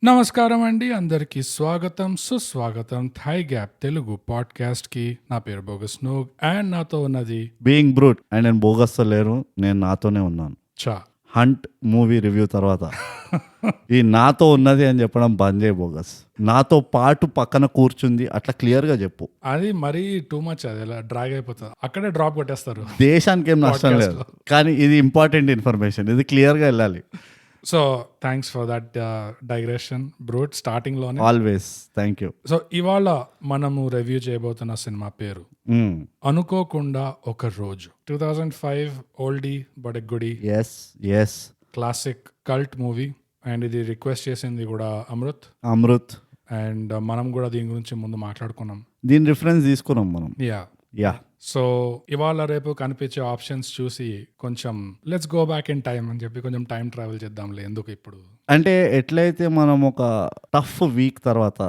నమస్కారం అండి, అందరికీ స్వాగతం సుస్వాగతం థై గ్యాప్ తెలుగు పాడ్కాస్ట్ కి. నా పేరు బోగస్ నోగ్ అండ్ నాతో ఉన్నది బీయింగ్ బ్రూట్ అండ్ నేను బోగస్తో లేరు, నేను నాతోనే ఉన్నాను. చా. హంట్ మూవీ రివ్యూ తర్వాత ఈ నాతో ఉన్నది అని చెప్పడం బంద్ చేయ బోగస్. నాతో పాటు పక్కన కూర్చుంది అట్లా క్లియర్ గా చెప్పు. అది మరీ టూ మచ్, అది ఇలా డ్రాగ్ అయిపోతుంది, అక్కడే డ్రాప్ కొట్టేస్తారు. దేశానికి ఏం నష్టం లేదు, కానీ ఇది ఇంపార్టెంట్ ఇన్ఫర్మేషన్, ఇది క్లియర్ గా వెళ్ళాలి. So thanks for that digression brute, starting లోనే. Always thank you. సో ఇవాళ మనము రివ్యూ చేయబోతున్న సినిమా పేరు అనుకోకుండా ఒక రోజు. 2005 oldie but a goodie S S classic cult movie. And ఇది రిక్వెస్ట్ చేసింది కూడా అమృత్. అండ్ మనం కూడా దీని గురించి ముందు మాట్లాడుకున్నాం. దీని రిఫరెన్స్ తీసుకున్నాం మనం. యా సో ఇవాళ రేపు కనిపించే ఆప్షన్స్ చూసి కొంచెం let's go back in time అని చెప్పి కొంచెం టైం ట్రావెల్ చేద్దాంలే, ఎందుకు ఇప్పుడు. అంటే ఎట్లయితే మనం ఒక టఫ్ వీక్ తర్వాత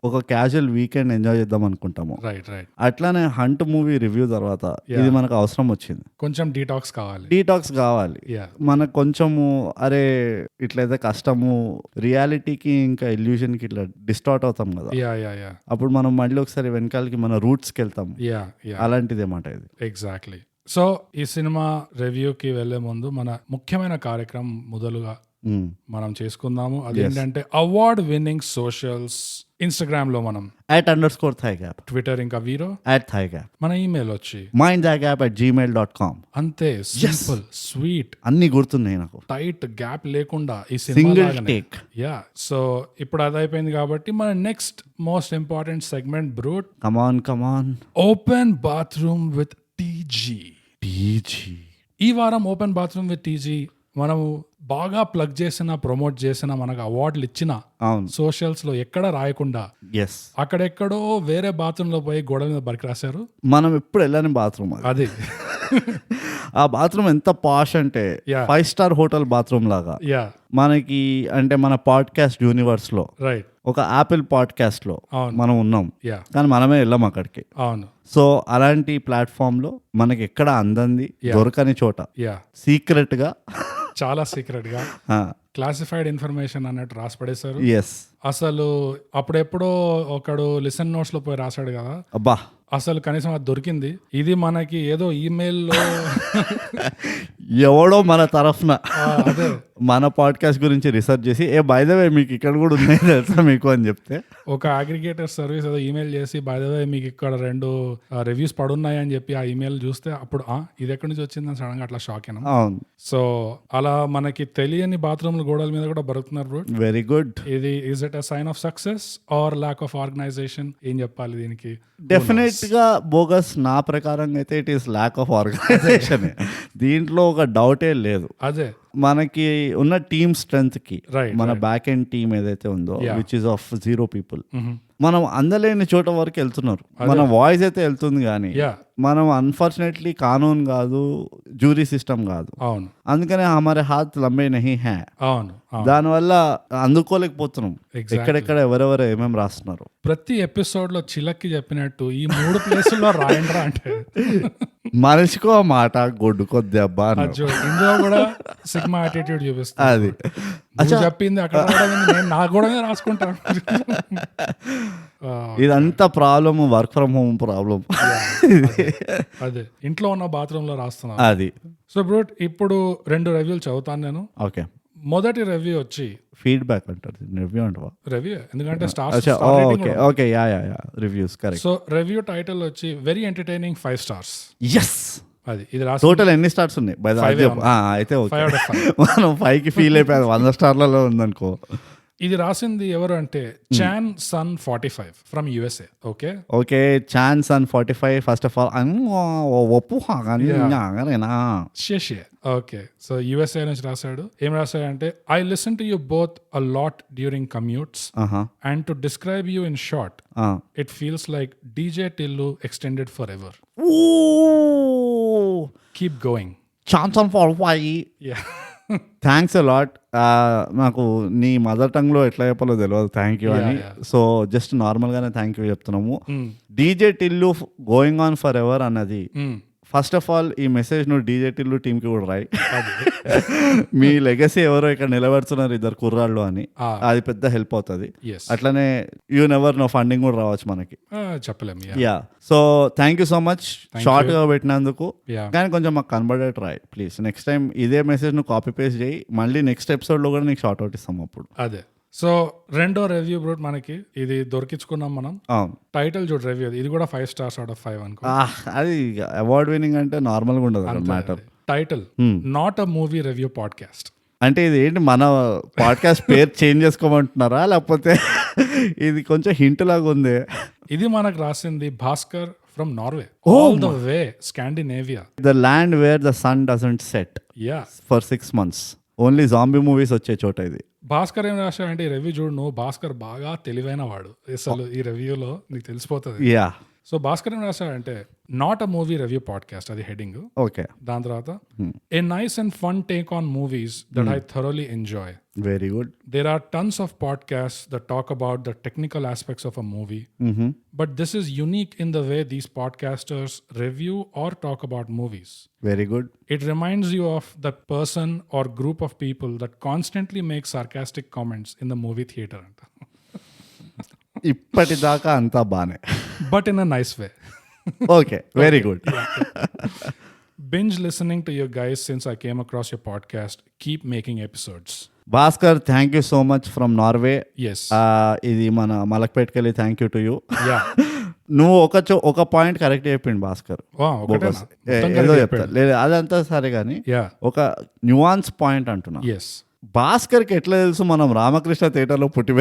ఒక క్యాజువల్ వీకెండ్ ఎంజాయ్ చేద్దాం అనుకుంటాము, రైట్ రైట్, అట్లానే హంట్ మూవీ రివ్యూ తర్వాత ఇది మనకు అవసరం వచ్చింది. కొంచెం డీటాక్స్ కావాలి మనకు కొంచెము. అరే ఇట్లయితే కష్టము, రియాలిటీకి ఇంకా ఇల్యూషన్ కి ఇట్లా డిస్టార్ట్ అవుతాం కదా, అప్పుడు మనం మళ్ళీ ఒకసారి వెనకాలకి మన రూట్స్కి వెళ్తాం. అలాంటిదే మాట ఇది. ఎగ్జాక్ట్లీ. సో ఈ సినిమా రివ్యూకి వెళ్లే ముందు మన ముఖ్యమైన కార్యక్రమం మొదలుగా మనం చేసుకుందాము. అదేంటంటే అవార్డ్ విన్నింగ్ సోషల్స్. ఇన్స్టాగ్రామ్ లో మనం @_ThaiGap, ట్విట్టర్ ఇంకా వీరో @ThaiGap, మన ఈమెయిల్ వచ్చి mindthigap@gmail.com. అంతే, సింపుల్ స్వీట్, అన్ని గుర్తున్నాయి నాకు, టైట్ గ్యాప్ లేకుండా ఈ సింగిల్ సినిమా. టేక్. సో ఇప్పుడు అది అయిపోయింది కాబట్టి మన next most important segment brute, come on open bathroom with TG. ఈ వారం ఓపెన్ బాత్రూమ్ విత్ టీజీ మనము బాగా ప్లగ్ చేసిన, ప్రమోట్ చేసిన, మనకు అవార్డులు ఇచ్చిన సోషల్స్ లో ఎక్కడ రాయకుండా అక్కడెక్కడో వేరే బాత్రూమ్ లో పోయి గోడ మీద బరికి రాశారు. మనం ఎప్పుడు వెళ్ళని బాత్రూమ్ అది. ఆ బాత్రూమ్ ఎంత పాష్ అంటే 5 స్టార్ హోటల్ బాత్రూమ్ లాగా. మనకి అంటే మన పాడ్కాస్ట్ యూనివర్స్ లో రైట్ ఒక యాపిల్ పాడ్కాస్ట్ లో మనం ఉన్నాం, కానీ మనమే వెళ్ళాం అక్కడికి. అవును. సో అలాంటి ప్లాట్ఫామ్ లో మనకి ఎక్కడ అందంది దొరకని చోట సీక్రెట్ గా, చాలా సీక్రెట్ గా క్లాసిఫైడ్ ఇన్ఫర్మేషన్ అన్నట్టు రాసి పడేశారు. అసలు అప్పుడెప్పుడో ఒకడు లిసన్ నోట్స్ లో పోయి రాశాడు కదా, అబ్బా అసలు కనీసం అది దొరికింది. ఇది మనకి ఏదో ఈమెయిల్లో ఎవడో మన తరఫున మన పాడ్కాస్ట్ గురించి రీసెర్చ్ చేసి బై ద వే మీకు ఇక్కడ కూడా ఉన్నాయి తెలుసా మీకు అని చెప్తే, ఒక అగ్రిగేటర్ సర్వీస్ ఏదో ఈమెయిల్ చేసి బై ద వే మీకు ఇక్కడ 2 రివ్యూస్ పడున్నాయి అని చెప్పి ఆ ఈమెయిల్ చూస్తే అప్పుడు ఇది ఎక్కడి నుంచి వచ్చిందని సడన్ గా అట్లా షాక్ అయినా. సో అలా మనకి తెలియని బాత్రూమ్ గోడల మీద కూడా బతుకుతున్నారు బ్రో. Very good. ఇది is it a sign of success or lack of organisation? ఏం చెప్పాలి దీనికి? డెఫినెట్ గా బోగస్, నా ప్రకారంగా అయితే it is lack of organisation. దీంట్లో ఒక డౌటే లేదు. అదే మనకి ఉన్న టీమ్ స్ట్రెంత్ కి, మన బ్యాక్ ఎండ్ టీమ్ ఏదైతే ఉందో విచ్ ఇస్ ఆఫ్ 0 people, మనం అందలేని చోట వరకు వెళ్తున్నారు. మన వాయిస్ అయితే వెళ్తుంది కానీ మనం అన్ఫార్చునేట్లీ కానూన్ కాదు, జ్యూరీ సిస్టమ్ కాదు. అవును. అందుకనే హమారే హాత్ లంబే నహీ హై. అవును. దానివల్ల అందుకోలేకపోతున్నాం ఎక్కడెక్కడ ఎవరెవరు ఏమేమి రాస్తున్నారు. ప్రతి ఎపిసోడ్ లో చిలక్కి చెప్పినట్టు ఈ 3 ప్లేసుల్లో రాయండ్రా అంటే మనిషికో మాట గొడ్డుకో దెబ్బ. ఇందులో కూడా సిగ్మా యాటిట్యూడ్ చూపిస్తుంది. అది చెప్పింది అక్కడ నా కూడా రాసుకుంటాను. ఇదంతా problem, work from home problem. అదే ఇంట్లో ఉన్న బాత్రూమ్ లో రాస్తున్నా అది. సో బ్రూట్, ఇప్పుడు 2 రివ్యూలు చదువుతాను నేను. ఓకే. మొదటి రివ్యూ వచ్చి ఫీడ్బ్యాక్ అంటారు, రివ్యూ అంటవా? రివ్యూ, ఎందుకంటే stars. Okay reviews correct. So review title వచ్చి వెరీ ఎంటర్టైనింగ్ 5 stars. ఎస్. అది ఇది టోటల్ ఎన్ని స్టార్స్ ఉన్నాయి? అయితే మనం 5కి ఫీల్ అయిపోయాం, 100 స్టార్లలో ఉందనుకో. ఇది రాసింది ఎవరు అంటే Chan sun 45 from USA. Okay Chan sun 45. First of all ఒప్పు. ఓకే, సో USA నుంచి రాశాడు. ఏం రాశాడంటే, I listen to you both a lot during commutes and to describe you in short it feels like DJ Tillu extended forever. Keep going. చాన్ sun 45. Thanks a lot. నాకు నీ mother tongue లో ఎట్లా చెప్పాలో తెలియదు థ్యాంక్ యూ అని. So just normal గానే thank you చెప్తున్నాము. DJ Tillu going on for ever అన్నది ఫస్ట్ ఆఫ్ ఆల్ ఈ మెసేజ్ నువ్వు డీజేటీలు టీంకి కూడా రాయి. మీ లెగసీ ఎవరో ఇక్కడ నిలబడుతున్నారు ఇద్దరు కుర్రాళ్ళు అని, అది పెద్ద హెల్ప్ అవుతుంది. అట్లనే యూ నెవర్ నో ఫండింగ్ కూడా రావచ్చు మనకి, చెప్పలేము. Yeah, so thank you so much short గా పెట్టినందుకు. కానీ కొంచెం మాకు కనబడేట్ రాయి ప్లీజ్. నెక్స్ట్ టైం ఇదే మెసేజ్ నువ్వు కాపీ పేస్ట్ చేయి, మళ్ళీ నెక్స్ట్ ఎపిసోడ్ లో కూడా నీకు షార్ట్ అవుట్ ఇస్తాం అప్పుడు. అదే. సో రెండో రివ్యూ బ్రూట్ మనకి ఇది దొరికించుకున్నాం మనం. టైటిల్ చూడు రివ్యూ, ఇది కూడా 5 stars out of 5 అనుకో. అది అవార్డ్ విన్నింగ్ అంటే నార్మల్ గా ఉండదు matter. Title not a movie review podcast. అంటే ఇది ఏంటి, మన పాడ్కాస్ట్ పేరు చేంజ్ చేసుకోమంటున్నారా లేకపోతే ఇది కొంచెం హింట్ లాగా ఉంది? ఇది మనకు రాసింది Bhaskar from Norway, all the way Scandinavia, the land where the sun doesn't set for 6 months. Only zombie movies వచ్చే చోట ఇది. భాస్కర్ ఏం రాశాడంటే ఈ రివ్యూ చూడు నువ్వు, భాస్కర్ బాగా తెలివైన వాడు అసలు, ఈ రివ్యూలో నీకు తెలిసిపోతుంది. యా, సో భాస్కర్ ఏం రాశాడంటే not a movie review podcast, అది హెడింగ్. ఓకే, దాని తర్వాత a nice and fun take on movies that I thoroughly enjoy. Very good. There are tons of podcasts that talk about the technical aspects of a movie, but this is unique in the way these podcasters review or talk about movies. Very good. It reminds you of that person or group of people that constantly make sarcastic comments in the movie theater. ఇప్పటిదాకా అంతా బానే, but in a nice way. Okay, very good. Binge listening to you guys since I came across your podcast. Keep making episodes. Bhaskar, thank you so much from Norway. Yes. ఇది మన మలక్పేట్కెళ్ళి thank you to you. Yeah. నువ్వు ఒక point correct చెప్పిండు భాస్కర్. ఏదో చెప్తా లేదు అదంతా సరే కానీ ఒక న్యూయాన్స్ పాయింట్ అంటున్నా. భాస్కర్కి ఎట్లా తెలుసు మనం రామకృష్ణ థియేటర్లో పుట్టి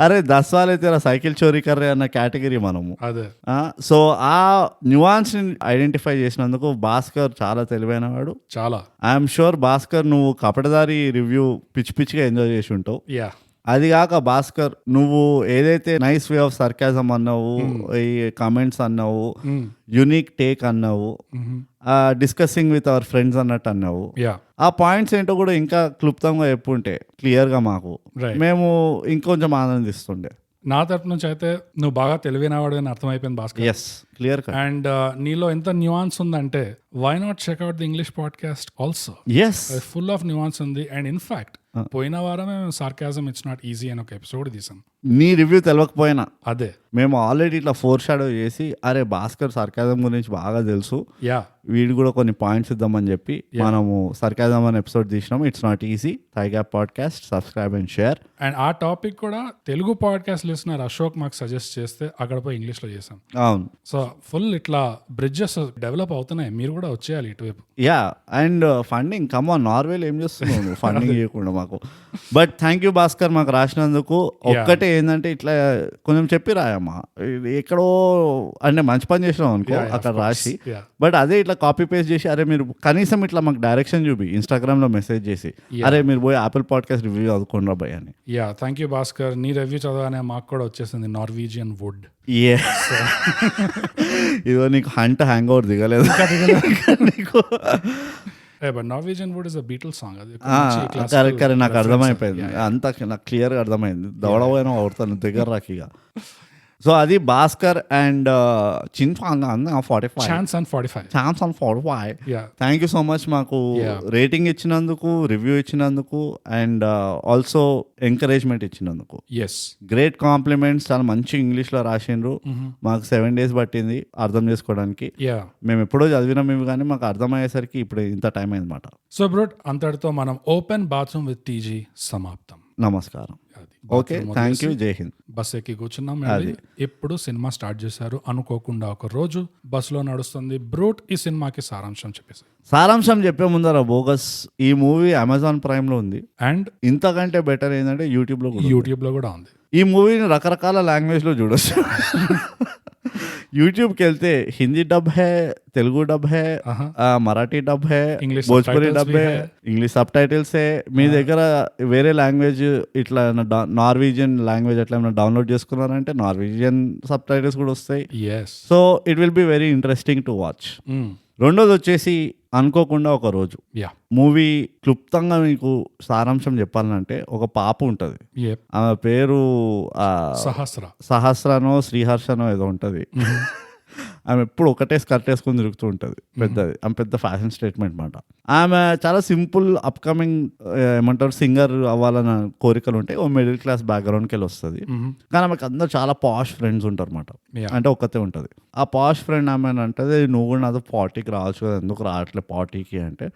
అరే 10 साल అయితే సైకిల్ చోరీ కర్రే అన్న కేటగిరీ మనము. సో ఆ న్యూయాన్స్ ని ఐడెంటిఫై చేసినందుకు భాస్కర్ చాలా తెలివైన వాడు. చాలా, ఐఎమ్ షూర్ భాస్కర్ నువ్వు కపటదారి రివ్యూ పిచ్చి పిచ్చిగా ఎంజాయ్ చేసి ఉంటావు. అది కాక భాస్కర్ నువ్వు ఏదైతే నైస్ వే ఆఫ్ సర్కాజం అన్నావు, ఈ కమెంట్స్ అన్నావు, యునిక్ టేక్ అన్నావు, డిస్కసింగ్ విత్ అవర్ ఫ్రెండ్స్ అన్నట్టు అన్నావు, ఆ పాయింట్స్ ఏంటో కూడా ఇంకా క్లుప్తంగా చెప్పుంటే క్లియర్ గా మాకు మేము ఇంకొంచెం ఆనందిస్తుండే. నా తరపు నుంచి అయితే నువ్వు బాగా తెలివినవాడు అని అర్థమైపోయింది భాస్కర్. Yes, clear. అండ్ నీలో ఎంత న్యూయాన్స్ ఉందంటే why not check out the English podcast also. Yes, full of nuance ఉంది. అండ్ ఇన్ఫాక్ట్ పోయిన వారమే మేము సార్కాజం ఇట్స్ నాట్ ఈజీ అని ఒక ఎపిసోడ్ తీసాం. నీ రివ్యూ తెలియకపోయినా అదే మేము ఆల్రెడీ ఇట్లా ఫోర్ షాడో చేసి అరే భాస్కర్ సర్కాజం గురించి బాగా తెలుసు, వీడు కూడా కొన్ని పాయింట్స్ ఇద్దామని చెప్పి మనము సర్కాజం అనే ఎపిసోడ్ తీసినాము. It's not easy. Thigh gap podcast, subscribe and share. And ఆ టాపిక్ కూడా తెలుగు పాడ్కాస్ట్ లిసనర్ అశోక్ మాకు సజెస్ట్ చేస్తే అక్కడ పోయి ఇంగ్లీష్ లో చేసాం. అవును, సో ఫుల్ ఇట్లా బ్రిడ్జెస్ డెవలప్ అవుతున్నాయి, మీరు కూడా వచ్చేయాలి ఇటువైపు. Yeah, and funding come on, నార్వేలో ఏం చేస్తున్నావు ఫండింగ్ చేయకుండా మాకు. బట్ థ్యాంక్ యూ భాస్కర్ మాకు రాసినందుకు. ఒక్కటే ఏంటంటే ఇట్లా కొంచెం చెప్పి రాయమ్మా, ఎక్కడో అంటే మంచి పని చేసినాం అనుకో అక్కడ రాసి, బట్ అదే ఇట్లా కాపీ పేస్ట్ చేసి అరే మీరు కనీసం ఇట్లా మాకు డైరెక్షన్ చూపి ఇన్స్టాగ్రామ్ లో మెసేజ్ చేసి అరే మీరు పోయి యాపిల్ పాడ్కాస్ట్ రివ్యూ చదువుకోండి రాబాయ్ అని. Yeah, thank you Bhaskar. నీ రివ్యూ చదవగానే మాకు కూడా వచ్చేసింది నార్వీజియన్ వుడ్. ఇదో నీకు హంట్ హ్యాంగ్ ఓవర్ దిగలేదు నీకు. But Norwegian Wood is a Beatles song. అది కరెక్ట్, నాకు అర్థమైపోయింది అంతా, నాకు క్లియర్గా అర్థమైంది. దవడపోయినా అవుతాను దగ్గర రాకిగా. సో అది Bhaskar and chance on 45. Thank you so much మాకు రేటింగ్ ఇచ్చినందుకు, రివ్యూ ఇచ్చినందుకు, అండ్ ఆల్సో ఎంకరేజ్మెంట్ ఇచ్చినందుకు. Great compliments. చాలా మంచి ఇంగ్లీష్ లో రాసిండ్రు. మాకు 7 days పట్టింది అర్థం చేసుకోవడానికి. మేము ఎప్పుడో చదివినాం ఇవి, కానీ మాకు అర్థమయ్యేసరికి ఇప్పుడు ఇంత టైం అయిందన్నమాట. సో బ్రో, అంతటితో మనం ఓపెన్ బాత్రూమ్ విత్ టీజీ సమాప్తం. నమస్కారం. ఓకే, థ్యాంక్ యూ, జై హింద్. బస్ ఎక్కి కూర్చున్నాం. ఇప్పుడు సినిమా స్టార్ట్ చేశారు. అనుకోకుండా ఒక రోజు బస్సులో నడుస్తుంది. బ్రూట్ ఈ సినిమాకి సారాంశం చెప్పేసి. సారాంశం చెప్పే ముందర బోగస్, ఈ మూవీ అమెజాన్ ప్రైమ్ లో ఉంది. అండ్ ఇంతకంటే బెటర్ ఏంటంటే యూట్యూబ్ లో కూడా ఉంది. ఈ మూవీని రకరకాల లాంగ్వేజ్ లో చూడొచ్చు. యూట్యూబ్కి వెళ్తే హిందీ డబ్ హే, తెలుగు డబ్ హే, మరాఠీ డబ్ హే, భోజ్పురి డబ్ హే, ఇంగ్లీష్ సబ్ టైటిల్స్ హే. మీ దగ్గర వేరే లాంగ్వేజ్ ఇట్లా నార్వీజియన్ లాంగ్వేజ్ అట్లా ఏమైనా డౌన్లోడ్ చేసుకున్నారంటే నార్వీజియన్ సబ్ టైటిల్స్ కూడా వస్తాయి. So it will be very interesting to watch. రెండోది వచ్చేసి అనుకోకుండా ఒక రోజు మూవీ క్లుప్తంగా మీకు సారాంశం చెప్పాలంటే, ఒక పాప ఉంటది, ఆమె పేరు సహస్రనో శ్రీహర్షనో ఏదో ఉంటది. ఆమె ఎప్పుడు ఒకటే స్కర్ట్ వేసుకొని తిరుగుతూ ఉంటుంది, పెద్దది, ఆమె పెద్ద ఫ్యాషన్ స్టేట్మెంట్ మాట. ఆమె చాలా సింపుల్ అప్కమింగ్ ఏమంటారు సింగర్ అవ్వాలన్న కోరికలు ఉంటాయి, ఓ మిడిల్ క్లాస్ బ్యాక్గ్రౌండ్కి వెళ్ళి వస్తుంది. కానీ ఆమెకు అందరు చాలా పాష్ ఫ్రెండ్స్ ఉంటారు అనమాట, అంటే ఒక్కతే ఉంటుంది. ఆ పాష్ ఫ్రెండ్ ఆమె అంటే నువ్వు కూడా నాతో పార్టీకి రావచ్చు కదా, ఎందుకు రావట్లేదు పార్టీకి అంటే,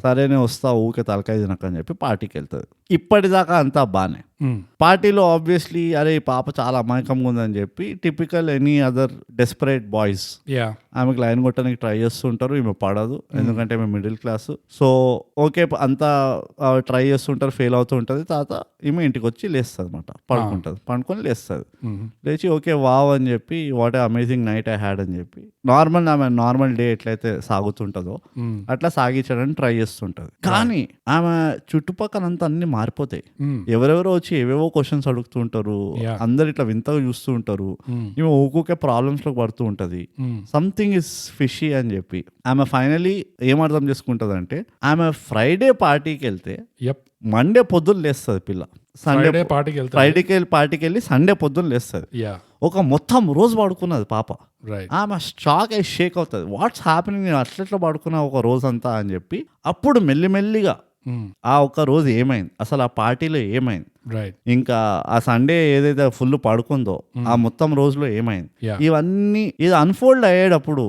సరే నేను వస్తా ఊకే తలకాయ తినకని చెప్పి పార్టీకి వెళ్తుంది. ఇప్పటిదాకా అంతా బానే. పార్టీలో ఆబ్వియస్లీ అరే ఈ పాప చాలా అమాయకంగా ఉందని చెప్పి typical any other desperate boys ఆమెకు లైన్ కొట్టడానికి ట్రై చేస్తుంటారు. ఈమె పడదు, ఎందుకంటే ఈమె మిడిల్ క్లాస్. సో ఓకే అంతా ట్రై చేస్తుంటారు, ఫెయిల్ అవుతూ ఉంటుంది. తర్వాత ఈమె ఇంటికి వచ్చి లేస్తుంది అనమాట, పండుకొని లేస్తుంది. లేచి ఓకే వావ్ అని చెప్పి what a amazing night I had అని చెప్పి ఆమె నార్మల్ డే ఎట్లయితే సాగుతుంటుందో అట్లా సాగించడానికి ట్రై చేస్తుంటది. కానీ ఆమె చుట్టుపక్కలంతా అన్ని మారిపోతాయి. ఎవరెవరో వచ్చి ఏవేవో క్వశ్చన్స్ అడుగుతూ ఉంటారు, అందరు ఇట్లా వింతగా చూస్తూ ఉంటారు. ఈమె ఊకే ప్రాబ్లమ్స్ లో పడుతూ ఉంటది. సంథింగ్ ఇస్ ఫిషీ అని చెప్పి ఆమె ఫైనలీ ఏం అర్థం చేసుకుంటది అంటే, ఆమె ఫ్రైడే పార్టీకి వెళ్తే మండే పొద్దున్న లేస్తుంది పిల్ల, ఫ్రైడే పార్టీకి వెళ్ళి సండే పొద్దున్న లేస్తుంది. ఒక మొత్తం రోజు పడుకున్నది పాప. ఆమె షాక్ అయి షేక్ అవుతుంది, వాట్స్ హ్యాపెనింగ్, నేను అట్లెట్లా పడుకున్నా ఒక రోజు అంతా అని చెప్పి. అప్పుడు మెల్లిమెల్లిగా ఆ ఒక్క రోజు ఏమైంది, అసలు ఆ పార్టీలో ఏమైంది, ఇంకా ఆ సండే ఏదైతే ఫుల్ పడుకుందో ఆ మొత్తం రోజులో ఏమైంది, ఇవన్నీ ఇది అన్ఫోల్డ్ అయ్యేటప్పుడు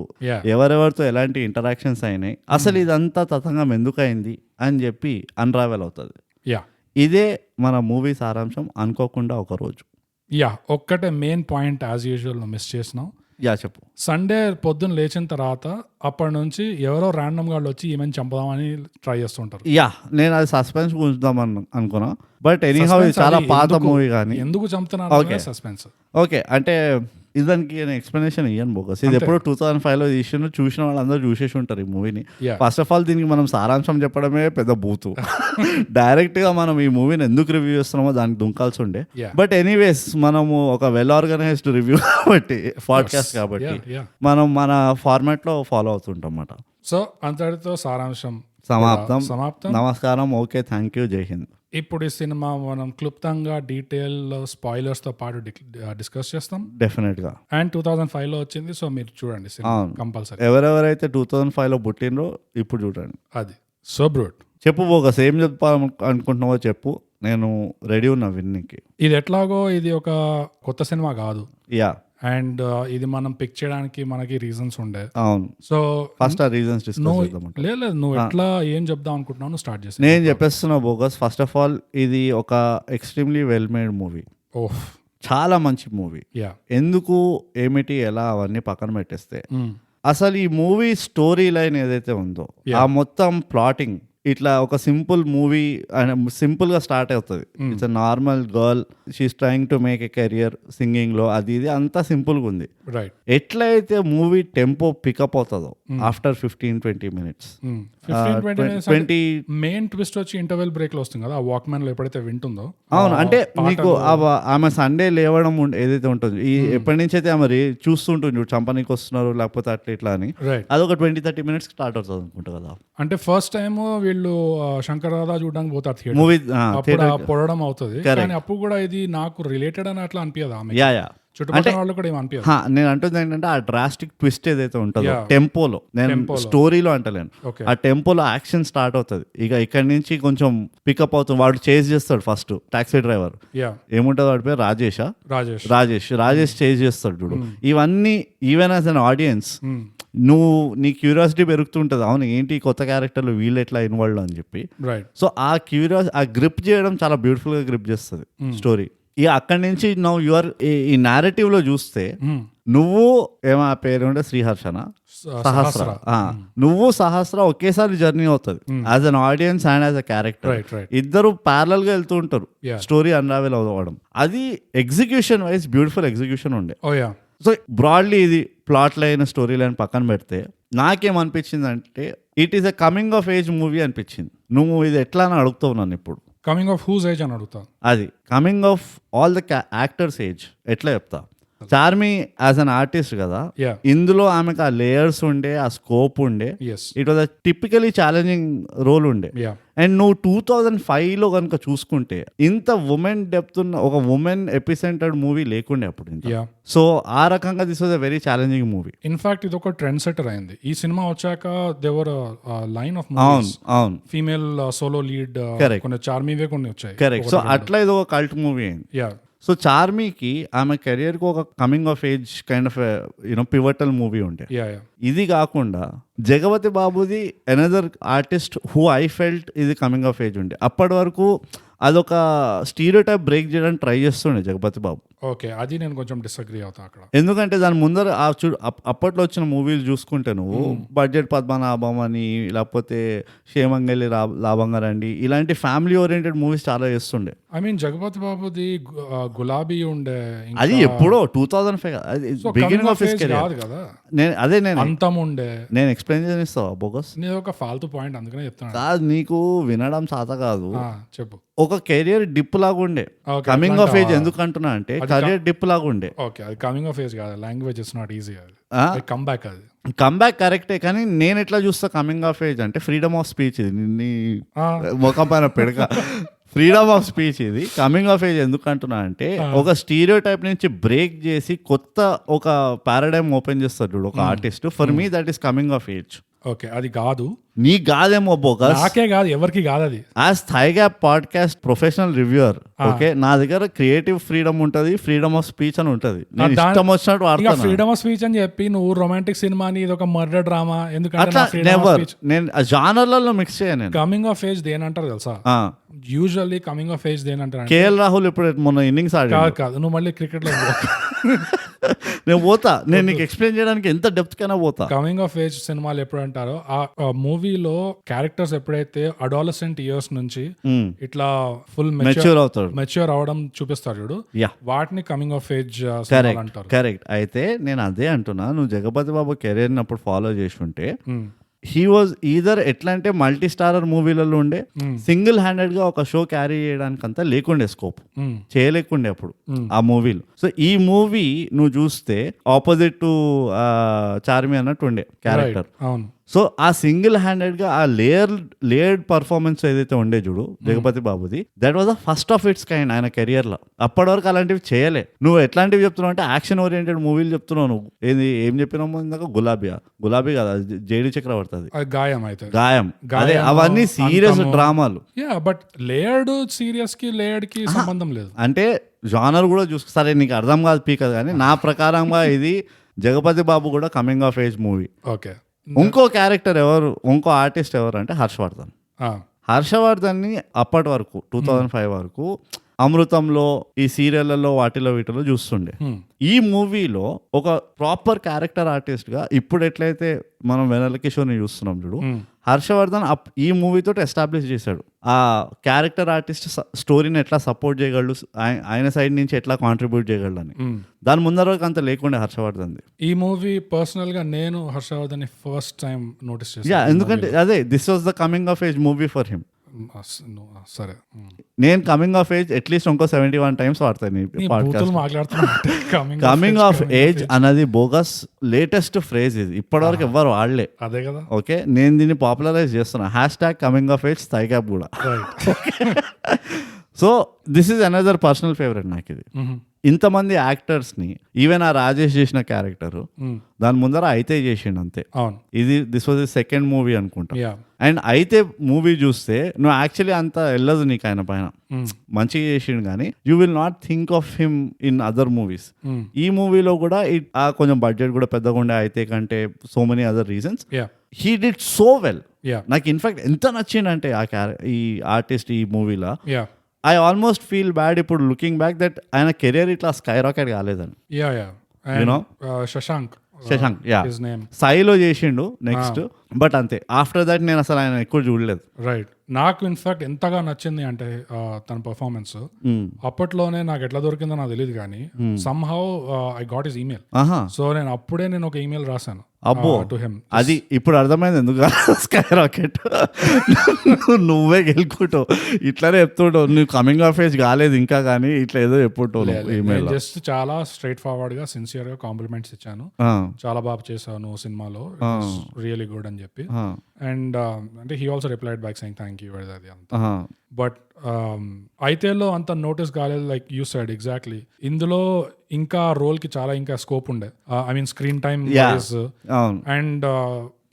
ఎవరెవరితో ఎలాంటి ఇంటరాక్షన్స్ అయినాయి, అసలు ఇదంతా తతంగం ఎందుకు అయింది అని చెప్పి అన్రావెల్ అవుతుంది. ఇదే మన మూవీ సారాంశం, అనుకోకుండా ఒక రోజు. ఒక్కటే main point as usual miss చేసినాం. చెప్పు. సండే పొద్దున్న లేచిన తర్వాత అప్పటి నుంచి ఎవరో ర్యాండమ్ గా వచ్చి ఈమెను చంపుదామని ట్రై చేస్తుంటారు. నేను అది సస్పెన్స్ ఉంచుదాం అనుకున్నా, బట్ ఎనీహౌ ఇది చాలా పాత మూవీ. కానీ ఎందుకు చంపుతున్నారు సస్పెన్స్. ఓకే అంటే దానికి ఎక్స్ప్లెనేషన్ ఇయ్యను బోగస్. ఇది ఎప్పుడు 2005లో తీసిన, చూసిన వాళ్ళందరూ చూసేసి ఉంటారు ఈ మూవీని. ఫస్ట్ ఆఫ్ ఆల్ దీనికి మనం సారాంశం చెప్పడమే పెద్ద బూతు. డైరెక్ట్ గా మనం ఈ మూవీని ఎందుకు రివ్యూ చేస్తున్నామో దానికి దుంకాల్సి ఉండే. బట్ ఎనీవేస్ మనము ఒక వెల్ ఆర్గనైజ్డ్ రివ్యూ కాబట్టి, పాడ్కాస్ట్ కాబట్టి మనం మన ఫార్మాట్ లో ఫాలో అవుతుంటాం అన్నమాట. సో అంతటితో సారాంశం సమాప్తం. నమస్కారం. ఓకే, థ్యాంక్ యూ, జై హింద్. ఇప్పుడు ఈ సినిమా మనం క్లుప్తంగా డీటెయిల్ స్పాయిలర్స్ తో పాటు డిస్కస్ చేస్తాం డెఫినెట్ గా. అండ్ 2005 లో వచ్చింది, సో మీరు చూడండి కంపల్సరీ. ఎవరెవరైతే 2005 లో పుట్టినరో ఇప్పుడు చూడండి. అది సో బ్రూట్. చెప్పు బోగ, సేమ్ చెప్పాలనుకుంటున్నావో చెప్పు, నేను రెడీ ఉన్నా విన్నికి. ఇది ఎట్లాగో ఇది ఒక కొత్త సినిమా కాదు. అండ్ ఇది మనం పిక్ చేయడానికి మనకి రీజన్స్ ఉండే. అవును. సో ఫస్ట్ ఆ రీజన్స్ డిస్కస్ చేద్దాం. లేదు నువ్వు ఎట్లా ఏం చెప్దాం అనుకుంటున్నావు స్టార్ట్ చేసి. నేను చెప్పేస్తున్నా బోగస్. ఫస్ట్ ఆఫ్ ఆల్ ఇది ఒక ఎక్స్ట్రీమ్లీ వెల్ మేడ్ మూవీ. చాలా మంచి మూవీ. ఎందుకు ఏమిటి ఎలా అవన్నీ పక్కన పెట్టేస్తే, అసలు ఈ మూవీ స్టోరీ లైన్ ఏదైతే ఉందో ఆ మొత్తం ప్లాటింగ్ ఇట్లా ఒక సింపుల్ మూవీ సింపుల్ గా స్టార్ట్ అవుతుంది. It's a normal girl, she's trying to make a career singing లో, అది ఇది అంతా సింపుల్ గా ఉంది. ఎట్లయితే మూవీ టెంపో పికప్ అవుతుందో ఆఫ్టర్ 15-20 minutes, 20 మెయిన్ ట్విస్ట్ వచ్చి ఇంటర్వెల్ బ్రేక్ లో వస్తుంది కదా, ఆ వాక్మెన్ లో ఎప్పుడైతే వింటుందో. అవును, అంటే నీకు ఆమె సండే లేవడం ఏదైతే ఉంటుంది, ఈ ఎప్పటి నుంచి అయితే ఆమె చూస్తుంటుంది చంపనీకి వస్తున్నారు లేకపోతే అట్లా ఇట్లా అని, అదొక 20-30 minutes స్టార్ట్ అవుతుంది అనుకుంటా కదా. అంటే ఫస్ట్ టైం వీళ్ళు శంకర్ దాదా చూడడానికి పోతారు మూవీ, పొడడం అవుతుంది. కానీ అప్పుడు కూడా ఇది నాకు రిలేటెడ్ అని అట్లా అనిపించదు ఆమె. నేను అంటుంది ఏంటంటే ఆ డ్రాస్టిక్ ట్విస్ట్ ఏదైతే ఉంటుందో టెంపోలో, నేను స్టోరీలో అంటలేను, ఆ టెంపోలో యాక్షన్ స్టార్ట్ అవుతుంది. ఇక ఇక్కడ నుంచి కొంచెం పికప్ అవుతుంది. వాడు చేజ్ చేస్తాడు ఫస్ట్, టాక్సీ డ్రైవర్ ఏముంటుంది వాడి పేరు, రాజేష్ చేజ్ చేస్తాడు చూడు. ఇవన్నీ ఈవెన్ యాజ్ అన్ ఆడియన్స్ నీ క్యూరియాసిటీ పెరుగుతుంటది, అవును ఏంటి కొత్త క్యారెక్టర్లు వీళ్ళు ఎట్లా ఇన్వాల్వ్ అని చెప్పి. సో ఆ గ్రిప్ చేయడం చాలా బ్యూటిఫుల్ గా గ్రిప్ చేస్తుంది స్టోరీ. ఇక అక్కడి నుంచి నువ్వు యువర్ ఈ నారేటివ్ లో చూస్తే నువ్వు ఏమో పేరు ఉంటే శ్రీహర్షన సహస్ర, నువ్వు సహస్ర ఒకేసారి జర్నీ అవుతుంది as an audience and as a character. ఇద్దరు ప్యారలల్ గా వెళ్తూ ఉంటారు, స్టోరీ అన్రావెల్ అవ్వడం. అది ఎగ్జిక్యూషన్ వైజ్ బ్యూటిఫుల్ ఎగ్జిక్యూషన్ ఉండే. సో బ్రాడ్లీ ఇది ప్లాట్ లైన్ స్టోరీ లైన్ పక్కన పెడితే నాకేమనిపించింది అంటే it is a coming of age movie అనిపించింది. నువ్వు ఇది ఎట్లా అని అడుగుతావు నన్ను ఇప్పుడు. కమింగ్ ఆఫ్ హూజ్ ఏజ్ అని అడుగుతా. అది coming of all the actors age ఎట్లా చెప్తా. చార్మి యాజ్ అన్ ఆర్టిస్ట్ కదా, యా ఇందులో ఆమెకు ఆ లేయర్స్ ఉండే, ఆ స్కోప్ ఉండే, yes it was a typically challenging role ఉండే. యా అండ్ నువ్వు 2005లో కనుక చూసుకుంటే ఇంత ఉమెన్ డెప్త్ ఉన్న ఒక ఉమెన్ ఎపిసెంటెడ్ మూవీ లేకుండే అప్పుడు ఇంత. యా సో ఆ రకంగా this was a very challenging movie. In fact ఇది ఒక ట్రెండ్ సెటర్ అయింది. ఈ సినిమా వచ్చాక దేవర్ లైన్ ఆఫ్ అవును మూవీస్ అవును ఫీమేల్ సోలో లీడ్ Correct. కొన్ని చార్మీవే కొన్ని వచ్చాయి. కరెక్ట్. సో అట్లా ఇది ఒక కల్ట్ మూవీ అయింది. యా సో చార్మీకి ఆమె కెరియర్కి ఒక coming of age kind of pivotal movie ఉండే. యా యా ఇది కాకుండా జగపతి బాబుది another artist who I felt ఇది కమింగ్ ఆఫ్ ఏజ్ ఉండే. అప్పటి వరకు అదొక స్టీరియోటైప్ బ్రేక్ చేయడానికి ట్రై చేస్తుండే జగపతి బాబు. ఓకే, అది నేను కొంచెం డిసగ్రీ అవుతా అక్కడ. ఎందుకంటే దాని ముందర అప్పట్లో వచ్చిన మూవీలు చూసుకుంటే నువ్వు బడ్జెట్ పద్మనాభం అని, లేకపోతే క్షేమంగలి లాభంగా రండి, ఇలాంటి ఫ్యామిలీ ఓరియంటెడ్ మూవీస్ చాలా చేస్తుండే. ఐ మీన్ జగపతి బాబుది గులాబీ ఉండే, అది ఎప్పుడో 2005 బిగినింగ్ ఆఫ్ హిస్ కెరీర్ కాదు కదా. నేను అంతం ఉండే. నేను ఎక్స్ప్లెయిన్ చేస్తావా బోగస్? నేను ఒక ఫాల్తూ పాయింట్ అందుకనే చెప్తాను. కాదు, నీకు వినడం సాత కాదు. చెప్పు. ఒక కెరియర్ డిప్ లాగా ఉండే. కమింగ్ ఆఫ్ ఏజ్ ఎందుకు అంటున్నా అంటే కెరియర్ డిప్ లాగా ఉండే. ఓకే, అది కమింగ్ ఆఫ్ ఏజ్ కాదు, లాంగ్వేజ్ ఇస్ నాట్ ఈజీ. అది కమ్ బ్యాక్. అది కమ్బ్యాక్ కరెక్టే, కానీ నేను ఎట్లా చూస్తా కమింగ్ ఆఫ్ ఏజ్ అంటే ఫ్రీడమ్ ఆఫ్ స్పీచ్. ఇది నీ ముఖం పైన పెడక ఫ్రీడమ్ ఆఫ్ స్పీచ్. ఇది కమింగ్ ఆఫ్ ఏజ్ ఎందుకు అంటున్నా అంటే ఒక స్టీరియో టైప్ నుంచి బ్రేక్ చేసి కొత్త ఒక పారాడైమ్ ఓపెన్ చేస్తాడు చూడు ఒక artist. For me that is coming of age. Okay, అది కాదు, నీ కాదేమో బోగస్. నాకే కాదు, ఎవరికి కాదు అది. As Thigh gap podcast professional reviewer, okay, నా దగ్గర క్రియేటివ్ ఫ్రీడమ్ ఉంటది, ఫ్రీడమ్ ఆఫ్ స్పీచ్ అని ఉంటది. నేను ఇష్టం వచ్చినట్టు వాడతాను. ఫ్రీడమ్ ఆఫ్ స్పీచ్ అని చెప్పి నువ్వు రొమాంటిక్ సినిమాని ఇది ఒక మర్డర్ డ్రామా ఎందుకంటే అట్లా నెవర్. నేను జానర్లలో మిక్స్ చేయను. నేను కమింగ్ ఆఫ్ ఏజ్ దేనంటారు తెలుసా? యూజువల్లీ కమింగ్ ఆఫ్ ఏజ్ దేనంటారు. కేఎల్ రాహుల్ ఇప్పుడు మొన్న ఇన్నింగ్స్ కాదు కాదు, నువ్వు మళ్ళీ క్రికెట్ లో నేను పోతా, నేను నీకు ఎక్స్ప్లెయిన్ చేయడానికి ఎంత డెప్త్ కైనా పోతా. కమింగ్ ఆఫ్ ఏజ్ సినిమాలు ఎప్పుడు అంటారో ఆ మూవీలో క్యారెక్టర్స్ ఎప్పుడైతే అడాలసెంట్ ఇయర్స్ నుంచి ఇట్లా ఫుల్ మెచ్యూర్ అవుతాడు, మెచ్యూర్ అవడం చూపిస్తారు చూడు, వాటిని కమింగ్ ఆఫ్ ఏజ్ అంటారు. కరెక్ట్. అయితే నేను అదే అంటున్నా, నువ్వు జగపతి బాబు కెరీర్ అప్పుడు ఫాలో చేసి ఉంటే హీ వాజ్ ఈదర్ ఎట్లా అంటే మల్టీ స్టారర్ మూవీలలో ఉండే, సింగిల్ హ్యాండెడ్ గా ఒక షో క్యారీ చేయడానికి అంతా లేకుండే స్కోప్, చేయలేకుండే అప్పుడు ఆ మూవీలో. సో ఈ మూవీ నువ్వు చూస్తే ఆపోజిట్ టు చార్మి అన్నట్టు ఉండే క్యారెక్టర్. సో ఆ సింగిల్ హ్యాండెడ్ గా ఆ లేయర్డ్ పర్ఫార్మెన్స్ ఏదైతే ఉండే చూడు జగపతి బాబుది, that was the first of it's kind ఆయన కెరియర్ లో. అప్పటి వరకు అలాంటివి చేయలే. నువ్వు ఎట్లాంటివి చెప్తున్నావు అంటే యాక్షన్ ఓరియంటెడ్ మూవీలు చెప్తున్నావు నువ్వు. ఏం చెప్పినావు ఇందాక? గులాబీ కదా, జేడి చక్రవర్తి. అది గాయం. అదే అవన్నీ సీరియస్ డ్రామాలు. బట్ లేయర్డ్ సీరియస్ కి లేయర్డ్ కి సంబంధం లేదు. అంటే జానర్ కూడా చూసుకో. సరే నీకు అర్థం కాదు పీకదు, కానీ నా ప్రకారంగా ఇది జగపతి బాబు కూడా coming of age movie. Okay, ఇంకో క్యారెక్టర్ ఎవరు, ఇంకో ఆర్టిస్ట్ ఎవరు అంటే హర్షవర్ధన్. హర్షవర్ధన్ ని అప్పటి వరకు 2005 వరకు అమృతంలో, ఈ సీరియళ్లలో, వాటిలో వీటిలో చూస్తుండే. ఈ మూవీలో ఒక ప్రాపర్ క్యారెక్టర్ ఆర్టిస్ట్ గా ఇప్పుడు ఎట్లయితే మనం వెనల్ కిషోర్ ని చూస్తున్నాం చూడు, హర్షవర్ధన్ ఈ మూవీతో ఎస్టాబ్లిష్ చేశాడు ఆ క్యారెక్టర్ ఆర్టిస్ట్ స్టోరీని ఎట్లా సపోర్ట్ చేయగలడు, ఆయన సైడ్ నుంచి ఎట్లా కాంట్రిబ్యూట్ చేయగలడు అని. దాని ముందర వరకు అంత లేకుండే హర్షవర్ధన్. ఈ మూవీ పర్సనల్ గా నేను హర్షవర్ధన్ ఫస్ట్ టైం నోటీస్ చేశాను. ఎందుకంటే అదే this was the coming of age movie for him. సరే, నేను కమింగ్ ఆఫ్ ఏజ్ అట్లీస్ట్ ఇంకో 71 times వాడతాను. కమింగ్ ఆఫ్ ఏజ్ అన్నది బోగస్ లేటెస్ట్ ఫ్రేజ్. ఇది ఇప్పటివరకు ఎవ్వరు వాడలే. అదే కదా. ఓకే, నేను దీన్ని పాపులరైజ్ చేస్తున్నా. #కమింగ్ ఆఫ్ ఏజ్ థైగ్యాప్ కూడా. So this is another personal favourite నాకు ఇది. ఇంతమంది యాక్టర్స్ ని, ఈవెన్ ఆ రాజేష్ చేసిన క్యారెక్టర్ దాని ముందర అయితే చేసిండు అంతే. ఇది దిస్ వాజ్ సెకండ్ మూవీ అనుకుంటా. అండ్ అయితే మూవీ చూస్తే నువ్వు యాక్చువల్లీ అంత వెళ్ళదు నీకు ఆయన పైన, మంచిగా చేసిండు, కానీ you will not think of him in other movies. ఈ మూవీలో కూడా కొంచెం బడ్జెట్ కూడా పెద్దగా ఉండే అయితే కంటే, so many other reasons he did so well. నాకు ఇన్ఫాక్ట్ ఎంత నచ్చిందంటే ఈ ఆర్టిస్ట్ ఈ మూవీలో, ఐ ఆల్మోస్ట్ ఫీల్ బ్యాడ్ ఇప్పుడు లుకింగ్ బ్యాక్ దట్ ఆయన కెరియర్ ఇట్లా స్కై రాకెట్ కాలేదని. శశాంక్ సాయిలో చేసిండు నెక్స్ట్, బట్ అంతే. ఆఫ్టర్ దట్ నేను అసలు ఆయన ఎక్కువ చూడలేదు. రైట్. నాకు ఇన్ఫాక్ట్ ఎంతగా నచ్చింది అంటే తన పర్ఫార్మెన్స్ అప్పట్లోనే నాకు ఎట్లా దొరికిందో నాకు తెలియదు కానీ somehow I got his email. So నేను అప్పుడే ఒక ఈమెయిల్ రాశాను అబ్బో టు హిమ్. అది ఇప్పుడు అర్థమైంది ఎందుకు స్కై రాకెట్ నువ్వే గెలుకుంటావు ఇట్లానే చెప్తుంటావు, నువ్వు కమింగ్ ఆఫ్ ఏజ్ కాలేదు ఇంకా కానీ ఇట్లా ఏదో చెప్పుంటావు. జస్ట్ చాలా స్ట్రైట్ ఫార్వర్డ్ గా సిన్సియర్ గా కాంప్లిమెంట్స్ ఇచ్చాను, చాలా బాగా చేశావు నువ్వు సినిమాలో, రియలీ గుడ్ అని చెప్పి. అండ్ అంటే he also replied back saying thank you అది అంతా. బట్ అయితేలో అంత నోటీస్ కాలేదు, లైక్ యూ సైడ్ ఎగ్జాక్ట్లీ. ఇందులో ఇంకా రోల్ కి చాలా ఇంకా స్కోప్ ఉండే, I mean screen time and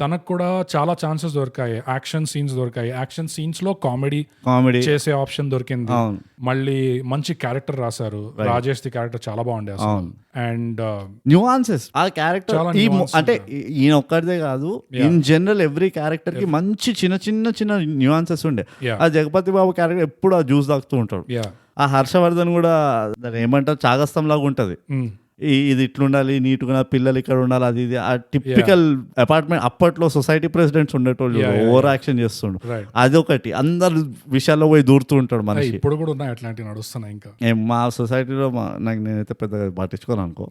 తనకు కూడా చాలా ఛాన్సెస్ దొరికాయి, యాక్షన్ సీన్స్ దొరికాయి, యాక్షన్ సీన్స్ లో కామెడీ చేసే ఆప్షన్ దొరికింది, మళ్ళీ మంచి క్యారెక్టర్ రాశారు, రాజేష్ ది క్యారెక్టర్ చాలా బాగుండే అసలు. అండ్ న్యూఆన్సెస్ ఆ క్యారెక్టర్ అంటే ఈయన ఒక్కడిదే కాదు, ఇన్ జనరల్ ఎవ్రీ క్యారెక్టర్ కి మంచి చిన్న చిన్న చిన్న న్యూఆన్సెస్ ఉండే. ఆ జగపతి బాబు క్యారెక్టర్ ఎప్పుడు ఆ జ్యూస్ తాగుతూ ఉంటాడు, ఆ హర్షవర్ధన్ కూడా దాన్ని ఏమంటారు చాగస్తం లాగా ఉంటది, ఇది ఇట్లుండాలి నీట్గా పిల్లలు ఇక్కడ ఉండాలి, అది ఇది ఆ టిపికల్ అపార్ట్మెంట్ అప్పట్లో సొసైటీ ప్రెసిడెంట్స్ ఉండేటోళ్ళు ఓవర్ యాక్షన్ చేస్తుండు, అదొకటి అందరు విషయాల్లో పోయి దూరుతూ ఉంటాడు మనిషి. ఇప్పుడు కూడా ఉన్నాయి అట్లాంటివి నడుస్తున్నాయి ఇంకా మా సొసైటీలో నాకు నేనైతే పెద్దగా పట్టించుకోను అనుకో.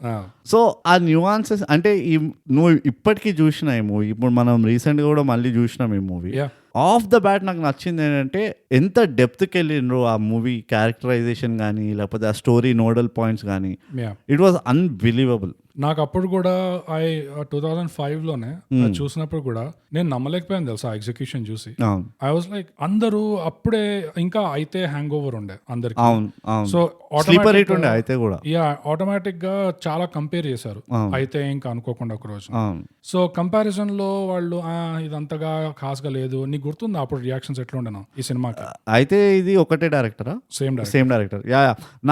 సో ఆ న్యూఆన్సెస్ అంటే నువ్వు ఇప్పటికీ చూసిన ఈ మూవీ, ఇప్పుడు మనం రీసెంట్ గా కూడా మళ్ళీ చూసినాం ఈ మూవీ. ఆఫ్ ద బ్యాట్ నాకు నచ్చింది ఏంటంటే ఎంత డెప్త్కి వెళ్ళిండ్రు ఆ మూవీ క్యారెక్టరైజేషన్ కానీ లేకపోతే ఆ స్టోరీ నోడల్ పాయింట్స్ కానీ, ఇట్ వాజ్ అన్బిలీవబుల్. నాకు అప్పుడు కూడా 2005 లోనే చూసినప్పుడు కూడా నేను నమ్మలేకపోయాను తెలుసా ఎగ్జిక్యూషన్ చూసి. ఐ వాజ్ లైక్ అందరూ అప్పుడే ఇంకా అయితే హ్యాంగ్ ఓవర్ ఉండే అందరికి, సో అయితే కూడా ఆటోమేటిక్ గా చాలా కంపేర్ చేశారు అయితే ఇంకా అనుకోకుండా ఒక రోజు. సో కంపారిజన్ లో వాళ్ళు ఇదంతగా ఖాస్ గా లేదు. నీకు గుర్తుందా అప్పుడు రియాక్షన్స్ ఎట్లా ఉండను ఈ సినిమాకి? అయితే ఇది ఒకటే డైరెక్టరా? Same director.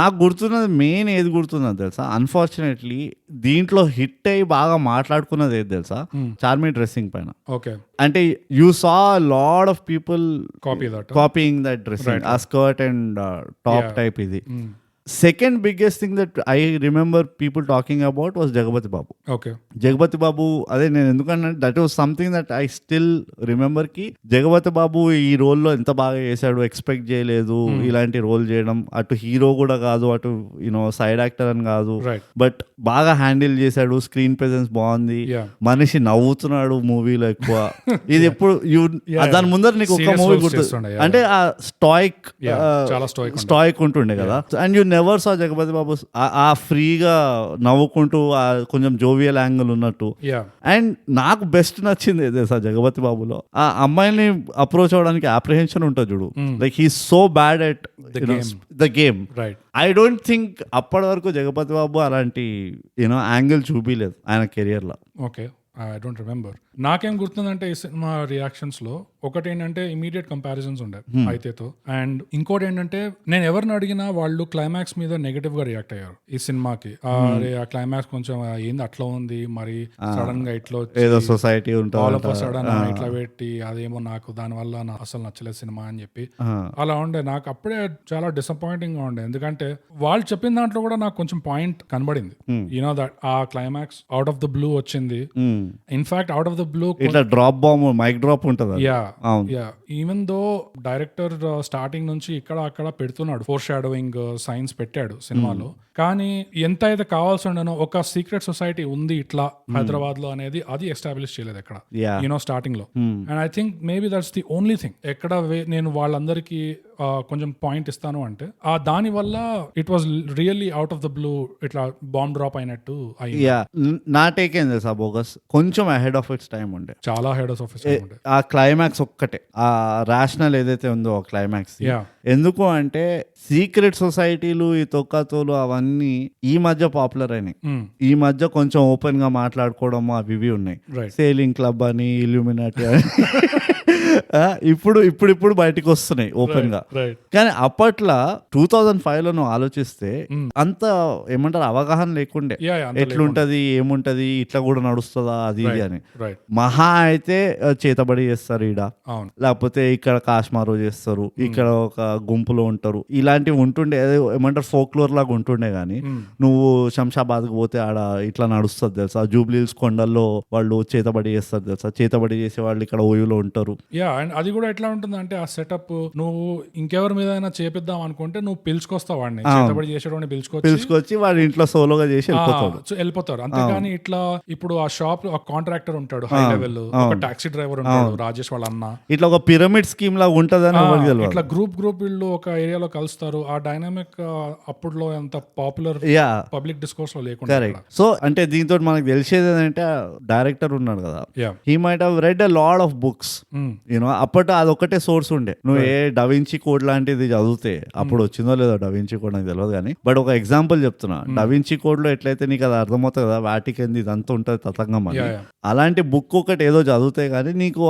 నాకు గుర్తున్నది మెయిన్ ఏది గుర్తున్నది తెలుసా, అన్ఫార్చునేట్లీ దీంట్లో హిట్ అయ్యి బాగా మాట్లాడుకున్నది ఏది తెలుసా, చార్మి డ్రెస్సింగ్ పైన. ఓకే, అంటే you saw lot of people copying that dressing, ఆ స్కర్ట్ అండ్ టాప్ టైప్. ఇది second biggest thing that I remember people talking about was Jagapathi Babu. Okay, Jagapathi Babu అదే నేను ఎందుకంటే that was something that I still remember కి జగపతి బాబు ఈ రోల్లో ఎంత బాగా చేశాడు, ఎక్స్పెక్ట్ చేయలేదు ఇలాంటి రోల్ చేయడం. అటు హీరో కూడా కాదు, అటు యూనో సైడ్ యాక్టర్ అని కాదు, బట్ బాగా హ్యాండిల్ చేశాడు, స్క్రీన్ ప్రెజెన్స్ బాగుంది, మనిషి నవ్వుతున్నాడు మూవీలో ఎక్కువ. ఇది ఎప్పుడు దాని ముందర నీకు ఒక మూవీ గుర్తు అంటే ఆ స్టాయిక్ ఉంటుండే కదా, and you never saw Jagapathi Babu ఆ ఫ్రీగా నవ్వుకుంటూ కొంచెం జోవియల్ యాంగిల్ ఉన్నట్టు. అండ్ నాకు బెస్ట్ నచ్చింది ఏదే సార్ జగపతి బాబులో, ఆ అమ్మాయిని అప్రోచ్ అవడానికి అప్రిహెన్షన్ ఉంటుంది చూడు, like he so bad at the game. I don't think అప్పటి వరకు జగపతి బాబు అలాంటి యూనో యాంగిల్ చూపిలేదు ఆయన కెరియర్ లో. Okay, I don't remember. నాకేం గుర్తుందంటే ఈ సినిమా రియాక్షన్స్ లో ఒకటి ఏంటంటే ఇమీడియట్ కంపారిజన్స్ ఉండే అయితేతో, అండ్ ఇంకోటి ఏంటంటే నేను ఎవరిని అడిగినా వాళ్ళు క్లైమాక్స్ మీద నెగటివ్ గా రియాక్ట్ అయ్యారు ఈ సినిమాకి. ఆ క్లైమాక్స్ కొంచెం ఏంది అట్లా ఉంది, మరి సడన్ గా ఇట్లా సొసైటీ సడన్ ఇట్లా పెట్టి అదేమో నాకు దాని వల్ల అసలు నచ్చలేదు సినిమా అని చెప్పి అలా ఉండే. నాకు అప్పుడే చాలా డిసప్పాయింటింగ్ గా ఉండే, ఎందుకంటే వాళ్ళు చెప్పిన దాంట్లో కూడా నాకు కొంచెం పాయింట్ కనబడింది. యూనో దట్ ఆ climax out of the blue వచ్చింది. In fact out of the blue ఇట్లా డ్రాప్ బాంబ్ మైక్ డ్రాప్ ఉంటుంది. ఈవెన్ దో డైరెక్టర్ స్టార్టింగ్ నుంచి ఇక్కడ అక్కడ పెడుతున్నాడు, ఫోర్ షాడోయింగ్ సైన్స్ పెట్టాడు సినిమాలో, కానీ ఎంత అయితే కావాల్సి ఉండనో ఒక సీక్రెట్ సొసైటీ ఉంది ఇట్లా హైదరాబాద్ లో అనేది అది ఎస్టాబ్లిష్ చేయలేదు ఎక్కడ, యూనో స్టార్టింగ్ లో. And I think maybe that's the only thing ఎక్కడ నేను వాళ్ళందరికీ కొంచెం పాయింట్ ఇస్తాను అంటే దాని వల్ల it was really out of the blue ఇట్లా బాంబ్ డ్రాప్ అయినట్టు. నా టేక్ ఏం తెలుసా బోగస్, కొంచెం అహెడ్ ఆఫ్ ఇట్స్ టైం ఉండే, చాలా హెడ్ ఆఫ్ ఇట్స్ టైం ఉండే. ఆ క్లైమాక్స్ ఒక్కటే ఆ రేషనల్ ఏదైతే ఉందో ఆ క్లైమాక్స్, ఎందుకు అంటే సీక్రెట్ సొసైటీలు ఈ తొక్కతోలు అవన్నీ ఈ మధ్య పాపులర్ అయినాయి. ఈ మధ్య కొంచెం ఓపెన్ గా మాట్లాడుకోవడం అవి ఉన్నాయి, సేలింగ్ క్లబ్ అని ఇల్యూమినాటి అని ఇప్పుడు బయటకు వస్తున్నాయి ఓపెన్ గా. రైట్ కానీ అప్పట్లో 2005 లో నువ్వు ఆలోచిస్తే అంత ఏమంటారు అవగాహన లేకుండే ఎట్లుంటది ఏముంటది ఇట్లా కూడా నడుస్తుందా అది ఇది అని. మహా అయితే చేతబడి చేస్తారు ఈడ, లేకపోతే ఇక్కడ కాశ్మారో చేస్తారు, ఇక్కడ ఒక గుంపులో ఉంటారు, ఇలాంటివి ఉంటుండే. ఏమంటారు ఫోక్లోర్ లాగా ఉంటుండే. గానీ నువ్వు శంషాబాద్కి పోతే ఆడ ఇట్లా నడుస్తుంది తెలుసా, జూబ్లీహిల్స్ కొండల్లో వాళ్ళు చేతబడి చేస్తారు తెలుసా, చేతబడి చేసే వాళ్ళు ఇక్కడ ఓయూలో ఉంటారు. అండ్ అది కూడా ఎట్లా ఉంటుంది అంటే ఆ సెటప్ నువ్వు ఇంకెవరి మీద చేపిద్దాం అనుకుంటే నువ్వు పిలుచుకొస్తావు వాడిని, చేతబడి చేసేవాడిని పిలుచుకొచ్చి వాడి ఇంట్లో సోలోగా చేసి వెళ్ళిపోతారు. అంతేగాని ఇట్లా ఇప్పుడు ఆ షాప్ ఆ కాంట్రాక్టర్ ఉంటాడు హై లెవెల్, ఒక టాక్సీ డ్రైవర్ ఉంటాడు రాజేష్ వాళ్ళ అన్న, ఇట్లా ఒక పిరమిడ్ స్కీమ్ లాగా ఉంటదని ఇట్లా గ్రూప్ వీళ్ళు ఒక ఏరియాలో కలుస్తారు. ఆ డైనామిక్ అప్పుడులో ఎంత పాపులర్ పబ్లిక్ డిస్కోర్స్ లో లేకుండా. సో అంటే దీంతో మనకు తెలిసేది ఏంటంటే డైరెక్టర్ ఉన్నాడు కదా, he might have read a lot of books you know. అప్పట్లో అదొక్కటే సోర్స్ ఉండే. నువ్వు ఏ డవిన్సీ కోడ్ లాంటిది చదివితే, అప్పుడు వచ్చిందో లేదో డవిన్సీ కోడ్ నాకు తెలియదు కానీ, బట్ ఒక ఎగ్జాంపుల్ చెప్తున్నా. డవిన్సీ కోడ్ లో ఎట్లయితే నీకు అది అర్థమవుతుంది కదా, వాటికన్ ఇదంతా ఉంటుంది తతంగం అని, అలాంటి బుక్ ఒకటి ఏదో చదివితే గానీ నీకు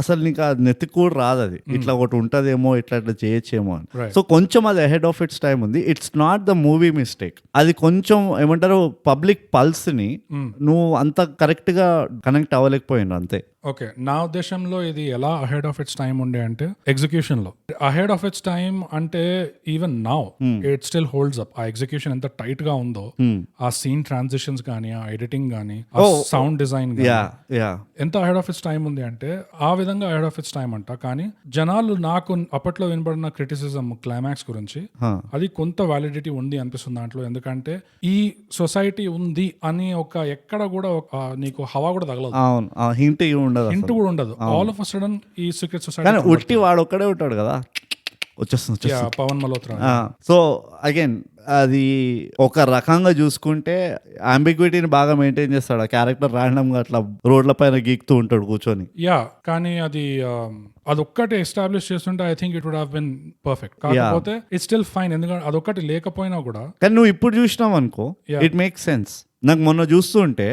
అసలు నీకు ఆ నెత్తికి కూడా రాదు అది, ఇట్లా ఒకటి ఉంటదేమో, ఇట్లా ఇట్లా చేయొచ్చేమో అని. సో కొంచెం అది అహెడ్ ఆఫ్ ఇట్స్ టైమ్ ఉంది. It's not the movie mistake. అది కొంచెం ఏమంటారు పబ్లిక్ పల్స్ ని నువ్వు అంత కరెక్ట్ గా కనెక్ట్ అవ్వలేకపోయిండు అంతే. ఓకే, నా ఉద్దేశంలో ఇది ఎలా అహెడ్ ఆఫ్ ఇట్స్ టైం ఉండే అంటే ఎగ్జిక్యూషన్ లో. అహెడ్ ఆఫ్ ఇట్స్ టైం అంటే even now it still holds up. ఆ ఎగ్జిక్యూషన్ ఎంత టైట్ గా ఉందో, ఆ సీన్ ట్రాన్సిషన్స్ కానీ, ఆ ఎడిటింగ్ కానీ, ఆ సౌండ్ డిజైన్ ఎంత అహెడ్ ఆఫ్ ఇట్స్ టైం ఉంది అంటే ఆ విధంగా అహెడ్ ఆఫ్ ఇట్స్ టైం అంట. కానీ జనాలు నాకు అప్పట్లో వినబడిన క్రిటిసిజం క్లైమాక్స్ గురించి అది కొంత వ్యాలిడిటీ ఉంది అనిపిస్తుంది దాంట్లో. ఎందుకంటే ఈ సొసైటీ ఉంది అని ఒక ఎక్కడ కూడా నీకు హవా కూడా తగలదు, హింట్ కూడా ఉండదు. ఆల్ ఆఫ్ అ సడన్ ఈ సీక్రెట్ సొసైటీ ఉట్టి వాడు ఒక్కడే ఉంటాడు కదా, వచ్చేస్తుంది పవన్ మల్హోత్రా. సో అగైన్ అది ఒక రకంగా చూసుకుంటే అంబిగ్విటీని బాగా మెయింటైన్ చేస్తాడు. ఆ క్యారెక్టర్ ర్యాండమ్ గా అట్లా రోడ్ల పైన గీక్తూ ఉంటాడు కూర్చొని. కానీ అదొక్కటి ఎస్టాబ్లిష్ చేస్తుంటే I think it would have been perfect. కాకపోతే ఇట్స్ స్టిల్ ఫైన్, ఎందుకంటే అదొక్కటి లేకపోయినా కూడా. కానీ నువ్వు ఇప్పుడు చూసినావు అనుకో, ఇట్ మేక్స్ సెన్స్. నాకు మొన్న చూస్తుంటే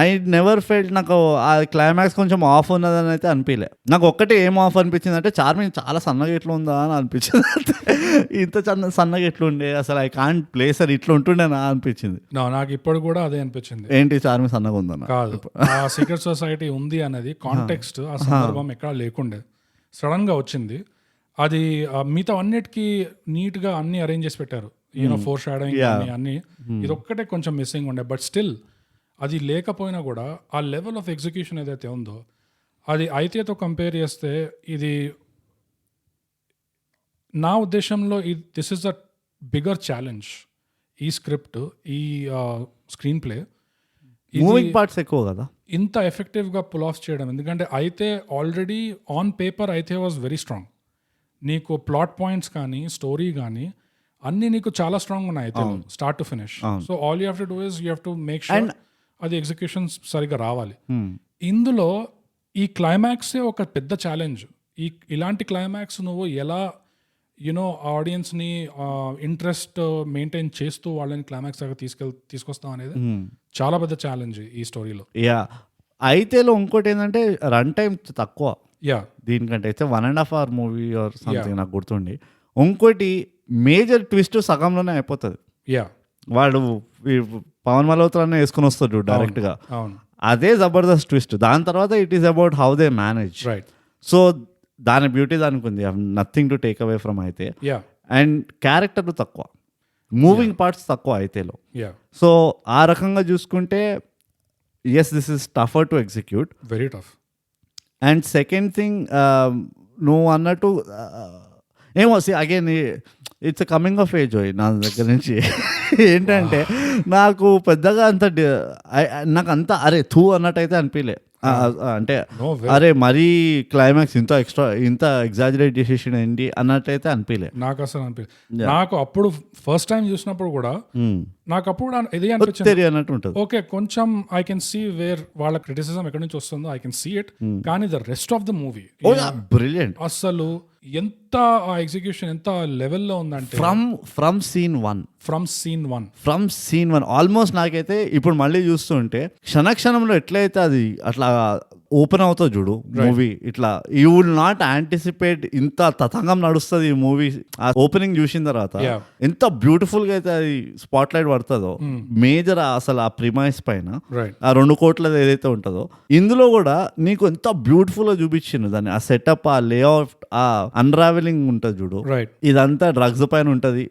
ఐ నెవర్ ఫెల్ట్, నాకు ఆ క్లైమాక్స్ కొంచెం ఆఫ్ ఉన్నదని అయితే అనిపించలే. నాకు ఒక్కటే ఏం ఆఫ్ అనిపించింది అంటే చార్మింగ్ చాలా సన్నగా ఎట్లా ఉందా అని అనిపించింది. ఇంత సన్నగా ఎట్లా ఉండే అసలు, ఐ కాంట్ ప్లేస్ అది ఇట్లా ఉంటుండే నా అనిపించింది. నాకు ఇప్పుడు కూడా అదే అనిపించింది. ఏంటి చార్మింగ్ సన్నగా ఉందన్న కాదు, ఆ సీక్రెట్ సొసైటీ ఉంది అనేది కాంటెక్స్ట్ ఆ సందర్భం ఎక్కడ లేకుండే, సడన్ గా వచ్చింది. అది మిగతా అన్నిటికీ నీట్ గా అన్ని అరేంజ్ చేసి పెట్టారు, ఫోర్ షాడోయింగ్ అన్ని. ఇది ఒక్కటే కొంచెం మిస్సింగ్ ఉండే. బట్ స్టిల్ అది లేకపోయినా కూడా ఆ లెవెల్ ఆఫ్ ఎగ్జిక్యూషన్ ఏదైతే ఉందో అది అయితేతో కంపేర్ చేస్తే ఇది నా ఉద్దేశంలో this is a bigger challenge. ఈ స్క్రిప్ట్, ఈ స్క్రీన్ ప్లే, మూవింగ్ పార్ట్స్ ఎక్కువ కదా ఇంత ఎఫెక్టివ్ గా పుల్ ఆఫ్ చేయడం. ఎందుకంటే అయితే ఆల్రెడీ ఆన్ పేపర్ అయితే వాజ్ వెరీ స్ట్రాంగ్. నీకు ప్లాట్ పాయింట్స్ కానీ, స్టోరీ కానీ అన్ని నీకు చాలా స్ట్రాంగ్ ఉన్నాయి అయితే start to finish. So all you have to do is you have to make sure అది ఎగ్జిక్యూషన్ సరిగ్గా రావాలి. ఇందులో ఈ క్లైమాక్సే ఒక పెద్ద ఛాలెంజ్. ఇలాంటి క్లైమాక్స్ నువ్వు ఎలా ఆడియన్స్ని ఇంట్రెస్ట్ మెయింటైన్ చేస్తూ వాళ్ళని క్లైమాక్స్ దగ్గర తీసుకొస్తావు అనేది చాలా పెద్ద ఛాలెంజ్ ఈ స్టోరీలో. అయితేలో ఇంకోటి ఏంటంటే రన్ టైం తక్కువ దీనికంటే. అయితే 1.5 hour మూవీ ఆర్ సంథింగ్ నాకు గుర్తుండి. ఇంకోటి మేజర్ ట్విస్ట్ సగంలోనే అయిపోతుంది. వాడు పవన్ మల్హోత్రానే వేసుకుని వస్తాడు డైరెక్ట్ గా, అదే జబర్దస్త్ ట్విస్ట్. దాని తర్వాత it is about how they manage. So దాని బ్యూటీ దానికి ఉంది, nothing to take away from అయితే. అండ్ క్యారెక్టర్ తక్కువ, మూవింగ్ పార్ట్స్ తక్కువ అయితేలో. సో ఆ రకంగా చూసుకుంటే yes this is tougher to execute, very tough. And second thing నువ్వు అన్నట్టు ఏమో again it's coming of age నా దగ్గర నుంచి. ఏంటంటే నాకు పెద్దగా నాకు అంత అరే థూ అన్నట్టయితే అనిపించలే. అంటే అరే మరీ క్లైమాక్స్ ఇంత ఎగ్జాజరేట్ చేసేసి ఏంటి అన్నట్టయితే అనిపించలే నాకు అసలు. నాకు అప్పుడు ఫస్ట్ టైం చూసినప్పుడు కూడా నాకు అప్పుడు ఇది అనిపించింది అన్నట్టు ఉంటుంది. ఓకే, కొంచెం ఐ కెన్ సీ వేర్ వాళ్ళ క్రిటిసిజం ఎక్కడి నుంచి వస్తుందో, ఐ కెన్ సీ ఇట్. కానీ the rest of the movie brilliant. అసలు ఎంత ఆ ఎగ్జిక్యూషన్ ఎంత లెవెల్లో ఉందంటే ఫ్రమ్ సీన్ వన్ ఆల్మోస్ట్ నాకైతే ఇప్పుడు మళ్ళీ చూస్తుంటే క్షణక్షణంలో ఎట్లయితే అది అట్లా ఓపెన్ అవుతుంది చూడు మూవీ ఇట్లా, యూ విల్ నాట్ యాంటిసిపేట్ ఇంత తతంగం నడుస్తుంది ఈ మూవీ. ఆ ఓపెనింగ్ చూసిన తర్వాత ఎంత బ్యూటిఫుల్ గా అయితే అది స్పాట్ లైట్ పడుతుందో మేజర్ అసలు ఆ ప్రిమైస్ పైన ఆ 2 కోట్లది ఏదైతే ఉంటుందో, ఇందులో కూడా నీకు ఎంత బ్యూటిఫుల్ గా చూపించిండు దాన్ని. ఆ సెటప్, ఆ లేఅవుట్, ఆ అన్రావెలింగ్ ఉంటుంది చూడు, ఇదంతా డ్రగ్స్ పైన ఉంటది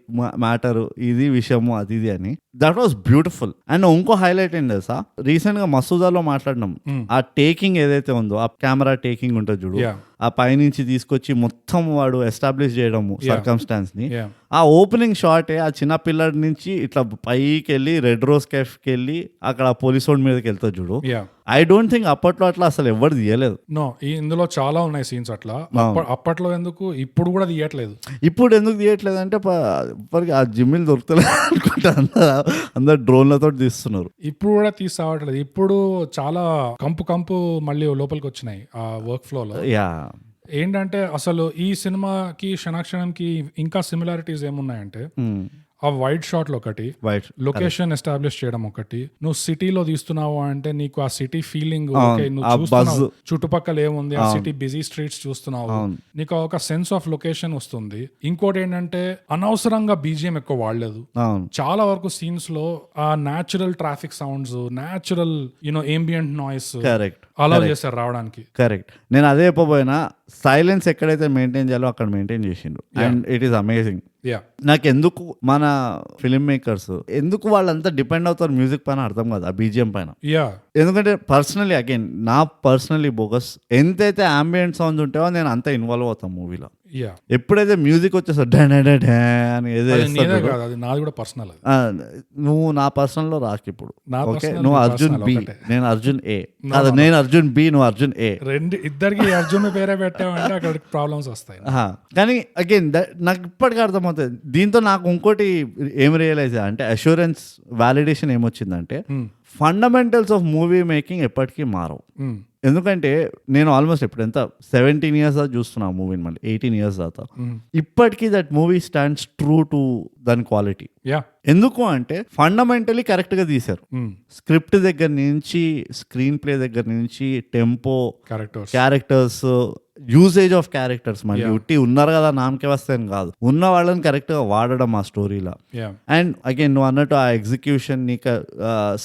మ్యాటర్, ఇది విషయము అది ఇది అని. That was beautiful. అండ్ ఇంకో హైలైట్ ఏంటి తెలుసా, రీసెంట్ గా మసూదాలో మాట్లాడినాం, ఆ టేకింగ్ ఏదైతే ఉందో, ఆ కెమెరా టేకింగ్ ఉంటుంది చూడు, ఆ పైనుంచి తీసుకొచ్చి మొత్తం వాడు ఎస్టాబ్లిష్ చేయడము సర్కమ్స్టాన్స్ ని. ఆ ఓపెనింగ్ షాటే ఆ చిన్న పిల్లడి నుంచి ఇట్లా పైకి వెళ్ళి రెడ్ రోజ్ కెఫ్కి వెళ్ళి అక్కడ పోలీస్ రోడ్ మీదకి వెళ్తాడు చూడు. ఐ డోంట్ థింక్ అప్పట్లో అట్లా అసలు ఎవరు తీయలేదు. నో, ఇందులో చాలా ఉన్నాయి సీన్స్ అట్లా. అప్పట్లో ఎందుకు, ఇప్పుడు కూడా తీయట్లేదు. ఇప్పుడు ఎందుకు తీయట్లేదు అంటే ఆ జిమ్మిలు దొరుకుతలేదు అనుకుంటా, అందరు డ్రోన్లతో తీస్తున్నారు. ఇప్పుడు కూడా తీసావట్లేదు. ఇప్పుడు చాలా కంపు మళ్ళీ లోపలికి వచ్చినాయి ఆ వర్క్ ఫ్లోలో. ఏంటంటే అసలు ఈ సినిమాకి క్షణాక్షణంకి ఇంకా సిమిలారిటీస్ ఏమున్నాయంటే, ఆ వైట్ షాట్ లో ఒకటి, లొకేషన్ ఎస్టాబ్లిష్ చేయడం ఒకటి, నువ్వు సిటీలో తీస్తున్నావు అంటే నీకు ఆ సిటీ ఫీలింగ్, నువ్వు చూస్తున్నావు చుట్టుపక్కల ఏముంది, ఆ సిటీ బిజీ స్ట్రీట్స్ చూస్తున్నావు, నీకు ఒక సెన్స్ ఆఫ్ లొకేషన్ వస్తుంది. ఇంకోటి ఏంటంటే అనవసరంగా బీజిఎం ఎక్కువ వాడలేదు. చాలా వరకు సీన్స్ లో ఆ natural traffic sounds, natural ambient noise allow చేశారు రావడానికి. కరెక్ట్. నేను అదే చెప్పబోయినా, సైలెన్స్ ఎక్కడైతే మెయింటైన్ చేయాలో అక్కడ మెయింటైన్ చేసిండు. And it is amazing. నాకు ఎందుకు మన ఫిల్మ్ మేకర్స్ ఎందుకు వాళ్ళంతా డిపెండ్ అవుతారు మ్యూజిక్ పైన అర్థం కాదు, ఆ బీజిఎం పైన. ఎందుకంటే పర్సనలీ అగైన్ నా పర్సనలీ బోగస్, ఎంతైతే అంబియంట్ సౌండ్స్ ఉంటాయో నేను అంత ఇన్వాల్వ్ అవుతాను మూవీలో. ఎప్పుడైతే మ్యూజిక్ వచ్చేస్తా అని నువ్వు నా పర్సనల్ లో రాకు ఇప్పుడు. ఓకే, నువ్వు అర్జున్ బి, నేను అర్జున్ ఏ. నేను అర్జున్ బి, నువ్వు అర్జున్ ఏ. ఇద్దరికి అర్జున్ పేరే పెట్టామంటే అక్కడ ప్రాబ్లమ్స్ వస్తాయి. కానీ అగైన్ నాకు ఇప్పటికీ అర్థమవుతుంది. దీంతో నాకు ఇంకోటి ఏం రియలైజ్ అంటే, అష్యూరెన్స్ వాలిడేషన్ ఏమొచ్చిందంటే, ఫండమెంటల్స్ ఆఫ్ మూవీ మేకింగ్ ఎప్పటికీ మారవు. ఎందుకంటే నేను ఆల్మోస్ట్ ఇప్పుడు ఎంత 17 years దాకా చూస్తున్నా మూవీని, మళ్ళీ 18 years దాకా. ఇప్పటికీ that movie stands true to దాని క్వాలిటీ. ఎందుకు అంటే ఫండమెంటలీ కరెక్ట్ గా తీశారు. స్క్రిప్ట్ దగ్గర నుంచి, స్క్రీన్ ప్లే దగ్గర నుంచి, tempo, characters, usage of characters, మళ్ళీ ఉట్టి ఉన్నారు కదా నామకే వస్తాయని కాదు, ఉన్న వాళ్ళని కరెక్ట్ గా వాడడం ఆ స్టోరీలో. అండ్ అగైన్ నువ్వు అన్నట్టు ఆ ఎగ్జిక్యూషన్, నీకు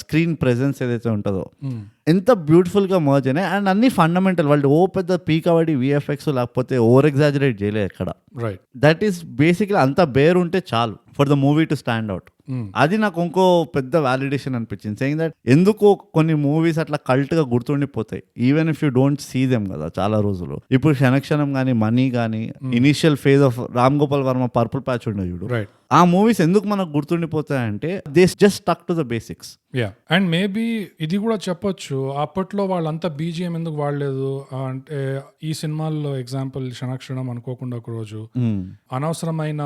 స్క్రీన్ ప్రెజెన్స్ ఏదైతే ఉంటుందో ఎంత బ్యూటిఫుల్ గా మర్జ్ అయినాయి. అండ్ అన్ని ఫండమెంటల్, వాళ్ళు పెద్ద పీకబడి విఎఫ్ఎక్స్ లేకపోతే ఓవర్ ఎగ్జాజరేట్ చేయలేదు ఎక్కడ. దట్ ఈస్ బేసిక్లీ అంత బేర్ ఉంటే చాలు for the movie to stand out. అది నాకు ఇంకో పెద్ద వాలిడేషన్ అనిపించింది, సేయింగ్ దట్ ఎందుకు కొన్ని మూవీస్ అట్లా కల్ట్ గా గుర్తుండిపోతాయి even if you don't see them కదా చాలా రోజులు. ఇప్పుడు క్షణక్షణం కానీ, మనీ కానీ, initial phase of Ram Gopal Varma purple patch ఉండే చూడు, ఆ మూవీస్ ఎందుకు మనకు గుర్తుండిపోతాయంటే they just stuck to the basics. And maybe ఇది కూడా చెప్పొచ్చు, అప్పట్లో వాళ్ళంతా బీజిఎం ఎందుకు వాడలేదు అంటే, ఈ సినిమాల్లో ఎగ్జాంపుల్ క్షణక్షణం అనుకోకుండా ఒక రోజు అనవసరమైన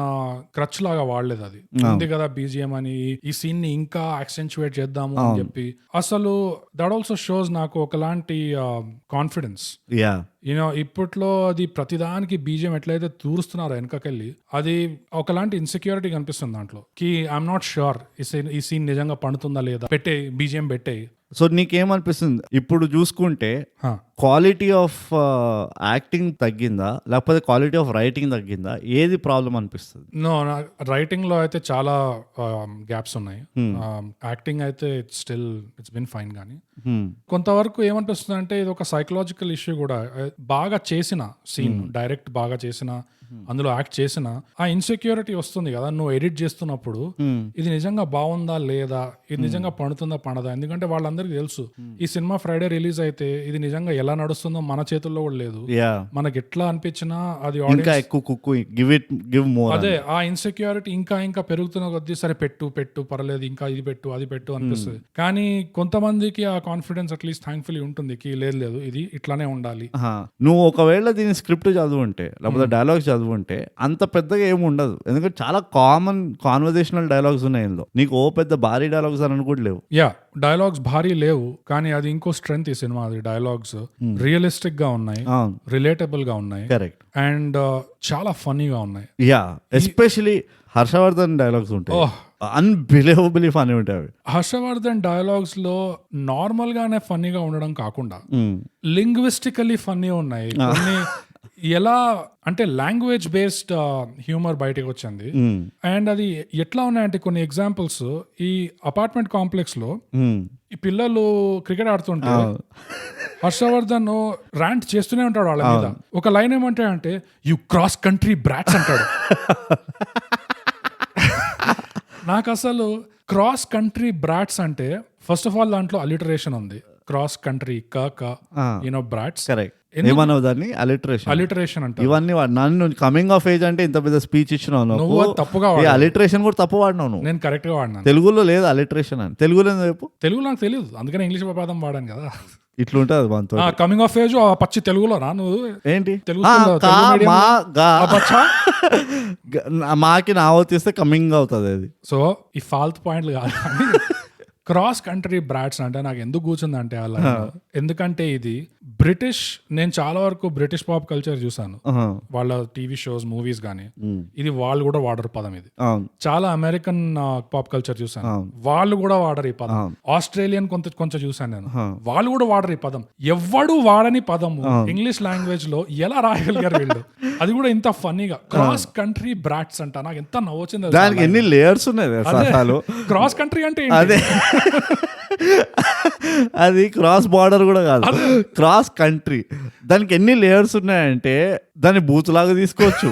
క్రచ్ లాగా వాడలేదు. అది ఉంది కదా బీజిఎం అని, ఈ సీన్ ని ఇంకా యాక్సెంచువేట్ చేద్దాము అని చెప్పి. అసలు దట్ ఆల్సో షోస్ నాకు ఒకలాంటి కాన్ఫిడెన్స్. ఇప్పట్లో అది ప్రతిదానికి బీజిఎం ఎట్లయితే తూరుస్తున్నారో వెనకకెళ్ళి, అది ఒకలాంటి ఇన్సెక్యూరిటీ కనిపిస్తుంది దాంట్లో, కి ఐఎమ్ నాట్ ష్యూర్ ఈ సీన్ నిజంగా పండుతుందా లేదా, పెట్టే బీజిఎం పెట్టే. సో నీకేమనిపిస్తుంది ఇప్పుడు చూసుకుంటే, క్వాలిటీ ఆఫ్ యాక్టింగ్ తగ్గిందా లేకపోతే క్వాలిటీ ఆఫ్ రైటింగ్ తగ్గిందా, ఏది ప్రాబ్లం అనిపిస్తుంది? నో, రైటింగ్ లో అయితే చాలా గ్యాప్స్ ఉన్నాయి. యాక్టింగ్ అయితే ఇట్స్ బిన్ ఫైన్. కానీ కొంతవరకు ఏమనిపిస్తుంది అంటే, ఇది ఒక సైకలాజికల్ ఇష్యూ కూడా. బాగా చేసిన సీన్, డైరెక్ట్ బాగా చేసిన, అందులో యాక్ట్ చేసిన, ఆ ఇన్సెక్యూరిటీ వస్తుంది కదా నువ్వు ఎడిట్ చేస్తున్నప్పుడు. ఇది నిజంగా బాగుందా లేదా, ఇది నిజంగా పండుతుందా పండదా. ఎందుకంటే వాళ్ళందరికీ తెలుసు ఈ సినిమా ఫ్రైడే రిలీజ్ అయితే ఇది నిజంగా ఎలా నడుస్తుందో మన చేతుల్లో కూడా లేదు. మనకి ఎట్లా అనిపించినా అది అదే ఆ ఇన్సెక్యూరిటీ ఇంకా పెరుగుతున్న కొద్దీ సరే పెట్టు పర్లేదు, ఇంకా ఇది పెట్టు అది పెట్టు అనిపిస్తుంది. కానీ కొంతమందికి ఆ కాన్ఫిడెన్స్ అట్లీస్ట్ థ్యాంక్ఫుల్లీ ఉంటుంది కి లేదు ఇది ఇట్లానే ఉండాలి. నువ్వు ఒకవేళ దీని స్క్రిప్ట్ చదువుంటే లేకపోతే డైలాగ్స్ చదువుంటే అంత పెద్దగా ఏమి ఉండదు, ఎందుకంటే చాలా కామన్ కాన్వర్జేషనల్ డైలాగ్స్ ఉన్నాయి ఇందులో. నీకు పెద్ద భారీ డైలాగ్స్ అని కూడా లేవు. డైలాగ్స్ భారీ లేవు, కానీ అది ఇంకో స్ట్రెంగ్త్ ఈ సినిమా. అది డైలాగ్స్ రియలిస్టిక్ గా ఉన్నాయి, రిలేటబుల్ గా ఉన్నాయి, కరెక్ట్, అండ్ చాలా ఫన్నీగా ఉన్నాయి. ఎస్పెషలీ హర్షవర్ధన్ డైలాగ్స్ ఉంటాయి, Oh. అన్బిలీవబుల్లీ ఫనీ ఉంటాయి అవి. హర్షవర్ధన్ డైలాగ్స్ లో నార్మల్ గానే ఫన్నీగా ఉండడం కాకుండా లింగ్విస్టికలీ ఫన్నీ ఉన్నాయి కొన్ని. ఎలా అంటే లాంగ్వేజ్ బేస్డ్ హ్యూమర్ బయటకు వచ్చింది. అండ్ అది ఎట్లా ఉన్నాయంటే కొన్ని ఎగ్జాంపుల్స్, ఈ అపార్ట్మెంట్ కాంప్లెక్స్ లో ఈ పిల్లలు క్రికెట్ ఆడుతుంటే హర్షవర్ధన్ ర్యాంట్ చేస్తూనే ఉంటాడు వాళ్ళ మీద. ఒక లైన్ ఏమంటే అంటే యు క్రాస్ కంట్రీ బ్రాట్స్ అంటాడు. నాకు అసలు క్రాస్ కంట్రీ బ్రాట్స్ అంటే ఫస్ట్ ఆఫ్ ఆల్ దాంట్లో అలిటరేషన్ ఉంది. క్రాస్ కంట్రీ యూనో బ్రాట్స్ ఏమన్నావు దాన్ని, అలిటరేషన్ అంటే ఇవన్నీ నన్ను కమింగ్ ఆఫ్ ఏజ్ అంటే ఇంత పెద్ద స్పీచ్ ఇచ్చినావు నువ్వు తప్పుగా అలిటరేషన్ కూడా తప్పు వాడినావు నువ్వు. నేను కరెక్ట్ గా వాడినాను. తెలుగులో లేదు అలిటరేషన్ అని, తెలుగులో చెప్పు. తెలుగు నాకు తెలియదు, అందుకని ఇంగ్లీష్ పదం వాడాను కదా. ఇట్లుంటది మనతో కమింగ్ ఆఫ్ ఏజ్ పచ్చి తెలుగులో రా నువ్వు ఏంటి తెలుగు మాకి నా తీస్తే కమింగ్ అవుతుంది అది. సో ఈ ఫాల్త్ పాయింట్లు కాదు. క్రాస్ కంట్రీ బ్రాట్స్ అంటే నాకు ఎందుకు కూర్చుందంటే అలా, ఎందుకంటే ఇది బ్రిటిష్, నేను చాలా వరకు బ్రిటిష్ పాప్ కల్చర్ చూసాను, వాళ్ళ టీవీ షోస్ మూవీస్ గానీ, ఇది వాళ్ళు కూడా వాడరు పదం. ఇది చాలా అమెరికన్ పాప్ కల్చర్ చూసాను, వాళ్ళు కూడా వాడరు ఈ పదం. ఆస్ట్రేలియన్ కొంచెం చూసాను నేను, వాళ్ళు కూడా వాడరు ఈ పదం. ఎవ్వడు వాడని పదము ఇంగ్లీష్ లాంగ్వేజ్ లో ఎలా రాయగలిగారు వీళ్ళు, అది కూడా ఇంత ఫన్నీగా. క్రాస్ కంట్రీ బ్రాట్స్ అంట, నాకు ఎంత నవ్వొచ్చింది. దానికి ఎన్ని లేయర్స్ ఉన్నాయి. క్రాస్ కంట్రీ అంటే అదే అది క్రాస్ బార్డర్ కూడా కాదు, క్రాస్ కంట్రీ. దానికి ఎన్ని లేయర్స్ ఉన్నాయంటే దాన్ని బూత్ లాగా తీసుకోవచ్చు,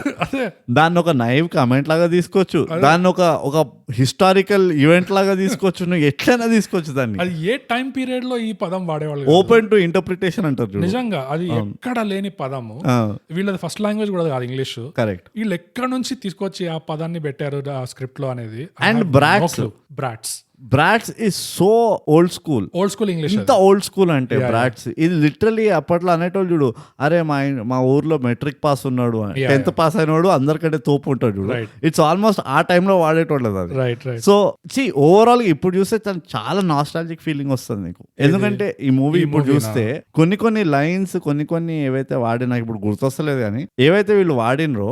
దాన్ని ఒక నైవ్ కమెంట్ లాగా తీసుకోవచ్చు, దాన్ని ఒక హిస్టారికల్ ఈవెంట్ లాగా తీసుకోవచ్చు, నువ్వు ఎట్లయినా తీసుకోవచ్చు దాన్ని. అది ఏ టైం పీరియడ్ లో ఈ పదం వాడేవాళ్ళు, ఓపెన్ టు ఇంటర్ప్రిటేషన్ అంటారు నిజంగా. అది ఎక్కడ లేని పదము, వీళ్ళది ఫస్ట్ లాంగ్వేజ్ కూడా కాదు ఇంగ్లీష్. కరెక్ట్. వీళ్ళు ఎక్కడ నుంచి తీసుకొచ్చి ఆ పదాన్ని పెట్టారు ఆ స్క్రిప్ట్ లో అనేది. And brats is so old school English. ఇంత ఓల్డ్ స్కూల్ అంటే బ్రాట్స్ ఇది లిటరలీ అప్పట్లో అనేటోళ్ళు చూడు, అరే మా ఊర్లో మెట్రిక్ పాస్ ఉన్నాడు, 10th పాస్ అయినోడు అందరికంటే తోపు ఉంటాడు చూడు. ఇట్స్ ఆల్మోస్ట్ ఆ టైంలో వాడేటోళ్ళు అది. సో ఓవరాల్ ఇప్పుడు చూస్తే చాలా నాస్టాలజిక్ ఫీలింగ్ వస్తుంది నీకు, ఎందుకంటే ఈ మూవీ ఇప్పుడు చూస్తే కొన్ని లైన్స్ కొన్ని ఏవైతే వాడి, నాకు ఇప్పుడు గుర్తొస్తలేదు కానీ ఏవైతే వీళ్ళు వాడినరో,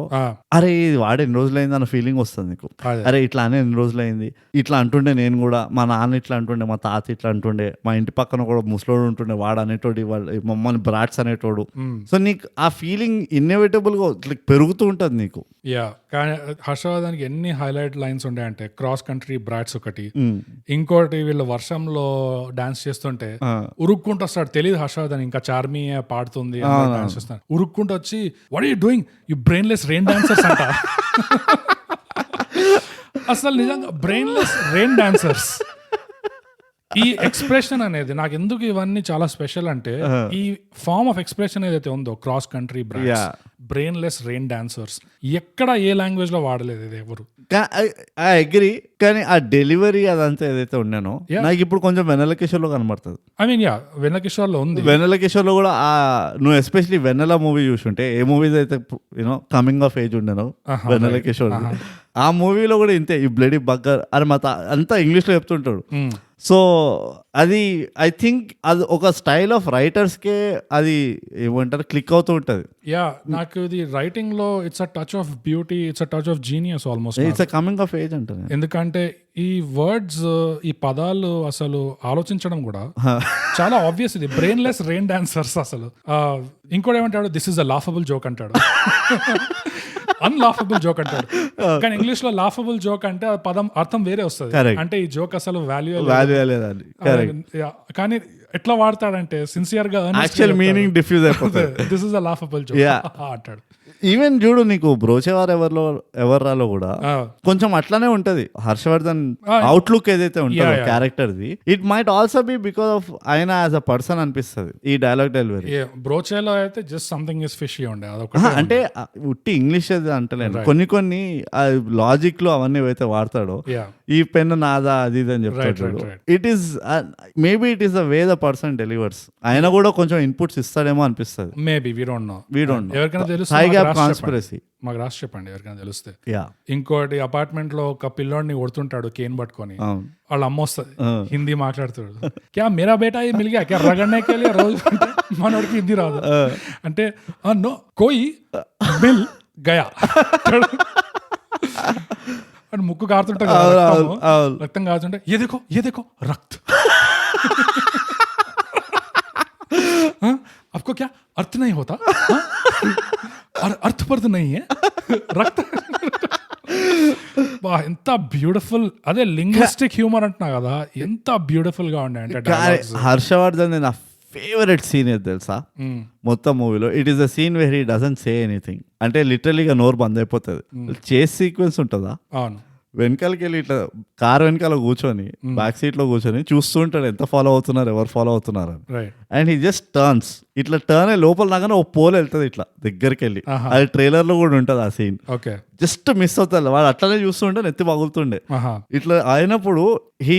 అరే ఇది వాడి ఎన్ని రోజులైంది అన్న ఫీలింగ్ వస్తుంది నీకు. అరే ఇట్లా అనే ఎన్ని రోజులైంది, ఇట్లా అంటుండే నేను కూడా, మా నాన్న ఇట్లా అంటుండే, మా తాత ఇట్లా అంటుండే, మా ఇంటి పక్కన కూడా ముసలోడు ఉంటుండే, వాడు అనేటోడు, మమ్మల్ని బ్రాట్స్ అనేటోడు. సో నీకు ఆ ఫీలింగ్ ఇన్నోవేటబుల్ గా పెరుగుతూ ఉంటది నీకు. కానీ హర్షవర్ధన్కి ఎన్ని హైలైట్ లైన్స్ ఉంటాయంటే క్రాస్ కంట్రీ బ్రాట్స్ ఒకటి, ఇంకోటి వీళ్ళు వర్షంలో డాన్స్ చేస్తుంటే ఉరుక్కుంటూ వస్తాడు, తెలియదు హర్షవర్ధన్ ఇంకా చార్మీ పాడుతుంది డాన్స్ చేస్తాను, ఉరుక్కుంటూ వచ్చి what are you doing you brainless rain dancers అంట. అసలు నిజంగా బ్రెయిన్లెస్ రెయిన్ డాన్సర్స్. ఈ ఎక్స్ప్రెషన్ అనేది నాకు ఎందుకు ఇవన్నీ చాలా స్పెషల్ అంటే, ఈ ఫార్మ్ ఆఫ్ ఎక్స్ప్రెషన్ ఏదైతే ఉందో cross country brainless rain dancers, ఎక్కడ ఏ లాంగ్వేజ్ లో వాడలేదు ఇది ఎవరు. ఐ అగ్రీ, కానీ ఆ డెలివరీ అదంతా ఏదైతే ఉన్నానో నాకు ఇప్పుడు కొంచెం వెన్నెల కిషోర్ లో కనబడుతుంది. ఐ మీన్ వెన్నెల కిషోర్ లో ఉంది. వెన్నెల కిషోర్ లో కూడా నువ్వు ఎస్పెషలీ వెన్నెల మూవీ చూసుంటే, ఏ మూవీస్ అయితే యూనో కమింగ్ ఆఫ్ ఏజ్ ఉండను వెన్నెల కిషోర్, ఆ మూవీలో కూడా ఇంతే, ఈ బ్లడీ బగ్గర్ అని అంతా ఇంగ్లీష్ లో చెప్తుంటాడు. సో అది ఐ థింక్ అది ఒక స్టైల్ ఆఫ్ రైటర్స్ కే అది ఏమంటారు క్లిక్ అవుతూ ఉంటది. నాకు ఇది రైటింగ్ లో it's a touch of beauty, it's a touch of genius almost. It's a coming of age అంటారు, ఎందుకంటే ఈ వర్డ్స్, ఈ పదాలు అసలు ఆలోచించడం కూడా చాలా ఆబ్వియస్. ఇది బ్రెయిన్లెస్ రెయిన్ డాన్సర్స్. అసలు ఇంకోటి ఏమంటాడు, this is a laughable joke అంటాడు, అన్లాఫబుల్ జోక్ అంటాడు. కానీ ఇంగ్లీష్ లో లాఫబుల్ జోక్ అంటే ఆ పదం అర్థం వేరే వస్తుంది, అంటే ఈ జోక్ అసలు వాల్యూ లేదని. కానీ ఎట్లా వాడతాడంటే సిన్సియర్ గా యాక్చువల్ మీనింగ్ డిఫ్యూజ్ అయిపోతుంది. This is a laughable joke అంటాడు. ఈవెన్ చూడు నీకు బ్రోచేవార్ ఎవర్రాలో కూడా కొంచెం అట్లానే ఉంటది. హర్షవర్ధన్ అవుట్లుక్ ఏదైతే ఉంటుందో character the, it might also be because of ఆయన యాజ్ అ పర్సన్ అనిపిస్తుంది ఈ డైలాగ్ డెలివరీ. బ్రోచేలో అయితే జస్ట్ సంథింగ్ ఇస్ ఫిషీ ఉండే, అంటే ఉట్టి ఇంగ్లీష్ అది అంటలేను, కొన్ని లాజిక్ లో అవన్నీ ఏవైతే వాడతాడో, ఈ పెన్ నాదా అది ఇది అని చెప్తాడు. It is maybe it is the way the person delivers. ఆయన కూడా కొంచెం ఇన్పుట్స్ ఇస్తాడేమో అనిపిస్తుంది. Maybe we don't know. ఎవరికైనా తెలుసు కాన్స్పిరసీ మాకు రాసి చెప్పండి ఎవరికైనా తెలిస్తే. ఇంకోటి అపార్ట్మెంట్ లో ఒక పిల్లోడిని కొడుతుంటాడు కేన్ పట్టుకొని, వాళ్ళ అమ్మ వస్తుంది హిందీ మాట్లాడుతాడు, క్యా మేరా బేటా ఏ మిల్ గయా క్యా రగడ్నే కే లియే రోజు, మనోడికి హిందీ రాదు అంటే నో కోయి మిల్ గయా. అని ముక్కు కారుతుంటే రక్తం కారుతుంటే ఏదేకో రక్త్ आपको क्या अर्थ नहीं होता अर्थ पर तो नहीं है రక్త బా ఎంత బ్యూటిఫుల్. అదే లింగ్విస్టిక్ హ్యూమర్ అంటున్నా కదా, ఎంత బ్యూటిఫుల్ గా ఉండే అంటే హర్షవర్ధన్ నా ఫేవరెట్ సీన్ ఏది తెలుసా మొత్తం మూవీలో? It is a scene where he doesn't say anything. అంటే లిటరలీగా నోరు బంద్ అయిపోతుంది. చేస్ సీక్వెన్స్ ఉంటుందా, అవును, వెనకాలకి వెళ్ళి ఇట్లా కార్ వెనకాల కూర్చొని బ్యాక్ సీట్ లో కూర్చొని చూస్తూ ఉంటాడు ఎంత ఫాలో అవుతున్నారు, ఎవరు ఫాలో అవుతున్నారు అని. అండ్ హీ జస్ట్ టర్న్స్, ఇట్లా టర్న్ అయ్యి లోపల రాగానే ఓ పోల్ వెళ్తుంది ఇట్లా దగ్గరికి వెళ్ళి. అది ట్రైలర్ లో కూడా ఉంటుంది ఆ సీన్. జస్ట్ మిస్ అవుతుంది, వాడు అట్లనే చూస్తుంటే నెత్తి పగులుతుండే. ఇట్లా అయినప్పుడు he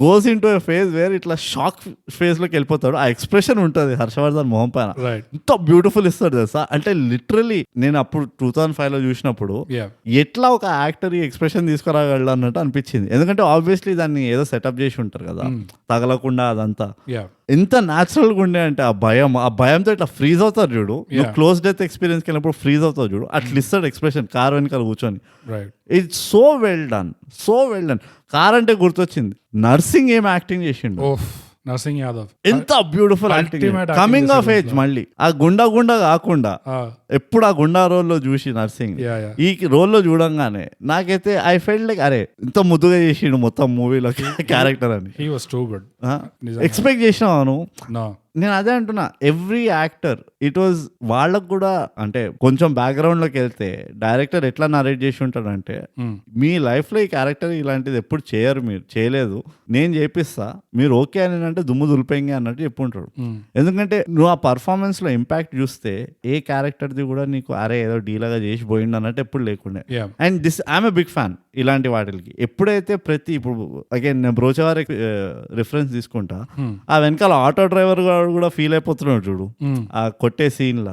goes in to a phase where ఇట్లా షాక్ ఫేజ్ లోకి వెళ్ళిపోతాడు. ఆ ఎక్స్ప్రెషన్ ఉంటుంది హర్షవర్ధన్ మొహం పైన, ఎంత బ్యూటిఫుల్ ఇస్తాడు తెలుసా. అంటే లిటరలీ నేను అప్పుడు 2005 లో చూసినప్పుడు ఎట్లా ఒక యాక్టర్ ఈ ఎక్స్ప్రెషన్ తీసుకురాగలడు అన్నట్టు అనిపించింది. ఎందుకంటే ఆబ్వియస్లీ దాన్ని ఏదో సెటప్ చేసి ఉంటారు కదా, తగలకుండా అదంతా. ఎంత న్యాచురల్ గా ఉండే అంటే ఆ భయంతో ఇట్లా ఫ్రీజ్ అవుతారు చూడు, నువ్వు క్లోజ్ డెత్ ఎక్స్పీరియన్స్ కి వెళ్ళినప్పుడు ఫ్రీజ్ అవుతావు చూడు, అట్లా ఇస్తాడు ఎక్స్ప్రెషన్ కార్ వెనకాల కూర్చొని. It's so well done, so well done. Car అంటే గుర్తొచ్చింది, నర్సింగ్ ఏం యాక్టింగ్ చేసిండు నర్సింగ్ యాదవ్, ఎంత beautiful acting. Coming of age మళ్ళీ ఆ గుండా కాకుండా ఎప్పుడు ఆ గుండా రోల్లో చూసి నర్సింగ్ ఈ రోల్లో చూడంగానే నాకైతే ఐ ఫెల్ట్ లైక్ అరే ఇంత ముద్దుగా చేసిండు మొత్తం మూవీలో క్యారెక్టర్ అని. ఎక్స్పెక్ట్ చేసినాను నేను. అదే అంటున్నా, ఎవ్రీ యాక్టర్ ఇట్ వాజ్ వాళ్ళకు కూడా అంటే కొంచెం బ్యాక్గ్రౌండ్ లోకి వెళ్తే డైరెక్టర్ ఎట్లా నరేట్ చేసి ఉంటాడంటే, మీ లైఫ్ లో ఈ క్యారెక్టర్ ఇలాంటిది ఎప్పుడు చేయరు, మీరు చేయలేదు, నేను చేపిస్తా, మీరు ఓకే అని అంటే దుమ్ము దులిపోయింది అన్నట్టు చెప్పుంటాడు. ఎందుకంటే నువ్వు ఆ పర్ఫార్మెన్స్ లో ఇంపాక్ట్ చూస్తే ఏ క్యారెక్టర్ది కూడా నీకు అరే ఏదో డీలాగా చేసి పోయిండు అన్నట్టు ఎప్పుడు లేకుండే. And this I'm a big fan ఇలాంటి వాటికి. ఎప్పుడైతే ఇప్పుడు అగైన్ నేను బ్రోచవారి రిఫరెన్స్ తీసుకుంటా, ఆ వెనకాల ఆటో డ్రైవర్ కూడా ఫీల్ అయిపోతున్నాడు చూడు ఆ కొట్టే సీన్ లో.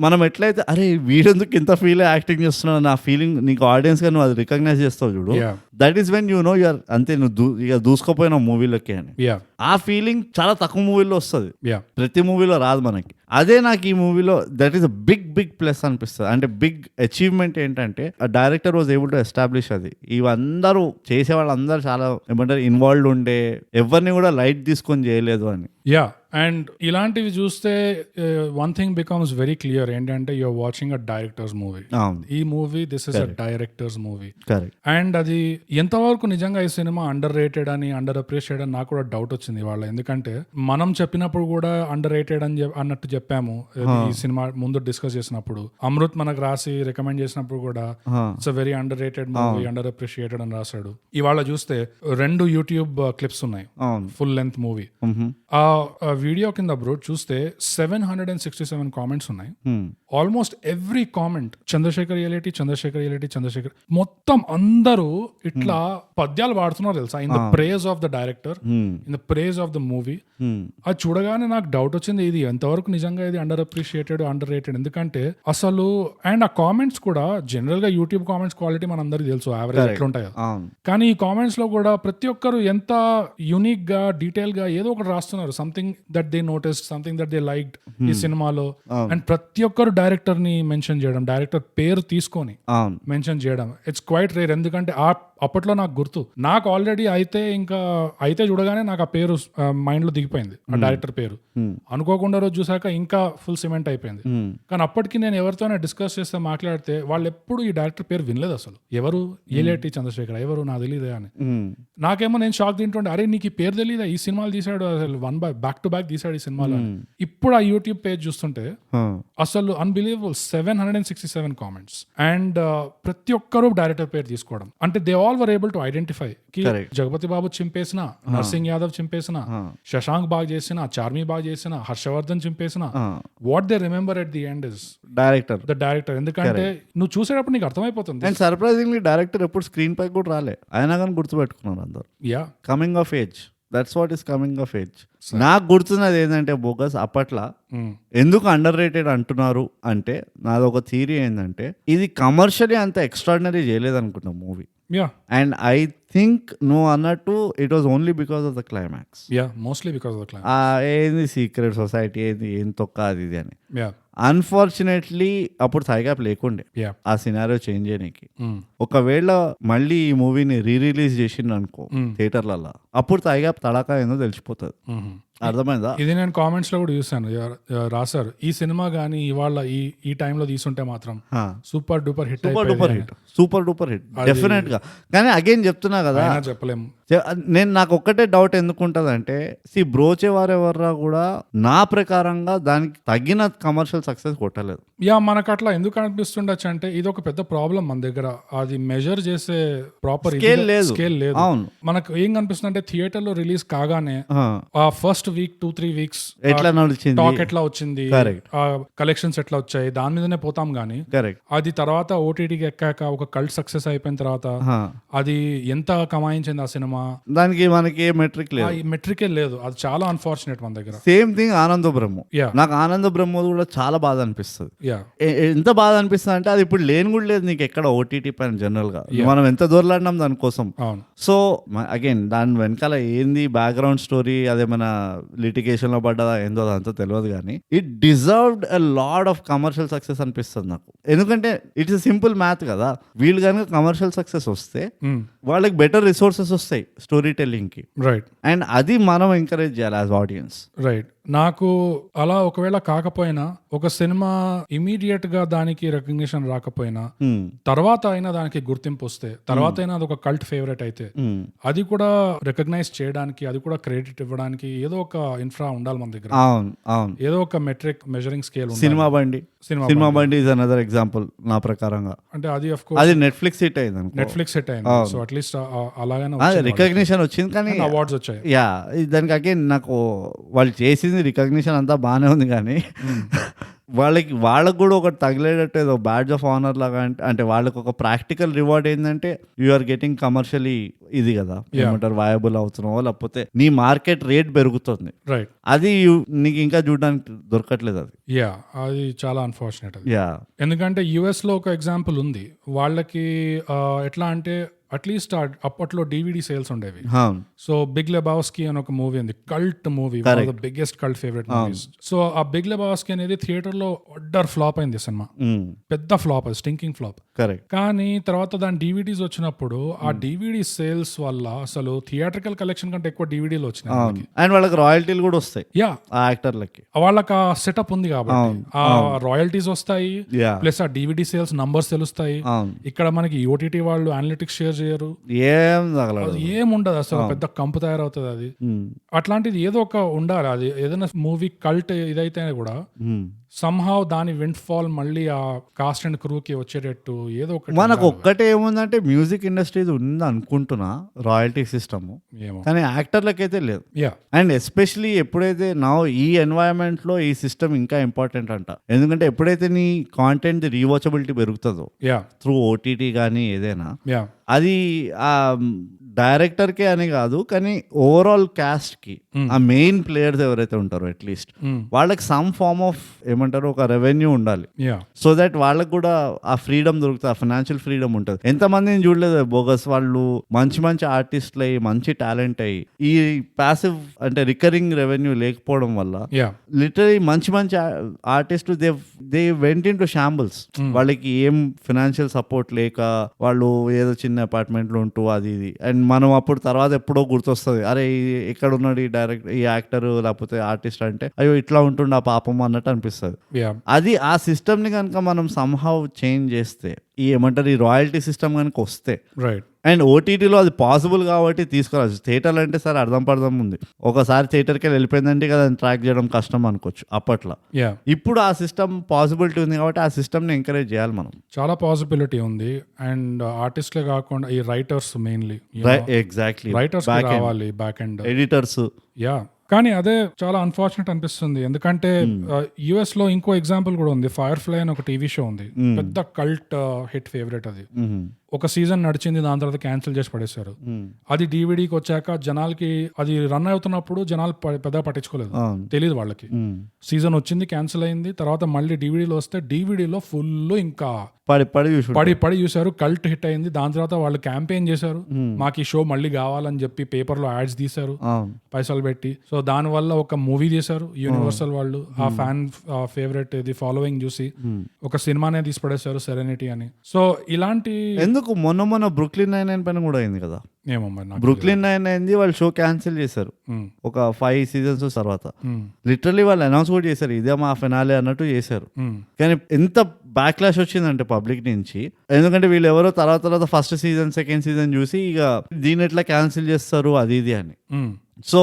మనం ఎట్లయితే అరే వీడెందుకు ఇంత ఫీల్ యాక్టింగ్ చేస్తున్నావు నా ఫీలింగ్ నీకు ఆడియన్స్ గా నువ్వు అది రికగ్నైజ్ చేస్తావు చూడు, that is when you know you're అంతే, నువ్వు ఇక దూసుకోపోయిన మూవీలోకి అని. ఆ ఫీలింగ్ చాలా తక్కువ మూవీలో వస్తుంది, ప్రతి మూవీలో రాదు మనకి. అదే నాకు ఈ మూవీలో that is a big plus అనిపిస్తుంది. అంటే బిగ్ అచీవ్మెంట్ ఏంటంటే ఆ director was able to establish అది. ఇవందరూ చేసే వాళ్ళందరూ చాలా ఏమంటారు ఇన్వాల్వ్డ్ ఉండే, ఎవరిని కూడా లైట్ తీసుకొని చేయలేదు అని. అండ్ ఇలాంటివి చూస్తే one thing becomes very clear ఏంటంటే you're watching a director's movie. ఈ movie this is a director's movie. And అది ఎంతవరకు నిజంగా ఈ సినిమా అండర్ రేటెడ్ అని అండర్ అప్రిషియేటెడ్ అని నాకు కూడా డౌట్ వచ్చింది వాళ్ళ. ఎందుకంటే మనం చెప్పినప్పుడు కూడా అండర్ రేటెడ్ అని అన్నట్టు చెప్పాము ఈ సినిమా ముందు డిస్కస్ చేసినప్పుడు. అమృత్ మనకు రాసి రికమెండ్ చేసినప్పుడు కూడా it's a very underrated movie, under appreciated అని రాశాడు. ఇవాళ చూస్తే 2 యూట్యూబ్ క్లిప్స్ ఉన్నాయి, ఫుల్ లెంత్ మూవీ. ఆ వీడియో కింద బ్రో చూస్తే 767 కామెంట్స్ ఉన్నాయి. Almost every comment Chandrashekhar reality మొత్తం అందరూ ఇట్లా పద్యాలు వాడుతున్నారు తెలుసా, in the praise of the director, in the praise of the movie. అది చూడగానే నాకు డౌట్ వచ్చింది, ఇది ఎంతవరకు నిజంగా ఇది అండర్ అప్రిషియేటెడ్ అండర్ రేటెడ్. ఎందుకంటే అసలు అండ్ ఆ కామెంట్స్ కూడా జనరల్ గా యూట్యూబ్ కామెంట్స్ క్వాలిటీ మనందరికీ తెలుసు యావరేజ్ ఎట్లా ఉంటాయో, కానీ ఈ కామెంట్స్ లో కూడా ప్రతి ఒక్కరు ఎంత యూనిక్ గా డీటెయిల్ గా ఏదో ఒకటి రాస్తున్నారు, something that they noticed, something that they liked ఈ సినిమాలో. అండ్ ప్రతి ఒక్కరు డైరెక్టర్ ని మెన్షన్ చేయడం, డైరెక్టర్ పేరు తీసుకొని మెన్షన్ చేయడం, ఇట్స్ క్వైట్ రేర్. ఎందుకంటే అప్పట్లో నాకు గుర్తు, నాకు ఆల్రెడీ అయితే చూడగానే నాకు ఆ పేరు మైండ్ లో దిగిపోయింది, ఆ డైరెక్టర్ పేరు. అనుకోకుండా రోజు చూసాక ఇంకా ఫుల్ సిమెంట్ అయిపోయింది. కానీ అప్పటికి నేను ఎవరితోనే డిస్కస్ చేస్తే మాట్లాడితే వాళ్ళు ఎప్పుడు ఈ డైరెక్టర్ పేరు వినలేదు అసలు. ఎవరు ఏలేటి చంద్రశేఖర్, ఎవరు నాకు తెలియదే అని. నాకేమో నేను షాక్ తింటుండే, అరే నీకు ఈ పేరు తెలియదా, ఈ సినిమాలు తీసాడు అసలు బ్యాక్ టు బ్యాక్ తీసాడు ఈ సినిమాలో. ఇప్పుడు ఆ యూట్యూబ్ పేజ్ చూస్తుంటే అసలు అన్బిలీవబుల్ 767 కామెంట్స్. అండ్ ప్రతి ఒక్కరూ డైరెక్టర్ పేరు తీసుకోవడం. అంటే they all were able to identify కి జగపతి బాబు చింపేసిన, నర్సింగ్ యాదవ్ చింపేసిన, శశాంక్ బాగా చేసిన, చార్మి బాగా చేసిన, హర్షవర్ధన్ చింపేసిన, what they remember at the end is the director. ఎందుకంటే నువ్వు చూసేటప్పుడు నీకు అర్థమైపోతుంది. అండ్ సర్ప్రైజింగ్లీ డైరెక్టర్ ఎప్పుడు స్క్రీన్ పై కూడా రాలే, అయినా కానీ గుర్తుపెట్టుకున్నారు అందరు. Coming of age, that's what is coming of age. నాకు గుర్తున్నది ఏంటంటే బోగస్ అప్పట్లో ఎందుకు అండర్ రేటెడ్ అంటున్నారు అంటే, నాది ఒక థియరీ ఏంటంటే ఇది కమర్షియలీ అంత ఎక్స్ట్రాడినరీ చేయలేదు అనుకుంటా మూవీ. అండ్ ఐ థింక్ నువ్వు అన్నట్టు it was only because of the climax. Mostly because of the climax. ఏంది సీక్రెట్ సొసైటీ, ఏంది ఏం తొక్క అది ఇది అని అన్ఫార్చునేట్లీ అప్పుడు థైగ్యాప్ లేకుండే Yeah. ఆ సినారియో చేంజ్ చేయడానికి. Mm. ఒకవేళ మళ్ళీ ఈ మూవీని రిలీజ్ చేసిండు అనుకో థియేటర్లలో, అప్పుడు థైగ్యాప్ తడాకా ఏందో తెలిసిపోతుంది. Mhm. అర్థమైందా? ఇది నేను కామెంట్స్ లో కూడా చూసాను, రాశారు ఈ సినిమా గానీ ఇవాళ ఈ టైంలో తీసుంటే మాత్రం super duper hit, super duper hit definite గా. కానీ అగైన్ చెప్తున్నా కదా, చెప్పలేము. నాకు ఒక్కటే డౌట్ ఎందుకుంటదంటే, బ్రోచే వారెవర్రా కూడా నా ప్రకారంగా దానికి తగిన కమర్షియల్ సక్సెస్ కొట్టలేదు. యా, మనకు అట్లా ఎందుకు అనిపిస్తుండొచ్చు అంటే ఇది ఒక పెద్ద ప్రాబ్లం మన దగ్గర, అది మెజర్ చేసే ప్రాపర్ స్కేల్ లేదు. అవును, మనకు ఏం కనిపిస్తుంది అంటే థియేటర్ లో రిలీజ్ కాగానే ఆ ఫస్ట్ వీక్ 2-3 వీక్స్ ఎట్లా నడిచింది, టాక్ ఎట్లా వచ్చింది, కలెక్షన్స్ ఎట్లా వచ్చాయి, దాని మీదనే పోతాం గానీ అది తర్వాత ఓటీటీకి ఎక్కాక ఒక కల్ట్ సక్సెస్ అయిపోయిన తర్వాత అది ఎంత కమాయించింది ఆ సినిమా, దానికి మనకి ఏ మెట్రిక్ లేదు, మెట్రికే లేదు. అది చాలా అన్ఫార్చునేట్ మన దగ్గర. సేమ్ థింగ్ ఆనంద బ్రహ్మ. నాకు ఆనంద బ్రహ్మ కూడా చాలా బాధ అనిపిస్తుంది. ఎంత బాధ అనిపిస్తుంది అంటే అది ఇప్పుడు లేని కూడా లేదు నీకు ఎక్కడ ఓటీటీ పైన జనరల్ గా. మనం ఎంత దూరలాడినాం దానికోసం. సో అగైన్ దాని వెనకాల ఏంది బ్యాక్గ్రౌండ్ స్టోరీ, అదేమైనా లిటిగేషన్ లో పడ్డదా ఏందో అదంతా తెలియదు, కానీ it deserved a lot of commercial success అనిపిస్తుంది నాకు. ఎందుకంటే ఇట్స్ సింపుల్ మ్యాథ్ కదా, వీళ్ళు కనుక కమర్షియల్ సక్సెస్ వస్తే వాళ్ళకి బెటర్ రిసోర్సెస్ వస్తాయి స్టోరీ టెల్లింగ్ కి. రైట్. అండ్ అది మనం ఎంకరేజ్ చేయాలి యాజ్ ఆడియన్స్. రైట్. నాకు అలా ఒకవేళ కాకపోయినా, ఒక సినిమా ఇమీడియట్ గా దానికి రికగ్నిషన్ రాకపోయినా తర్వాత అయినా దానికి గుర్తింపు వస్తే, తర్వాత అయినా అది ఒక కల్ట్ ఫేవరెట్ అయితే, అది కూడా రికగ్నైజ్ చేయడానికి, అది కూడా క్రెడిట్ ఇవ్వడానికి ఏదో ఒక ఇన్ఫ్రా ఉండాలి మన దగ్గర. ఏదో ఒక మెట్రిక్ మెజరింగ్ స్కేల్. సినిమా బండి ఇస్ అనదర్ ఎగ్జాంపుల్ నా ప్రకారంగా. అంటే అది ఆఫ్ కోర్స్ అది నెట్ఫ్లిక్స్ హిట్ అయింది. సో అట్లీస్ట్ అలాగైనా రికగ్నిషన్ వచ్చింది, కానీ అవార్డ్స్ వచ్చాయి. యా, దానికి అగైన్ నాకు వాళ్ళు చేసింది రికగ్నిషన్ అంతా బాగానే ఉంది, కానీ వాళ్ళకు కూడా ఒకటి తగిలేటట్టు ఏదో బ్యాడ్జ్ ఆఫ్ ఆనర్ లాగా, అంటే వాళ్ళకి ఒక ప్రాక్టికల్ రివార్డ్ ఏంటంటే యు ఆర్ గెటింగ్ కమర్షియలీ ఇది కదా, ఏమంటారు, వయబుల్ అవుతున్నావో, లేకపోతే నీ మార్కెట్ రేట్ పెరుగుతుంది. రైట్. అది నీకు ఇంకా చూడడానికి దొరకట్లేదు. అది చాలా అన్ఫార్చునేట్. ఎందుకంటే యుఎస్ లో ఒక ఎగ్జాంపుల్ ఉంది. వాళ్ళకి ఎట్లా అంటే అట్లీస్ట్ అప్పట్లో DVD సేల్స్ ఉండేవి. సో బిగ్ లెబావ్స్కీ అని ఒక మూవీ ఉంది, cult movie, biggest cult favourite movies. So ఆ బిగ్ లెబావ్స్కీ అనేది థియేటర్ లో అడ్డర్ ఫ్లాప్ అయింది సినిమా, పెద్ద ఫ్లాప్, స్టింకింగ్ ఫ్లాప్. కానీ తర్వాత దాని DVDs వచ్చినప్పుడు ఆ DVD సేల్స్ వల్ల అసలు థియేట్రికల్ కలెక్షన్ కంటే ఎక్కువ DVDలు వచ్చినాయి. అండ్ వాళ్ళకి రాయల్టీలు కూడా వస్తాయి. ఆ యాక్టర్లకి వాళ్ళకి ఆ సెటప్ ఉంది కాబట్టి ఆ రాయల్టీస్ వస్తాయి, ప్లస్ ఆ DVD సేల్స్ నంబర్స్ తెలుస్తాయి. ఇక్కడ మనకి OTT వాళ్ళు అనలిటిక్స్ షేర్ చేయరు, ఏముండదు అసలు, పెద్ద కంపు తయారవుతుంది అది. అట్లాంటిది ఏదో ఒక ఉండాలి. అది ఏదైనా మూవీ కల్ట్ ఇదైతే కూడా సమ్హౌ దాని విండ్ ఫాల్ మళ్ళీ ఆ కాస్ట్ అండ్ క్రూకి వచ్చేటట్టు ఏదో ఒకటి. మనకు ఒక్కటే ఏముందంటే మ్యూజిక్ ఇండస్ట్రీ ఉంది అనుకుంటున్నా రాయల్టీ సిస్టమ్, కానీ యాక్టర్లకైతే లేదు. అండ్ ఎస్పెషలీ ఎప్పుడైతే నా ఈ ఎన్వైరన్మెంట్ లో ఈ సిస్టమ్ ఇంకా ఇంపార్టెంట్ అంట. ఎందుకంటే ఎప్పుడైతే నీ కాంటెంట్ రీవాచబిలిటీ పెరుగుతుందో త్రూ OTT కానీ ఏదైనా, అది ఆ డైరెక్టర్కే అని కాదు, కానీ ఓవరాల్ కాస్ట్ కి ఆ మెయిన్ ప్లేయర్స్ ఎవరైతే ఉంటారో అట్లీస్ట్ వాళ్ళకి సమ్ ఫార్మ్ ఆఫ్ ఏమంటారు ఒక రెవెన్యూ ఉండాలి. సో దట్ వాళ్ళకి కూడా ఆ ఫ్రీడమ్ దొరుకుతుంది, ఆ ఫైనాన్షియల్ ఫ్రీడమ్ ఉంటుంది. ఎంతమందిని చూడలేదు బోగస్ వాళ్ళు మంచి మంచి ఆర్టిస్టులు అయ్యి, మంచి టాలెంట్ అయ్యి, ఈ ప్యాసివ్ అంటే రికరింగ్ రెవెన్యూ లేకపోవడం వల్ల లిటరలీ మంచి మంచి ఆర్టిస్టులు they went in to shambles. వాళ్ళకి ఏం ఫైనాన్షియల్ సపోర్ట్ లేక వాళ్ళు ఏదో చిన్న అపార్ట్మెంట్ లో ఉంటూ అది ఇది. అండ్ మనం అప్పుడు తర్వాత ఎప్పుడో గుర్తొస్తుంది, అరే ఎక్కడ ఉన్నాడు ఈ ఈ యాక్టర్ లేకపోతే ఆర్టిస్ట్ అంటే, అయ్యో ఇట్లా ఉంటుండే ఆ పాపం అన్నట్టు అనిపిస్తుంది. అది ఆ సిస్టమ్ ని కనుక మనం సమ్హౌ చేంజ్ చేస్తే, ఈ ఏమంటారు ఈ రాయల్టీ సిస్టమ్ కనుక వస్తే, రైట్. అండ్ OTTలో అది పాసిబుల్ కాబట్టి తీసుకురావచ్చు. థియేటర్లు అంటే సార్ అర్థం పడదాం ఉంది, ఒకసారి థియేటర్కి వెళ్ళిపోయిందంటే కదా ట్రాక్ చేయడం కష్టం అనుకోవచ్చు అప్పట్లో. ఇప్పుడు ఆ సిస్టమ్ పాసిబిలిటీ ఉంది కాబట్టి ఆ సిస్టమ్ ని ఎంకరేజ్ చేయాలి మనం. చాలా పాసిబిలిటీ ఉంది. అండ్ ఆర్టిస్ట్లే కాకుండా ఈ రైటర్స్ మెయిన్లీ, ఎగ్జాక్ట్లీ రైటర్స్ రావాలి, బ్యాక్ ఎండ్ ఎడిటర్స్. కానీ అదే చాలా అన్ఫార్చునేట్ అనిపిస్తుంది. ఎందుకంటే US లో ఇంకో ఎగ్జాంపుల్ కూడా ఉంది, ఫైర్ ఫ్లై అని ఒక టీవీ షో ఉంది, పెద్ద కల్ట్ హిట్ ఫేవరెట్. అది ఒక సీజన్ నడిచింది, దాని తర్వాత క్యాన్సిల్ చేసి పడేశారు. అది డివిడీకి వచ్చాక జనాలకి అది రన్ అవుతున్నప్పుడు జనాలు పెద్దగా పట్టించుకోలేదు, తెలియదు వాళ్ళకి. సీజన్ వచ్చింది, క్యాన్సిల్ అయింది, తర్వాత మళ్ళీ డివిడీలో వస్తే డివిడీలో ఫుల్ ఇంకా పడి చూసారు, కల్ట్ హిట్ అయింది. దాని తర్వాత వాళ్ళు క్యాంపెయిన్ చేశారు, మాకు ఈ షో మళ్ళీ కావాలని చెప్పి పేపర్ లో యాడ్స్ తీశారు పైసలు పెట్టి. సో దాని వల్ల ఒక మూవీ తీశారు యూనివర్సల్ వాళ్ళు, ఆ ఫ్యాన్ ఫేవరెట్ ఇది ఫాలోయింగ్ చూసి ఒక సినిమానే తీసి పడేశారు, సెరెనిటీ అని. సో ఇలాంటి ఎందుకు మొన్న బ్రూక్లిన్ 99 పైన కూడా అయింది కదా. ఏమో మరి బ్రూక్లిన్ 99 వాళ్ళు షో క్యాన్సిల్ చేశారు ఒక 5 seasons తర్వాత. లిటరలీ వాళ్ళు అనౌన్స్ కూడా చేశారు, ఇదే మా ఫినాలే అన్నట్టు చేశారు. కానీ ఎంత బ్యాక్లాష్ వచ్చిందంటే పబ్లిక్ నుంచి, ఎందుకంటే వీళ్ళు ఎవరో తర్వాత ఫస్ట్ సీజన్ సెకండ్ సీజన్ చూసి ఇక దీని ఎట్లా క్యాన్సిల్ చేస్తారు అది ఇది అని. సో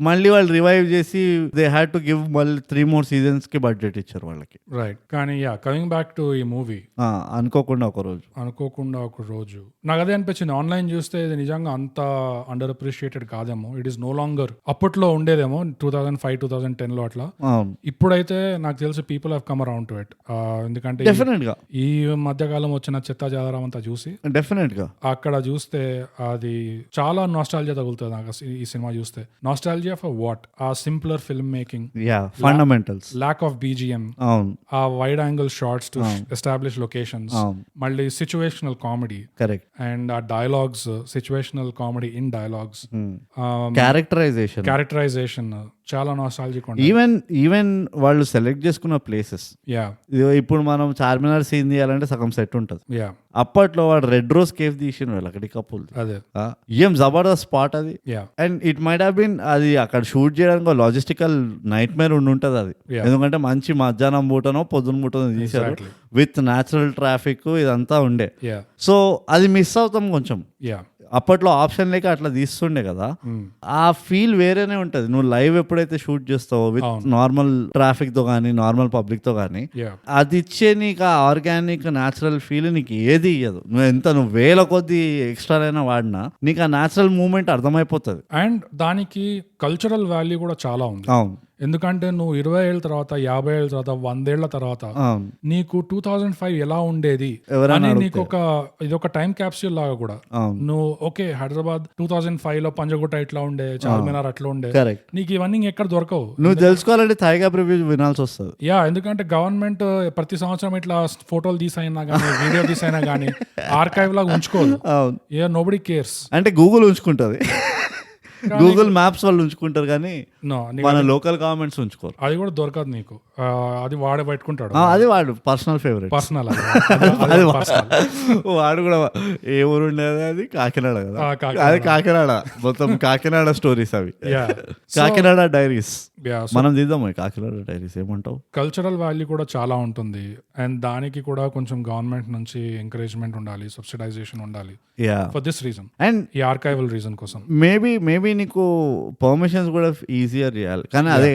మళ్ళీ వాళ్ళు రివైవ్ చేసి దే హ్యాడ్ టు గివ్ మళ్ళీ 3 more seasons కి బడ్జెట్ ఇచ్చారు వాళ్ళకి. రైట్. కానీ కమింగ్ బ్యాక్ టు ఈ మూవీ, అనుకోకుండా ఒక రోజు నాకు అదే అనిపించింది. ఆన్లైన్ చూస్తే ఇది నిజంగా అంత అండర్ అప్రిషియేటెడ్ కాదేమో, ఇట్ ఈస్ నో లాంగర్. అప్పట్లో ఉండేదేమో 2005 2010 లో అట్లా. ఇప్పుడైతే నాకు తెలిసి people have come around to it. ఎందుకంటే డెఫినెట్ గా ఈ మధ్యకాలం వచ్చిన చెత్త జాదరం అంతా చూసి డెఫినెట్ గా అక్కడ చూస్తే అది చాలా నాస్టాల్జియా తగులుతుంది నాకు ఈ సినిమా చూస్తే. Nostalgia for what? Simpler filmmaking. Yeah, fundamentals. Lack of BGM. Wide angle shots to establish locations. Malli situational comedy. Correct. And dialogues, situational comedy in dialogues. Characterization. చాలా నాస్టాల్జిక్. ఈవెన్ వాళ్ళు select చేసుకున్న places, ఇప్పుడు మనం Charminar scene తీయాలంటే సగం set ఉంటుంది. అప్పట్లో వాడు రెడ్ రోజ్ కేవ్ తీసిన వాళ్ళు అక్కడి కప్పులు, అదే ఏం జబర్దస్త్ స్పాట్ అది. And it might have been అది అక్కడ షూట్ చేయడానికి లాజిస్టికల్ నైట్ మేర్ ఉండుంటది అది. ఎందుకంటే మంచి మధ్యాహ్నం పూటనో పొద్దున పూటనో తీశారు విత్ న్యాచురల్ ట్రాఫిక్ ఇదంతా ఉండే. సో అది మిస్ అవుతాం కొంచెం. అప్పట్లో ఆప్షన్ లేక అట్లా తీస్తుండే కదా, ఆ ఫీల్ వేరేనే ఉంటది. నువ్వు లైవ్ ఎప్పుడైతే షూట్ చేస్తావో విత్ నార్మల్ ట్రాఫిక్ తో కానీ నార్మల్ పబ్లిక్ తో కానీ, అది ఇచ్చే నీకు ఆ ఆర్గానిక్ న్యాచురల్ ఫీల్ నీకు ఏది ఇయ్యదు. నువ్వు వేల కొద్ది ఎక్స్ట్రా అయినా వాడినా నీకు ఆ న్యాచురల్ మూమెంట్ అర్థమైపోతుంది. అండ్ దానికి కల్చరల్ వాల్యూ కూడా చాలా ఉంది. అవును, ఎందుకంటే నువ్వు 20 ఏళ్ళ తర్వాత 50 ఏళ్ళ తర్వాత 100 ఏళ్ల తర్వాత నీకు 2005 ఎలా ఉండేది అని నీకు ఇది ఒక టైం క్యాప్సూల్ లాగా కూడా. నువ్వు ఓకే హైదరాబాద్ 2005 లో పంజగుట్ట ఇట్లా ఉండే, చార్మినార్ అట్లా ఉండే, నీకు ఇవన్నీ ఎక్కడ దొరకవు. నువ్వు తెలుసుకోవాలంటే థైగా ప్రివ్యూ వినాల్సి వస్తుంది. ఎందుకంటే గవర్నమెంట్ ప్రతి సంవత్సరం ఇట్లా ఫోటోలు తీసైనా గానీ వీడియో తీసైనా గానీ ఆర్కైవ్ లాగా ఉంచుకోదు. Nobody cares. అంటే గూగుల్ ఉంచుకుంటది, గూగుల్ మ్యాప్స్ వాళ్ళు ఉంచుకుంటారు కానీ మన లోకల్ గవర్నమెంట్స్ ఉంచుకోరు. అది కూడా దొరకదు నీకు, అది వాడే పెట్టుకుంటాడు. అది వాడు పర్సనల్ ఫేవరెట్, పర్సనల్. వాడు కూడా ఏ ఊరు ఉండేది, అది కాకినాడ కదా, అది కాకినాడ మొత్తం కాకినాడ స్టోరీస్ అవి, కాకినాడ డైరీస్. మనం తీద్దాం కాకినాడ డైరీస్. ఏమంటావు? కల్చరల్ వాల్యూ కూడా చాలా ఉంటుంది, అండ్ దానికి కూడా కొంచెం గవర్నమెంట్ నుంచి ఎంకరేజ్మెంట్ ఉండాలి, సబ్సిడైజేషన్ ఉండాలి. ఫర్ దిస్ రీజన్ అండ్ ఈ ఆర్కైవల్ రీజన్ కోసం మేబీ నీకు పర్మిషన్స్ కూడా ఈజియర్ చేయాలి. కానీ అదే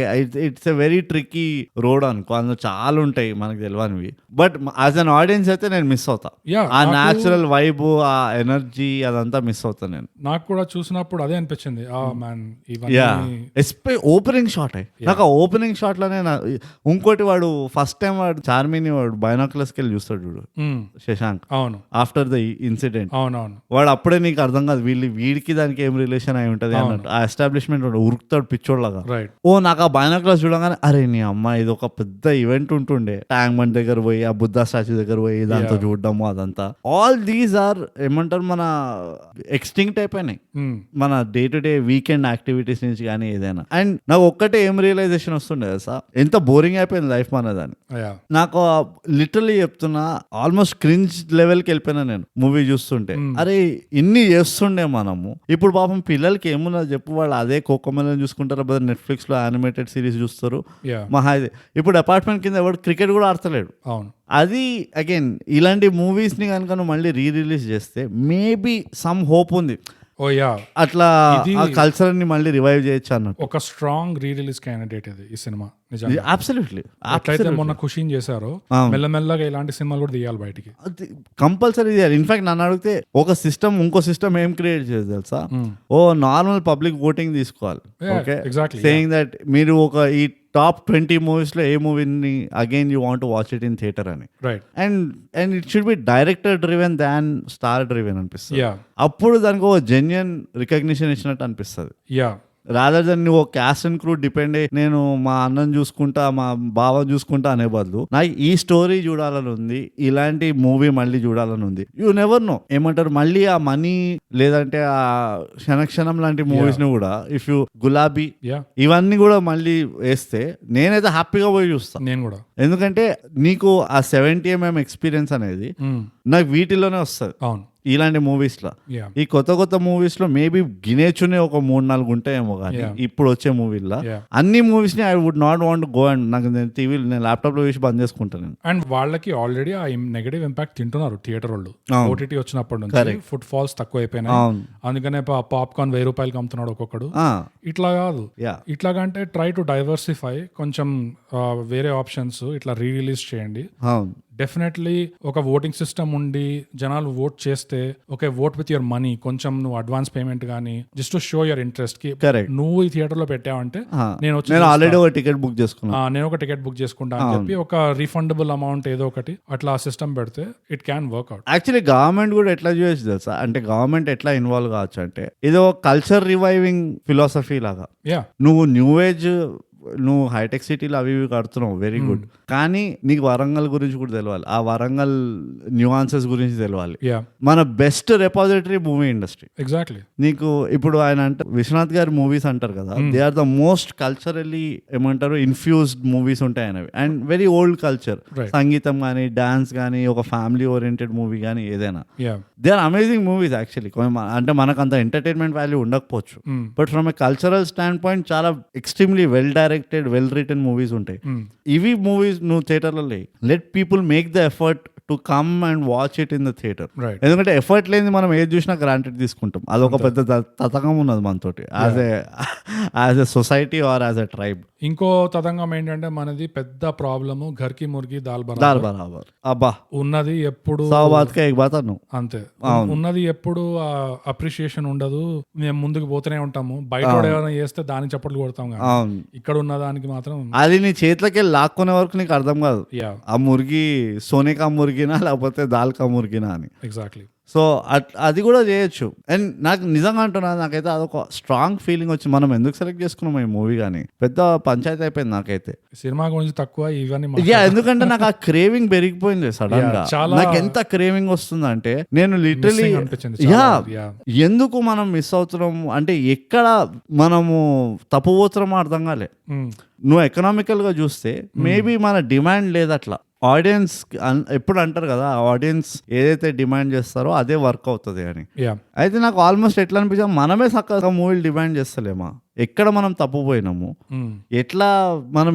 it's a very tricky road అనుకో, అందులో చాలా ఉంటాయి మనకు తెలియనివి. బట్ యాజ్ అన్ ఆడియన్స్ అయితే నేను మిస్ అవుతా, ఆ న్యాచురల్ వైబ్, ఆ ఎనర్జీ అదంతా మిస్ అవుతా నేను. నాకు కూడా చూసినప్పుడు అదే అనిపించింది. ఓపెనింగ్ షాట్ నాకు, ఆ ఓపెనింగ్ షాట్ లోనే ఇంకోటి వాడు ఫస్ట్ టైం వాడు చార్మిని వాడు బైనాక్యులర్స్ కి వెళ్ళి చూస్తాడు చూడు, శశాంక్. అవును, ఆఫ్టర్ ద ఇన్సిడెంట్. అవునవును, వాడు అప్పుడే నీకు అర్థం కాదు వీడికి దానికి ఏం రిలేషన్ అయి ఉంటది అన్నట్టు. ఆ ఎస్టాబ్లిష్మెంట్ ఉరుకుతాడు పిచ్చోడ్లాగా. నాకు ఆ బైనాక్యులర్స్ చూడగానే అరే నీ అమ్మ ఇది ఒక పెద్ద ఈవెంట్ ఉంటుండే. ట్యాంక్ బండ్ దగ్గర పోయి ఆ బుద్ధ స్టాచ్యూ దగ్గర పోయి దాంతో చూడడము అదంతా. ఆల్ దీస్ ఆర్ ఏమంటారు మన ఎక్స్టింక్ట్ అయిపోయినాయి మన day to day weekend activities నుంచి కానీ ఏదైనా. అండ్ నాకు ఒక్కటే ఏం రియలైజేషన్ వస్తుండే తెలుసా, ఎంత బోరింగ్ అయిపోయింది లైఫ్ మనదని. నాకు లిటరలీ చెప్తున్నా, ఆల్మోస్ట్ క్రింజ్ లెవెల్కి వెళ్ళిపోయినా నేను మూవీ చూస్తుంటే. అరే ఇన్ని చేస్తుండే మనము, ఇప్పుడు పాపం పిల్లలకి ఏమున్నా చెప్పు, వాళ్ళు అదే కోకోమెలన్ చూసుకుంటారు, బదులు నెట్ఫ్లిక్స్ లో యానిమేటెడ్ సిరీస్ చూస్తారు. మహా ఇప్పుడు అపార్ట్మెంట్ కింద ఎవరు క్రికెట్ కూడా ఆడతలేడు. అవును, అది అగైన్ ఇలాంటి మూవీస్ ని కనుక నువ్వు మళ్ళీ రిలీజ్ చేస్తే మేబీ సమ్ హోప్ ఉంది. అట్లా ఆ కల్చర్ ని మళ్ళీ రివైవ్ చేయొచ్చు అన్నట్టు. ఒక స్ట్రాంగ్ రిలీజ్ క్యాండిడేట్ ఇది ఈ సినిమా. అబ్సల్యూట్లీ. అట్లయితే మొన్న ఖుషీని చేశారు, మెల్లమెల్లగా ఇలాంటి సినిమాలు కూడా తీయాలి బయటికి, కంపల్సరీ తీయాలి. ఇన్ఫాక్ట్ నన్ను అడిగితే ఒక సిస్టమ్ ఇంకో సిస్టమ్ ఏం క్రియేట్ చేయాలి తెలుసా, నార్మల్ పబ్లిక్ ఓటింగ్ తీసుకోవాలి. ఓకే, సేయింగ్ దట్ మీరు ఒక ఈ టాప్ 20 మూవీస్ లో ఏ మూవీని again you want watch it in theatre అని. Right. And it should be director driven than star driven అనిపిస్తుంది. యా. అప్పుడు దానికి ఒక జెన్యున్ రికగ్నిషన్ ఇచ్చినట్టు అనిపిస్తుంది. యా. రాదర్ దెన్ నువ్వు క్యాస్ట్ అండ్ క్రూ డిపెండ్ అయ్యి నేను మా అన్నను చూసుకుంటా మా బావ చూసుకుంటా అనే బదులు నాకు ఈ స్టోరీ చూడాలని ఉంది, ఇలాంటి మూవీ మళ్ళీ చూడాలని ఉంది. యూ నెవర్ నో ఏమంటారు మళ్ళీ ఆ మనీ లేదంటే ఆ క్షణక్షణం లాంటి మూవీస్ ని కూడా ఇఫ్ యూ గులాబీ ఇవన్నీ కూడా మళ్ళీ వేస్తే నేనైతే హ్యాపీగా పోయి చూస్తాను. నేను కూడా, ఎందుకంటే నీకు ఆ 70mm ఎక్స్పీరియన్స్ అనేది నాకు వీటిలోనే వస్తుంది. అవును, ఇలాంటి మూవీస్ లో. ఈ కొత్త మూవీస్ లో మేబీ గినేచునే ఒక 3-4 ఉంటాయేమో కానీ ఇప్పుడు వచ్చే మూవీల్లో అన్ని మూవీస్ ని I would not want go and నాకు టీవీ నేను ల్యాప్టాప్ లో చూసి బంద్ చేసుకుంటాను. అండ్ వాళ్ళకి ఆల్రెడీ ఆ నెగటివ్ ఇంపాక్ట్ తింటున్నారు థియేటర్ వాళ్ళు. ఓటీటీ వచ్చినప్పటి నుంచి ఫుట్ ఫాల్స్ తక్కువ అయిపోయినాయి, అందుకనే పాప్కార్న్ 1000 రూపాయలకి అమ్ముతున్నాడు ఒక్కొక్కడు. ఇట్లా కాదు, ఇట్లాగా అంటే ట్రై టు డైవర్సిఫై, కొంచెం వేరే ఆప్షన్స్ ఇట్లా రీ రిలీజ్ చేయండి. డెఫినెట్లీ ఒక ఓటింగ్ సిస్టమ్ ఉండి జనాలు ఓట్ చేస్తే okay, vote with your money, కొంచెం నువ్వు అడ్వాన్స్ పేమెంట్ గానీ just to show your interest కి నువ్వు ఈ థియేటర్ లో పెట్టావంటే నేను ఆల్రెడీ ఒక టికెట్ బుక్ చేసుకున్నా, నేను ఒక టికెట్ బుక్ చేసుకుంటా అని చెప్పి ఒక రీఫండబుల్ అమౌంట్ ఏదో ఒకటి అట్లా సిస్టమ్ పెడితే it can work out. Actually government కూడా ఎట్లా చేయొచ్చు తెలుసా, అంటే గవర్నమెంట్ ఎట్లా ఇన్వాల్వ్ కావచ్చు అంటే ఇది ఒక కల్చర్ రివైవింగ్ ఫిలాసఫీ లాగా. నువ్వు న్యూ ఏజ్ నువ్వు హైటెక్ సిటీలో అవి ఇవి కడుతున్నావు, వెరీ గుడ్, కానీ నీకు వరంగల్ గురించి కూడా తెలియాలి, ఆ వరంగల్ న్యూఆన్సెస్ గురించి తెలియాలి. మన best repository movie industry. Exactly. నీకు ఇప్పుడు ఆయన అంటే విశ్వనాథ్ గారి మూవీస్ అంటారు కదా, they are the most culturally ఏమంటారు ఇన్ఫ్యూజ్డ్ మూవీస్ ఉంటాయి ఆయనవి, అండ్ వెరీ ఓల్డ్ కల్చర్, సంగీతం కానీ డాన్స్ కానీ ఒక ఫ్యామిలీ ఓరియంటెడ్ మూవీ కానీ ఏదైనా, they are amazing movies actually. అంటే మనకు అంత ఎంటర్టైన్మెంట్ వాల్యూ ఉండకపోవచ్చు, but from a cultural standpoint చాలా extremely well directed well written movies ఉంటాయి. ఇవి మూవీస్ నువ్వు థియేటర్లో let people make the effort to come and watch it in the theatre. ఎందుకంటే ఎఫర్ట్ లేని మనం ఏది చూసినా గ్రాంటెడ్ తీసుకుంటాం, అదొక పెద్ద తతంగం ఉన్నది మనతోటి as a society or as a tribe. ఇంకో తతంగం ఏంటంటే మనది పెద్ద ప్రాబ్లము ఘర్కి ముర్గి దాల్ బరాబర్. అబ్బా ఉన్నది ఎప్పుడు అంతే, ఉన్నది ఎప్పుడు అప్రిషియేషన్ ఉండదు, మేము ముందుకు పోతూనే ఉంటాము, బయట ఏమైనా చేస్తే దానికి చప్పట్లు కొడతాం, ఇక్కడ ఉన్న దానికి మాత్రం అది నీ చేతిలోకి లాక్కునే వరకు నీకు అర్థం కాదు ఆ మురిగి సోనేకా మురిగినా లేకపోతే దాల్కా మురిగినా అని. ఎగ్జాక్ట్లీ. సో అది కూడా చేయొచ్చు. అండ్ నాకు నిజంగా అంటున్నా, నాకైతే అదొక స్ట్రాంగ్ ఫీలింగ్ వచ్చి మనం ఎందుకు సెలెక్ట్ చేసుకున్నాం ఈ మూవీ కానీ పెద్ద పంచాయతీ అయిపోయింది నాకైతే. సినిమా గురించి తక్కువ ఇవన్నీ, ఎందుకంటే నాకు ఆ క్రేవింగ్ పెరిగిపోయింది సడన్ గా. నాకు ఎంత క్రేవింగ్ వస్తుందంటే నేను లిటరలీ ఎందుకు మనం మిస్ అవుతున్నాం అంటే ఎక్కడ మనము తప్పుపోతున్నామో అర్థం కాలే. నువ్వు ఎకనామికల్ గా చూస్తే మేబీ మన డిమాండ్ లేదు అట్లా. ఆడియన్స్ ఎప్పుడు అంటారు కదా, ఆడియన్స్ ఏదైతే డిమాండ్ చేస్తారో అదే వర్క్ అవుతుంది అని. అయితే నాకు ఆల్మోస్ట్ ఎట్లా అనిపించాము, మనమే చక్కగా మూవీలు డిమాండ్ చేస్తలేమా, ఎక్కడ మనం తప్పుపోయినాము, ఎట్లా మనం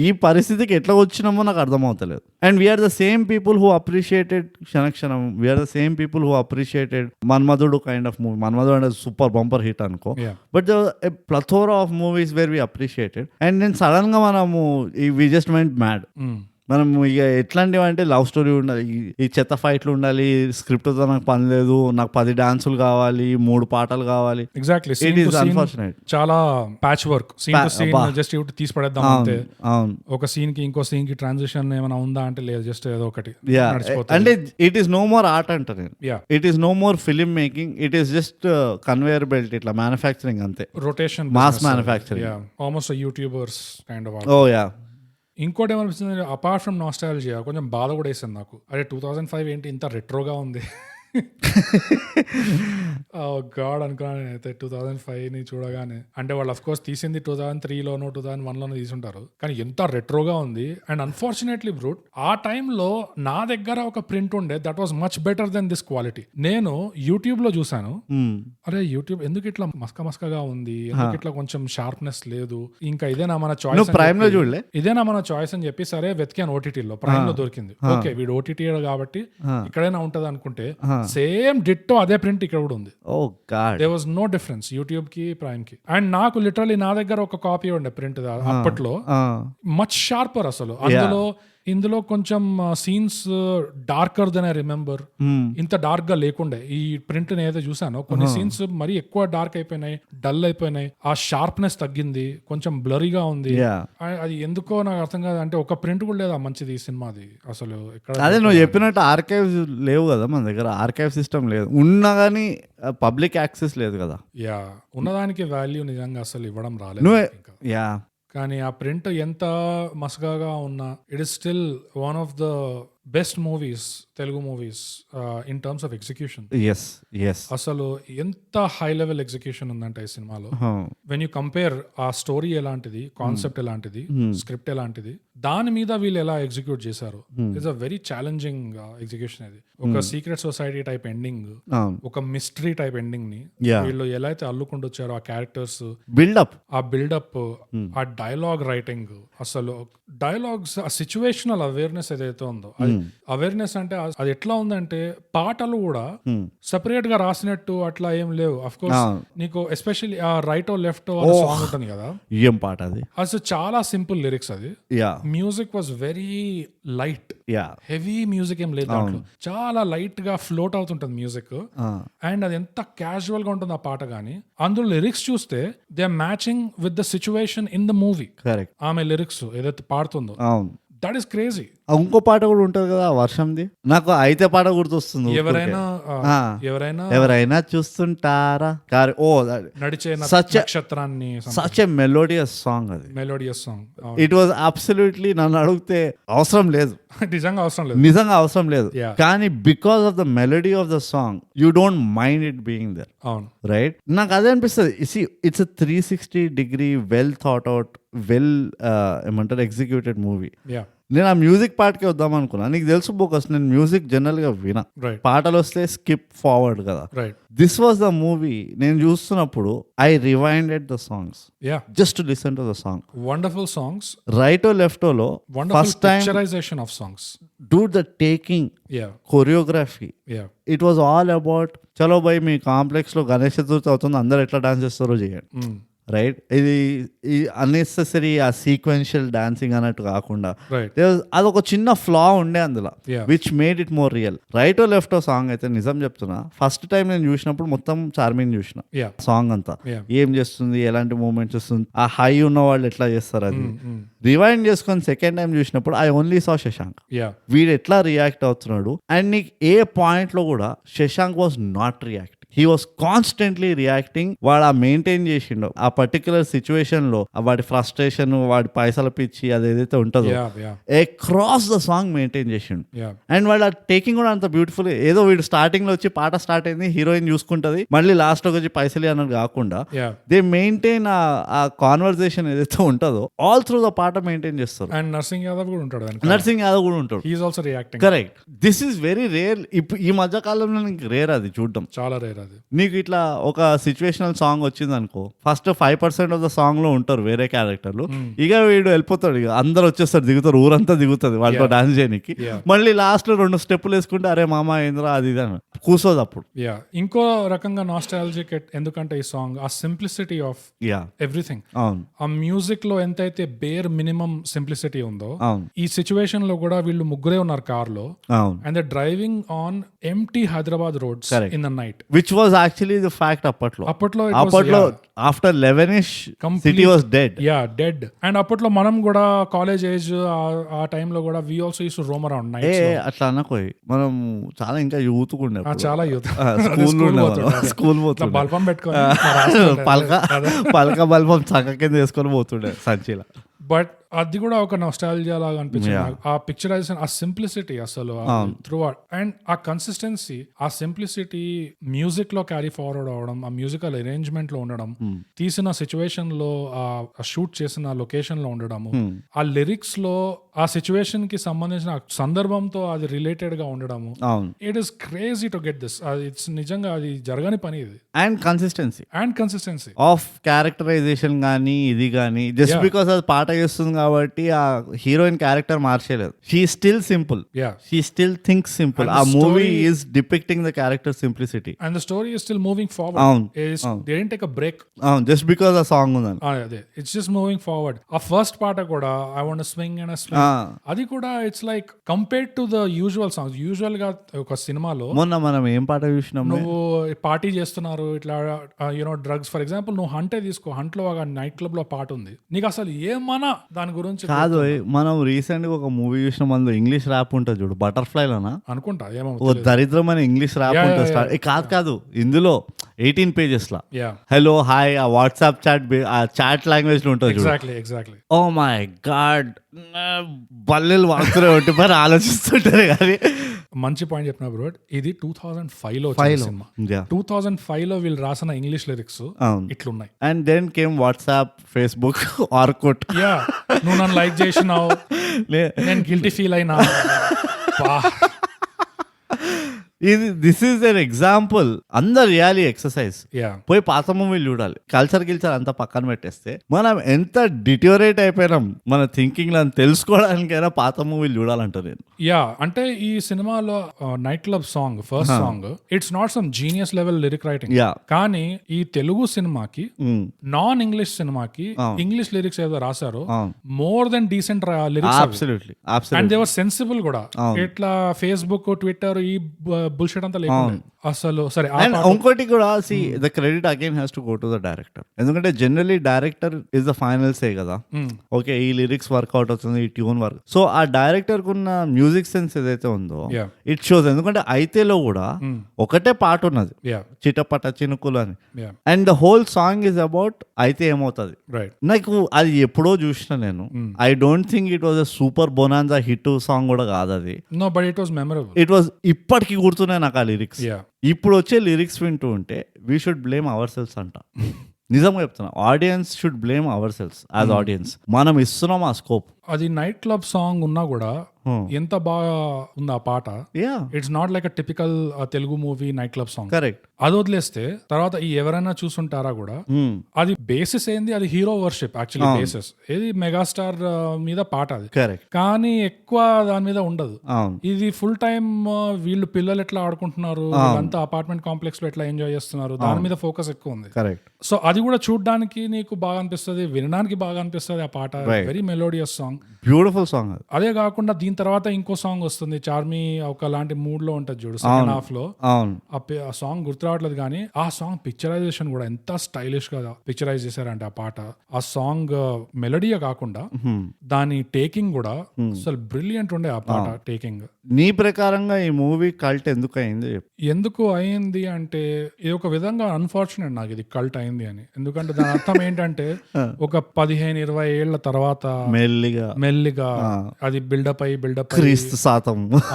ఈ పరిస్థితికి ఎట్లా వచ్చినామో నాకు అర్థమవుతలేదు. And we're the same people who appreciated Kshana Kshanam, we're the same people who appreciated Manmadhudu kind of movie. Manmadhudu అంటే సూపర్ బంపర్ హిట్ అనుకో, but a plethora of movies where we appreciated. And నేను సడన్ గా మనము వి జస్ట్ మెంట్ మ్యాడ్. మనం ఇక ఎట్లాంటివి అంటే love story ఉండాలి, ఈ చెత్త ఫైట్లు ఉండాలి, స్క్రిప్ట్ తో నాకు పని లేదు, నాకు 10 డాన్సులు కావాలి, 3 పాటలు కావాలి. ఎగ్జాక్ట్లీ. It is unfortunate. చాలా patchwork, scene to scene just ఇటు తీసి పడేద్దాం అంతే. అవును, ఒక సీన్ కి ఇంకో సీన్ కి ట్రాన్సిషన్ ఏమైనా ఉందా అంటే లేదు, జస్ట్ ఏదో ఒకటి. అంటే it is no more art అంటారు, it is no more film making, it is just conveyor belt, ఇట్లా మ్యానుఫ్యాక్చరింగ్ అంతే, rotation, mass manufacturing, almost YouTubers kind of. Oh yeah. ఇంకోటి ఏమనిపిస్తుంది, అపార్ట్ ఫ్రమ్ నాస్టాల్జియా కొంచెం బాధ కూడా వేసింది నాకు. అరే 2005 ఏంటి ఇంత రెట్రోగా ఉంది. గాడ్ అనుకున్నాను నేనైతే 2005 చూడగానే. అంటే వాళ్ళు అఫ్ కోర్స్ తీసింది 2003లోనో 2001లోనో తీసుంటారు, కానీ ఎంత రెట్రోగా ఉంది. అండ్ అన్ఫార్చునేట్లీ బ్రూట్ ఆ టైంలో నా దగ్గర ఒక ప్రింట్ ఉండే that was much better than this quality. నేను యూట్యూబ్ లో చూసాను, అరే యూట్యూబ్ ఎందుకు ఇట్లా మస్కగా ఉంది, ఎందుకు ఇట్లా కొంచెం షార్ప్నెస్ లేదు, ఇంకా ఇదేనా మన చాయిస్, ప్రైమ్ లో చూడలే, ఇదేనా మన చాయిస్ అని చెప్పి సరే వెతికాను. ఓటీటీలో ప్రైమ్ లో దొరికింది. ఓకే వీడు ఓటీటీ కాబట్టి ఇక్కడైనా ఉంటది అనుకుంటే సేమ్ డిట్టో అదే ప్రింట్ ఇక్కడ కూడా ఉంది. There was no difference YouTube కి ప్రైమ్ కి. అండ్ నాకు లిటరలీ నా దగ్గర ఒక కాపీ ఉండే ప్రింట్ అప్పట్లో, మచ్ షార్పర్ అసలు. అందులో ఇందులో కొంచెం scenes darker than I remember. ఇంత డార్క్ గా లేకుండే ఈ ప్రింట్ ఏదైతే చూసానో కొన్ని సీన్స్ మరి ఎక్కువ డార్క్ అయిపోయినాయి, డల్ అయిపోయినాయి, ఆ షార్ప్నెస్ తగ్గింది, కొంచెం బ్లరీగా ఉంది. అది ఎందుకో నాకు అర్థం కాదు. అంటే ఒక ప్రింట్ కూడా లేదా మంచిది ఈ సినిమాది అసలు. అదే నువ్వు చెప్పినట్టు ఆర్కైవ్స్ లేవు కదా మన దగ్గర, ఆర్కైవ్ సిస్టమ్ లేదు, ఉన్నా కానీ పబ్లిక్ యాక్సెస్ లేదు కదా. యా, ఉన్నదానికి వాల్యూ నిజంగా అసలు ఇవ్వడం రాలేదు. యా, కానీ ఆ ప్రింట్ ఎంత మసగాగా ఉన్నా it is still one of the best movies, Telugu movies in terms of execution. అసలు ఎంత హై లెవెల్ ఎగ్జిక్యూషన్ ఉందంటే ఈ సినిమాలో. వెన్ యూ కంపేర్ ఆ స్టోరీ ఎలాంటిది, కాన్సెప్ట్ ఎలాంటిది, స్క్రిప్ట్ ఎలాంటిది, దాని మీద వీళ్ళు ఎలా ఎగ్జిక్యూట్ చేశారు. It's a very challenging execution. అది ఒక సీక్రెట్ సొసైటీ టైప్ ఎండింగ్, ఒక మిస్టరీ టైప్ ఎండింగ్ ని వీళ్ళు ఎలా అయితే అల్లుకుంటూ వచ్చారో, ఆ క్యారెక్టర్స్ బిల్డప్, ఆ డైలాగ్ రైటింగ్, అసలు డైలాగ్స్, ఆ సిచ్యువేషనల్ అవేర్నెస్ ఏదైతే ఉందో, అవేర్నెస్ అంటే అది ఎట్లా ఉందంటే పాటలు కూడా సెపరేట్ గా రాసినట్టు అట్లా ఏం లేవు. అఫ్ కోర్స్ నీకు ఎస్పెషల్లీ ఆ రైట్ ఓ లెఫ్ట్ ఓ సాంగ్ ఉంటుంది కదా, ఏం పాట అది, అసలు చాలా సింపుల్ లిరిక్స్. అది music was very light, heavy music ఏం లేదు దాంట్లో, చాలా లైట్ గా ఫ్లోట్ అవుతుంటది మ్యూజిక్. అండ్ అది ఎంత క్యాజువల్ గా ఉంటుంది ఆ పాట. గానీ అందులో లిరిక్స్ చూస్తే they are matching with the situation in the movie. ఆమె లిరిక్స్ ఏదైతే పాడుతుందో, దట్ ఈస్ క్రేజీ. ఇంకో పాట కూడా ఉంటది కదా వర్షంది, నాకు అయితే పాట గుర్తొస్తుంది. ఎవరైనా చూస్తుంటారా, ఓ నడిచే నక్షత్రాన్ని, సచ్ ఎ మెలోడియస్ సాంగ్. అది melodious song. It was absolutely, నన్ను అడిగితే అవసరం లేదు, నిజంగా అవసరం లేదు. కానీ because of the melody of the song you don't mind it being there, right? నాకు అదే అనిపిస్తుంది. It's 360 degree well thought out, well ఏమంటారు ఎగ్జిక్యూటెడ్ మూవీ. నేను ఆ మ్యూజిక్ పార్ట్కి వద్దాం అనుకున్నా. నీకు తెలుసు బోకస్, నేను మ్యూజిక్ జనరల్ గా వినా, పాటలు వస్తే స్కిప్ ఫార్వర్డ్ కదా. This was the movie. నేను చూస్తున్నప్పుడు I rewinded the songs just to listen to the song. Wonderful songs, రైటో లెఫ్టో లో first time picturisation of songs, do the taking, choreography, it was all about చలో బై మీ complex లో గణేష్ చతుర్థి అవుతుంది, అందరు ఎట్లా డాన్స్ చేస్తారో చేయండి, రైట్? ఇది అన్నెసెసరీ ఆ సీక్వెన్షియల్ డాన్సింగ్ అన్నట్టు కాకుండా అదొక చిన్న ఫ్లా ఉండే అందులో, which made it more real. రైటో లెఫ్టో సాంగ్ అయితే నిజం చెప్తున్నా, ఫస్ట్ టైం నేను చూసినప్పుడు మొత్తం చార్మింగ్ చూసిన సాంగ్ అంతా, ఏం చేస్తుంది, ఎలాంటి మూమెంట్స్ వస్తుంది, ఆ హై ఉన్న వాళ్ళు ఎట్లా చేస్తారు. అది రివైండ్ చేసుకొని సెకండ్ టైం చూసినప్పుడు ఐ ఓన్లీ సా శశాంక్, వీడు ఎట్లా రియాక్ట్ అవుతున్నాడు. అండ్ నీకు ఏ పాయింట్ లో కూడా Shashank was not react, he was constantly reacting. వాడు ఆ మెయింటైన్ చేసిండు ఆ పర్టికులర్ సిచ్యువేషన్ లో, వాడి ఫ్రస్ట్రేషన్, వాడి పైసల పిచ్చి, అది ఏదైతే ఉంటుందో అక్రాస్ ద సాంగ్ మెయింటైన్ చేసిండు. అండ్ వాడు ఆ టేకింగ్ కూడా అంత బ్యూటిఫుల్. ఏదో వీడు స్టార్టింగ్ లో వచ్చి పాట స్టార్ట్ అయింది, హీరోయిన్ చూసుకుంటది, మళ్ళీ లాస్ట్ లో వచ్చి పైసలు అన్నది కాకుండా దే మెయింటైన్ ఆ కాన్వర్సేషన్ ఏదైతే ఉంటుందో ఆల్ త్రూ ద పాట మెయింటైన్ చేస్తారు. అండ్ నర్సింగ్ యాదవ్ కూడా ఉంటాడు, correct. This is very rare. ఈ మధ్య కాలంలో నీకు రేర్ అది చూడడం, చాలా రేర్. నీకు ఇట్లా ఒక సిచ్యువేషనల్ సాంగ్ వచ్చింది అనుకో, ఫస్ట్ 5% ఆఫ్ ద సాంగ్ లో ఉంటారు వేరే క్యారెక్టర్లు, ఇక వీడు వెళ్ళిపోతాడు, ఇక అందరు వచ్చేస్తారు, దిగుతారు, ఊరంతా దిగుతుంది వాళ్ళతో డాన్స్ చేయడానికి, మళ్ళీ లాస్ట్ లో 2 స్టెప్పులు వేసుకుంటే అరే మామ ఏంద్రా అది ఇది అని కూర్చోదు. అప్పుడు ఇంకో రకంగా నాస్టాల్జిక్, ఎందుకంటే ఈ సాంగ్ ఆ సింప్లిసిటీ ఆఫ్ ఎవ్రీథింగ్, ఆ మ్యూజిక్ లో ఎంతైతే బేర్ మినిమం సింప్లిసిటీ ఉందో, ఈ సిచ్యువేషన్ లో కూడా వీళ్ళు ముగ్గురే ఉన్నారు కార్ లో, and the driving on empty Hyderabad roads in the night, which was actually the fact అప్పట్లో after 11ish city was dead. And అప్పట్లో మనం కూడా కాలేజ్ ఏజ్ ఆ టైం లో కూడా we also used to roam around nights. అట్లా అనకోయి, మనం చాలా ఇంకా యూత్ ఉండే, చాలా యూత్, స్కూల్ పోతుండే, బల్బం పెట్టుకొని పలక బల్బం చక్క కింద వేసుకొని పోతుండే సంచిలా. బట్ అది కూడా ఒక నొస్టాల్జియా లాగా అనిపించింది. ఆ పిక్చరైజేషన్, ఆ సింప్లిసిటీ అసలు త్రూ అవుట్, అండ్ ఆ కన్సిస్టెన్సీ, ఆ సింప్లిసిటీ మ్యూజిక్ లో క్యారీ ఫార్వర్డ్ అవడం, ఆ మ్యూజికల్ అరేంజ్మెంట్ లో ఉండడం, తీసిన సిచ్యువేషన్ లో, ఆ షూట్ చేసిన లొకేషన్ లో ఉండడము, ఆ లిరిక్స్ లో ఆ సిచ్యువేషన్ కి సంబంధించిన సందర్భంతో అది రిలేటెడ్ గా ఉండడము, it is crazy to get this. It's నిజంగా అది జరగని పని ఇది. అండ్ కన్సిస్టెన్సీ ఆఫ్ క్యారెక్టరైజేషన్ గానీ, ఇది గానీ, జస్ట్ బికాస్ అది పాట చేస్తుంది కాబట్టి ఆ హీరోయిన్ క్యారెక్టర్ మార్చేయలేదు. She still simple, she still thinks simple. ఆ movie is depicting the character simplicity and the story is still moving forward. అవును, they didn't take a break just because ఆ song ఉందని. అదే ఇట్స్ జస్ట్ మూవింగ్ ఫార్వర్డ్. ఆ first పాట కూడా I want swing and swing, అది కూడా it's like compared to the usual songs. Usual గా ఒక సినిమాలో మొన్న మనం ఏం పాట చూసినాం, నువ్వు పార్టీ చేస్తున్నారు ఇట్లా యూనో డ్రగ్స్ ఫర్ ఎగ్జాంపుల్, నువ్వు హంటే తీసుకో, హంట్ లో ఒక నైట్ క్లబ్ లో పాట ఉంది, నీకు అసలు ఏమన్నా దాని గురించి కాదు. మనం రీసెంట్ గా ఒక మూవీ చూసిన మనలో ఇంగ్లీష్ ర్యాప్ ఉంటుంది చూడు, బటర్ఫ్లై లోనా అనుకుంటా, ఏమో ఓ దరిద్రమైన ఇంగ్లీష్ ర్యాప్ ఉంటుంది. కాదు ఇందులో 18 pages లా హలో హాయ్ ఆ వాట్సాప్ చాట్ ఆ చాట్ లాంగ్వేజ్ లో ఉంటుంది. ఎగ్జాక్ట్లీ ఓ మై గాడ్, బల్లెలు వాడుతూనే ఉంటే మరి ఆలోచిస్తుంటారు. కానీ మంచి పాయింట్ చెప్పిన బ్రో. ఇది 2005 లో సినిమా. 2005 లో వీళ్ళు రాసిన ఇంగ్లీష్ లిరిక్స్ ఇట్లున్నాయి. And then came WhatsApp, Facebook, Orkut. నువ్వు నన్ను లైక్ చేసినావు, నేను గిల్టీ ఫీల్ అయినా. This is an example. అందరు చేయాలి ఎక్సర్సైజ్. పోయి పాత మూవీలు చూడాలి. కల్చర్ అంతా పక్కన పెట్టేస్తే మనం ఎంత డిటోరేట్ అయిపోయినాం మన థింకింగ్ లో తెలుసుకోవడానికైనా పాత మూవీలు చూడాలంట నేను. అంటే ఈ సినిమాలో night club song, first song, it's not some genius level lyric writing. కానీ ఈ తెలుగు సినిమాకి, నాన్ ఇంగ్లీష్ సినిమాకి ఇంగ్లీష్ లిరిక్స్ ఏదో రాశారో more than decent lyrics. And they were sensible కూడా. ఇట్లా ఫేస్బుక్, ట్విట్టర్ ఈ బుల్షిట్ అంతా లేకుండా అసలు. సరే, ఇంకోటి కూడా the credit again has to go to the director. ఎందుకంటే generally director is the final say కదా. ఓకే, ఈ లిరిక్స్ వర్క్అవుట్ అవుతుంది, ఈ ట్యూన్ వర్క్. సో ఆ డైరెక్టర్ కున్న మ్యూజిక్ సెన్స్ ఏదైతే ఉందో ఇట్ షోస్. ఎందుకంటే అయితేలో కూడా ఒకటే పాట ఉన్నది, చిటపట చినుకులు అని. And the whole song is about అయితే ఏమవుతుంది. నాకు అది ఎప్పుడో చూసిన నేను. I don't think it was a super bonanza hit song కూడా కాదు అది. ఇట్ వాజ్ ఇప్పటికి గుర్తున్నాయి నాకు ఆ లిరిక్స్. ఇప్పుడు వచ్చే లిరిక్స్ వింటూ ఉంటే we should blame ourselves అంట. నిజంగా చెప్తున్నా, audience should blame ourselves as audience. మనం ఇస్తున్నాం ఆ స్కోప్. అది నైట్ క్లబ్ సాంగ్ ఉన్నా కూడా ఎంత బాగా ఉంది ఆ పాట. It's not like a typical Telugu movie night club song. Correct. అది వదిలేస్తే తర్వాత ఈ ఎవరైనా చూసుంటారా కూడా, అది బేసిస్ ఏంది, అది హీరో వర్షిప్ యాక్చువల్లీ. బేసిస్ ఏది మెగాస్టార్ మీద పాట అది. కరెక్ట్. కానీ ఎక్కువ దాని మీద ఉండదు. ఇది ఫుల్ టైమ్ వీళ్ళు పిల్లలు ఎట్లా ఆడుకుంటున్నారు, అంతా అపార్ట్మెంట్ కాంప్లెక్స్ లో ఎట్లా ఎంజాయ్ చేస్తున్నారు, దాని మీద ఫోకస్ ఎక్కువ ఉంది. కరెక్ట్. సో అది కూడా చూడడానికి నీకు బాగా అనిపిస్తుంది, వినడానికి బాగా అనిపిస్తుంది. ఆ పాట very melodious song, beautiful song. అదే కాకుండా దీని తర్వాత ఇంకో సాంగ్ వస్తుంది, చార్మి ఒక లాంటి మూడ్ లో ఉంటది చూడు సెకండ్ హాఫ్ లో. ఆ సాంగ్ గుర్తు రావట్లేదు, కానీ ఆ సాంగ్ పిక్చరైజేషన్ కూడా ఎంత స్టైలిష్ గా పిక్చరైజ్ చేశారంటే ఆ పాట. ఆ సాంగ్ మెలోడీయే కాకుండా దాని టేకింగ్ కూడా అసలు బ్రిలియంట్ ఉండే ఆ పాట టేకింగ్. నీ ప్రకారంగా ఈ మూవీ కల్ట్ ఎందుకు అయింది? ఎందుకు అయింది అంటే, ఇది ఒక విధంగా అన్ఫార్చునేట్ నాకు ఇది కల్ట్ అయింది అని. ఎందుకంటే దాని అర్థం ఏంటంటే ఒక 15-20 ఏళ్ల తర్వాత మెల్లిగా అది బిల్డప్ అయ్యి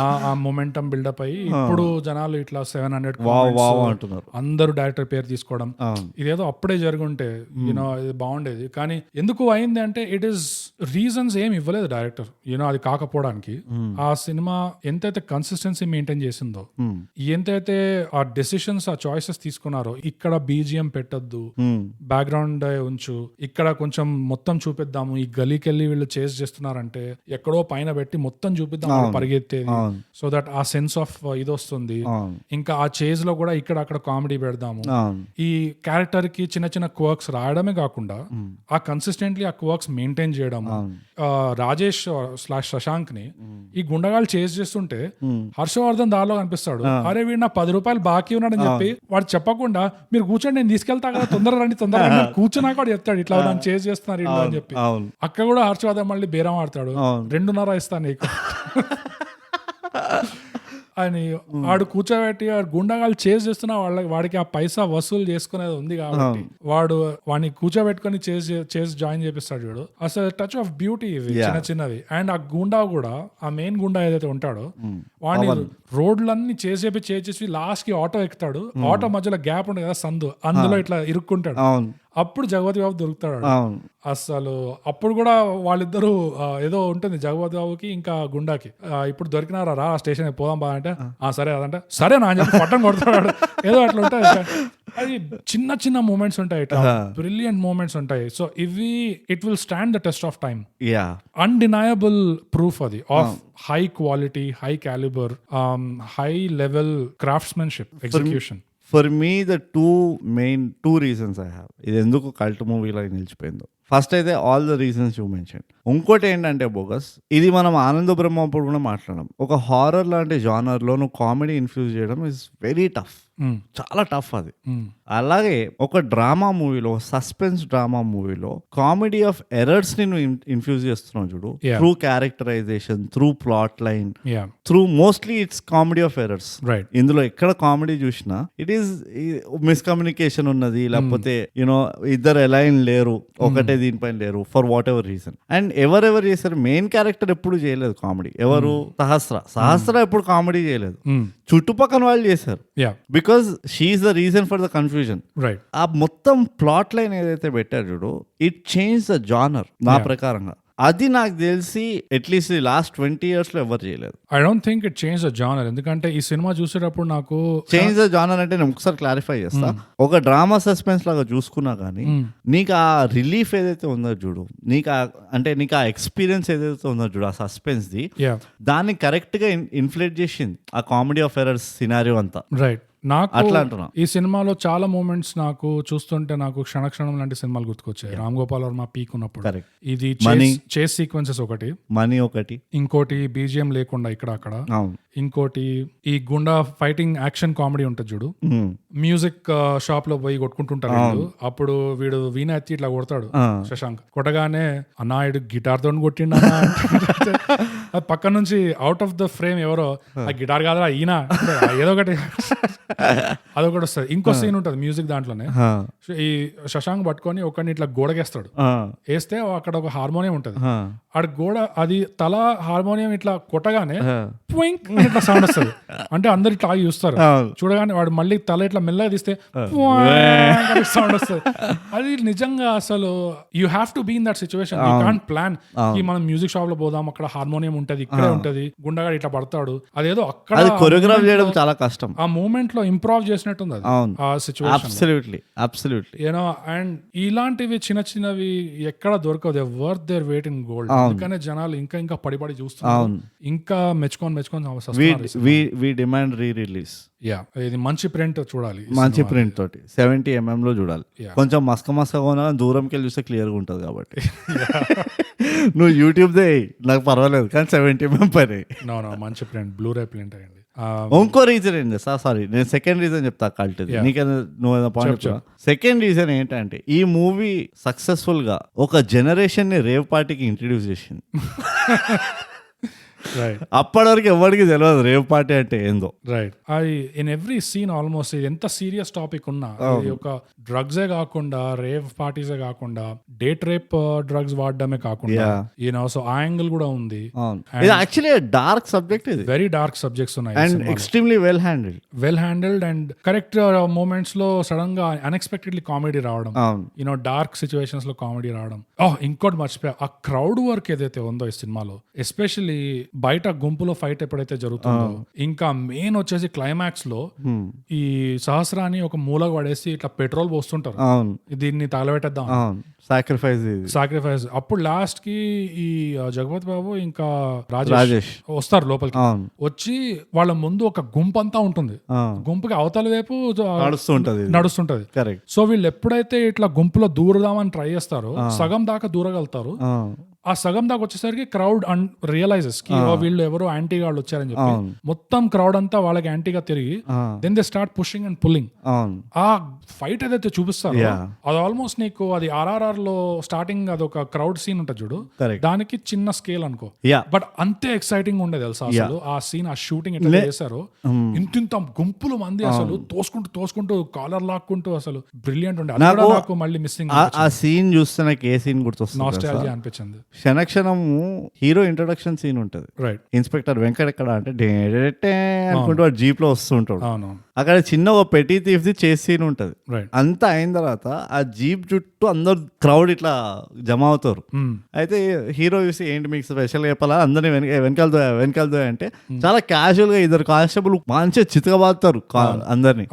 ఆ మొమెంటం బిల్డప్ అయ్యి ఇప్పుడు జనాలు ఇట్లా 700 అంటున్నారు. అందరూ డైరెక్టర్ పేరు తీసుకోవడం. ఇదేదో అప్పుడే జరుగుంటే యూనో ఇది బాగుండేది. కానీ ఎందుకు అయింది అంటే ఇట్ ఈస్ రీజన్స్ ఏమి ఇవ్వలేదు డైరెక్టర్ యూనో అది కాకపోవడానికి. ఆ సినిమా ఎంతైతే కన్సిస్టెన్సీ మెయింటైన్ చేసిందో, ఎంతైతే ఆ డెసిషన్స్ ఆ చాయిసెస్ తీసుకున్నారో, ఇక్కడ బీజిఎం పెట్టద్దు, బ్యాక్గ్రౌండ్ ఉంచు, ఇక్కడ కొంచెం మొత్తం చూపిద్దాము, ఈ గలీకి వెళ్ళి వీళ్ళు చేజ్ చేస్తున్నారంటే ఎక్కడో పైన పెట్టి మొత్తం చూపిద్దాం పరిగెత్తేది, సో దట్ ఆ సెన్స్ ఆఫ్ ఇది వస్తుంది. ఇంకా ఆ చేజ్ లో కూడా ఇక్కడ అక్కడ కామెడీ పెడదాము. ఈ క్యారెక్టర్ కి చిన్న చిన్న క్వర్క్స్ రాయడమే కాకుండా ఆ కన్సిస్టెంట్లీ ఆ క్వర్క్స్ మెయింటైన్ చేయడం. రాజేష్ / శశాంక్ ని ఈ గుండగాళ్ళు చేజ్ చేస్తుంటే హర్షవర్ధన్ దారిలో కనిపిస్తాడు. అరే వీడు నా 10 రూపాయలు బాకీ ఉన్నాడని చెప్పి వాడు చెప్పకుండా మీరు కూర్చొని నేను తీసుకెళ్తా కదా, తొందరగా రండి కూర్చున్నా కూడా చెప్తాడు ఇట్లా నన్ను చేజ్ చేస్తున్నారు ఇల్లు అని చెప్పి. అక్కడ కూడా హర్షవర్ధన్ మళ్ళీ బేరం ఆడతాడు, 2.5 ఇస్తాను నీకు అని. వాడు కూర్చోబెట్టి గుండగాళ్ళు చేజ్ చేస్తున్నా వాడికి ఆ పైసా వసూలు చేసుకునేది ఉంది కాబట్టి వాడిని కూర్చోబెట్టుకుని చేజ్ జాయిన్ చేపిస్తాడు చూడు. అసలు టచ్ ఆఫ్ బ్యూటీ ఇవి చిన్నవి. అండ్ ఆ గుండా కూడా, ఆ మెయిన్ గుండా ఏదైతే ఉంటాడో వాడిని రోడ్లన్నీ చేసి లాస్ట్ కి ఆటో ఎక్కుతాడు. ఆటో మధ్యలో గ్యాప్ ఉంటుంది కదా సందు, అందులో ఇట్లా ఇరుక్కుంటాడు. అప్పుడు జగపతి బాబు దొరుకుతాడు. అవును. అసలు అప్పుడు కూడా వాళ్ళిద్దరూ ఏదో ఉంటుంది జగపతి బాబుకి ఇంకా గుండాకి, ఇప్పుడు దొరికినారా రా స్టేషన్ పోదాం బా అంటే సరే అదంటే సరే నా అని చెప్పి పట్టం కొడతాడు. ఏదో అట్లా ఉంటాయి. అది చిన్న చిన్న మూమెంట్స్ ఉంటాయి, బ్రిలియంట్ మూమెంట్స్ ఉంటాయి. సో ఇవి it will stand the test of time. Undeniable proof అది of high quality, high calibre, high level craftsmanship, execution. For me the two reasons I have. ఇది ఎందుకు కల్ట్ మూవీలో నిలిచిపోయిందో, ఫస్ట్ అయితే all the reasons you mention. ఇంకోటి ఏంటంటే bogus, ఇది మనం ఆనంద బ్రహ్మ అప్పుడు కూడా మాట్లాడడం, ఒక హారర్ లాంటి జానర్లో నువ్వు కామెడీ ఇన్ఫ్యూజ్ చేయడం ఇస్ వెరీ టఫ్, చాలా టఫ్ అది. అలాగే ఒక డ్రామా మూవీలో, సస్పెన్స్ డ్రామా మూవీలో కామెడీ ఆఫ్ ఎర్రర్స్ ని నువ్వు ఇన్ఫ్యూజ్ చేస్తున్నావు చూడు, through characterisation, through plot line, through mostly it's comedy of errors. ఇందులో ఎక్కడ కామెడీ చూసినా ఇట్ ఈస్ మిస్కమ్యూనికేషన్ ఉన్నది, లేకపోతే యూనో ఇద్దరు అలైన్ లేరు, ఒకటే దీనిపైన లేరు, for what ever reason. And ఎవరెవరు చేశారు, మెయిన్ క్యారెక్టర్ ఎప్పుడు చేయలేదు కామెడీ. ఎవరు? సహస్ర ఎప్పుడు కామెడీ చేయలేదు, చుట్టుపక్కల వాళ్ళు చేశారు. Because she's the reason for the confusion. ఆ మొత్తం ప్లాట్ లైన్ ఏదైతే పెట్టారు చూడు, ఇట్ చేంజ్ ద జానర్ నా ప్రకారంగా. అది నాకు తెలిసి అట్లీస్ట్ లాస్ట్ 20 years లో ఎవరు చేయలేదు. I don't think it change the genre. ఎందుకంటే ఈ సినిమా చూసేటప్పుడు నాకు చేంజ్ ద జానర్ అంటే నేను ఒకసారి క్లారిఫై చేస్తా. ఒక డ్రామా సస్పెన్స్ లాగా చూసుకున్నా కానీ నీకు ఆ రిలీఫ్ ఏదైతే ఉందో చూడు, నీకు ఆ ఎక్స్పీరియన్స్ ఏదైతే ఉందో చూడు, ఆ సస్పెన్స్ ది, దాన్ని కరెక్ట్ గా ఇన్ఫ్లేట్ చేసింది ఆ కామెడీ ఆఫ్ ఎర్రర్స్ సినారియో అంతా. రైట్. నాకు ఈ సినిమాలో చాలా మూమెంట్స్ నాకు చూస్తుంటే నాకు క్షణక్షణం లాంటి సినిమాలు గుర్తుకొచ్చాయి. రామ్ గోపాల్ వర్మ పీక్ ఉన్నప్పుడు ఇది చేస్ సీక్వెన్సెస్ ఒకటి, మనీ ఒకటి, ఇంకోటి బీజిఎం లేకుండా ఇక్కడ అక్కడ, ఇంకోటి ఈ గుండా ఫైటింగ్ యాక్షన్ కామెడీ ఉంటుంది చూడు, మ్యూజిక్ షాప్ లో పోయి కొట్టుకుంటుంటారు వీళ్ళు. అప్పుడు వీడు వీణ ఎత్తి ఇట్లా కొడతాడు శశాంక్, కొట్టగానే అన్నాయుడు గిటార్ తో కొట్టిండు పక్క నుంచి అవుట్ ఆఫ్ ద ఫ్రేమ్ ఎవరో ఆ గిటార్ కాదా ఈయన ఏదో ఒకటి అదొకటి వస్తుంది. ఇంకో సీన్ ఉంటుంది మ్యూజిక్ దాంట్లోనే, ఈ శశాంక్ పట్టుకొని ఒకరిని ఇట్లా గోడకేస్తాడు, వేస్తే అక్కడ ఒక హార్మోనియం ఉంటుంది, ఆడ గోడ అది తల హార్మోనియం ఇట్లా కొట్టగానే ఇట్లా సౌండ్ వస్తుంది. అంటే అందరు ఇట్లా ఆగి చూస్తారు, చూడగానే వాడు మళ్ళీ తల ఇట్లా మెల్లగా తీస్తే సౌండ్ వస్తుంది. అది నిజంగా అసలు you have to be in that situation. You can't plan ఈ మనం మ్యూజిక్ షాప్ లో పోదాం, అక్కడ హార్మోనియం ఉంటది, ఇక్కడే ఉంటది, గుండగాడు ఇట్లా పడతాడు, అదేదో అక్కడ కొరియోగ్రాఫ్ చేయడం చాలా కష్టం. ఆ మూమెంట్ లో ఇంప్రూవ్ చేసినట్టుంది అది ఆ సిచ్యువేషన్. యూనో అండ్ ఇలాంటివి చిన్న చిన్నవి ఎక్కడ దొరకవు. They worth their weight in gold. అందుకనే జనాలు ఇంకా ఇంకా పడి చూస్తున్నారు, ఇంకా మెచ్చుకొని వి డిమాండ్ రీ-రిలీజ్. ఇది మంచి ప్రింట్ చూడాలి, మంచి ప్రింట్ తోటి 70 mm లో చూడాలి. కొంచెం మస్కగా దూరంకి వెళ్ళి చూస్తే క్లియర్ గా ఉంటది కాబట్టి నువ్వు యూట్యూబ్ దే నాకు పర్వాలేదు, కానీ 70 mm పైన మంచి ప్రింట్, బ్లూరే ప్రింట్ అయ్యింది. ఇంకో రీజన్ ఏంటి సారీ, నేను సెకండ్ రీజన్ చెప్తా కల్ట్ది, నీకైనా నువ్వు పాయింట్. సెకండ్ రీజన్ ఏంటంటే ఈ మూవీ సక్సెస్ఫుల్ గా ఒక జనరేషన్ ని రేవ్ పార్టీకి ఇంట్రడ్యూస్ చేసింది. అప్పటి వరకు ఎవరికి తెలియదు రేవ్ పార్టీ అంటే ఏందో. రైట్. అది ఇన్ ఎవ్రీ సీన్ ఆల్మోస్ట్ ఎంత సీరియస్ టాపిక్ ఉన్నా, ఒక డ్రగ్సే కాకుండా, రేవ్ పార్టీసే కాకుండా, డేట్ రేప్ డ్రగ్స్ వాడడమే కాకుండా, యూనో సో ఆ యాంగిల్ కూడా ఉంది. ఇది యాక్చువల్లీ డార్క్ సబ్జెక్ట్, ఇది వెరీ డార్క్ సబ్జెక్ట్స్ ఉన్నాయి and extremely well handled and correct moments లో సడన్ గా అన్ఎక్స్పెక్టెడ్లీ కామెడీ రావడం, యూనో డార్క్ సిచ్యువేషన్స్ లో కామెడీ రావడం. ఇంకోటి మర్చిపోయా, ఆ క్రౌడ్ వర్క్ ఏదైతే ఉందో ఈ సినిమాలో, ఎస్పెషల్లీ బయట గుంపులో ఫైట్ ఎప్పుడైతే జరుగుతుందో, ఇంకా మెయిన్ వచ్చేసి క్లైమాక్స్ లో ఈ సహస్రాన్ని ఒక మూలకు పడేసి ఇట్లా పెట్రోల్ పోస్తుంటారు, దీన్ని తగలబెట్టేద్దాం, సాక్రిఫైస్. అప్పుడు లాస్ట్ కి ఈ జగపతి బాబు ఇంకా రాజేష్ వస్తారు లోపలికి, వచ్చి వాళ్ళ ముందు ఒక గుంపు అంతా ఉంటుంది, గుంపుకి అవతల వైపు నడుస్తుంటది. సో వీళ్ళు ఎప్పుడైతే ఇట్లా గుంపులో దూరదామని ట్రై చేస్తారో సగం దాకా దూరగలుగుతారు. ఆ సగం దాకా వచ్చేసరికి క్రౌడ్ రియలైజెస్ కి వీళ్ళు ఎవరో యాంటీ వాళ్ళు వచ్చారని చెప్పి మొత్తం క్రౌడ్ అంతా వాళ్ళకి యాంటీగా తిరిగి then they start pushing and pulling. ఆ ఫైట్ ఏదైతే చూపిస్తారో అది ఆల్మోస్ట్ నీకు అది RRR లో స్టార్టింగ్ అదొక క్రౌడ్ సీన్ ఉంటుంది చూడు, దానికి చిన్న స్కేల్ అనుకో, బట్ అంతే ఎక్సైటింగ్ ఉండేది తెలుసా అసలు ఆ సీన్. ఆ షూటింగ్ ఎట్లా చేశారో, ఇంత గుంపులు మంది అసలు తోసుకుంటూ కాలర్ లాక్కుంటూ అసలు బ్రిలియంట్ ఉండే. నాకు మళ్ళీ మిస్సింగ్ ఆ సీన్ చూస్తే నాకు ఏ సీన్ గుర్తొస్తుంది, నాస్టాల్జియా అనిపించింది. క్షణక్షణము హీరో ఇంట్రొడక్షన్ సీన్ ఉంటది, ఇన్స్పెక్టర్ వెంకట్ ఎక్కడ అంటే అనుకుంటూ జీప్ లో వస్తూ ఉంటాడు, అక్కడ చిన్న ఒక పెట్టి తీసి చేసి సీన్ ఉంటది. రైట్. అంతా అయిన తర్వాత ఆ జీప్ చుట్టూ అందరు క్రౌడ్ ఇట్లా జమ అవుతారు. అయితే హీరో చూసి ఏంటి మీకు స్పెషల్ చెప్పాలా అందరినీ వెనకాలతో అంటే చాలా క్యాజువల్ గా ఇద్దరు కానిస్టేబుల్ మంచిగా చితకబాదుతారు అందరినీ.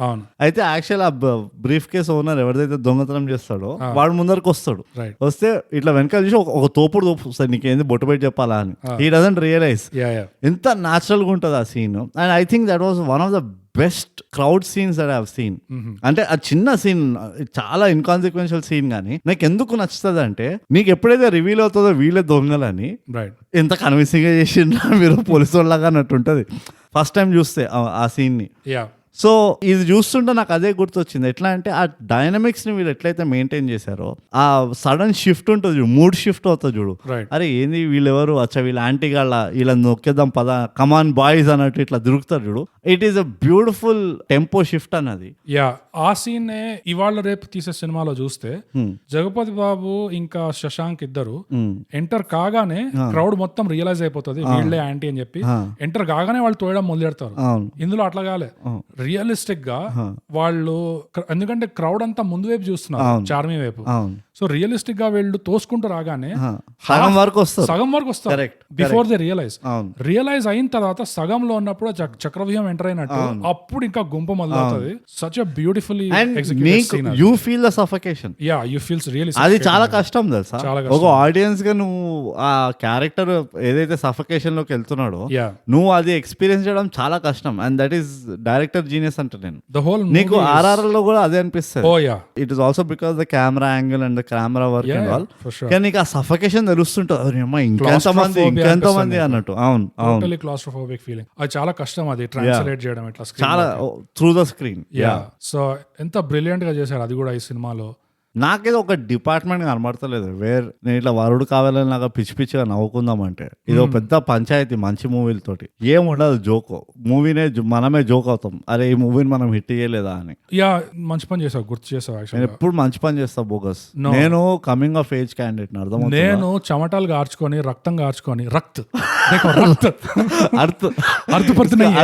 అయితే యాక్చువల్ ఆ బ్రీఫ్ కేస్ ఓనర్ ఎవరిదైతే దొంగతనం చేస్తాడో వాడు ముందరకు వస్తాడు. వస్తే ఇట్లా వెనకాల చూసి ఒక తోపుడు సార్ నీకేంది బొట్టు పెట్టి చెప్పాలా అని. హీ డజంట్ రియలైజ్ ఎంత న్యాచురల్ గా ఉంటుంది ఆ scene. And I think that was one of the best crowd scenes that I have seen. అంటే ఆ చిన్న సీన్ చాలా ఇన్కాన్సిక్వెన్షియల్ సీన్ గానీ నాకు ఎందుకు నచ్చుతుంది అంటే మీకు ఎప్పుడైతే రివీల్ అవుతుందో వీళ్ళే దొంగలని ఎంత కన్విన్సింగ్ గా చేసిండ్రా మీరు పోలీసు వాళ్ళగా అన్నట్టు ఉంటది ఫస్ట్ టైం చూస్తే ఆ సీన్ ని. సో ఇది చూస్తుంటే నాకు అదే గుర్తొచ్చింది. ఎట్లా అంటే ఆ డైనమిక్స్ ని వీళ్ళు ఎట్లయితే మెయింటైన్ చేశారో ఆ సడన్ షిఫ్ట్ ఉంటుంది చూడు, మూడ్ షిఫ్ట్ అవుతుంది చూడు. అరే ఏంది వీళ్ళెవరు అచ్చా వీళ్ళ ఆంటీ గాళ్ళ వీళ్ళని నొక్కేద్దాం పద కమాన్ బాయ్స్ అన్నట్టు ఇట్లా తిరుగుతారు చూడు. It is a beautiful tempo shift అన్నది. ఆ సీన్ ఇవాళ రేపు తీసే సినిమాలో చూస్తే జగపతి బాబు ఇంకా శశాంక్ ఇద్దరు ఎంటర్ కాగానే క్రౌడ్ మొత్తం రియలైజ్ అయిపోతుంది వీళ్ళే ఆంటీ అని చెప్పి. ఎంటర్ కాగానే వాళ్ళు తోయడం మొదలెడతారు. ఇందులో అట్లా కాలే, రియలిస్టిక్ గా వాళ్ళు, ఎందుకంటే క్రౌడ్ అంతా ముందు వైపు చూస్తున్నారు చార్మి వైపు. సో రియలిస్టిక్ గా వీళ్ళు తోసుకుంటూ రాగానే సగం వరకు వస్తారు బిఫోర్ దే రియలైజ్ అయిన తర్వాత సగంలో ఉన్నప్పుడు చక్రవ్యూహం ఎంటర్ అయినట్టు అప్పుడు ఇంకా గుంపు మొదలవుతుంది. Such a beautifully you feel the suffocation. You feels really. అది చాలా కష్టం తెలుసా, ఒక ఆడియన్స్ గా నువ్వు ఆ క్యారెక్టర్ ఏదైతే సఫకేషన్ లోకి వెళ్తున్నాడో నువ్వు అది ఎక్స్పీరియన్స్ చేయడం చాలా కష్టం. And that is director genius అంటే నేను నీకు RRR లో కూడా అదే అనిపిస్తుంది. It is also because the camera angle and the camera work and all. కానీ నీకు ఆ సఫకేషన్ తెలుస్తుంటుంది ఇంకెంతమంది అన్నట్టు. అవును టోటల్లీ క్లాస్ట్రోఫోబిక్ ఫీలింగ్. అది చాలా కష్టం అది ట్రాన్స్లేట్ చేయడం ఇట్లా చాలా త్రూ ద స్క్రీన్. సో ఎంత బ్రిలియంట్ గా చేశారు అది కూడా ఈ సినిమాలో. నాకేదో ఒక డిపార్ట్మెంట్ కనబడతలేదు నేను ఇట్లా వరుడు కావాలని నాకు పిచ్చి పిచ్చిగా నవ్వుకుందామంటే ఇది పెద్ద పంచాయతీ మంచి మూవీలతోటి ఏం ఉండదు. జోక్ మూవీనే మనమే జోక్ అవుతాం, అరే ఈ మూవీని మనం హిట్ చేయలేదా అని. మంచి పని చేసావు, గుర్తు చేసావు. నేను ఎప్పుడు మంచి పని చేస్తా బోగస్. నేను కమింగ్ ఆఫ్ ఏజ్ క్యాండిడేట్ అర్థం. నేను చెమటాలు గార్చుకొని రక్తం గార్చుకొని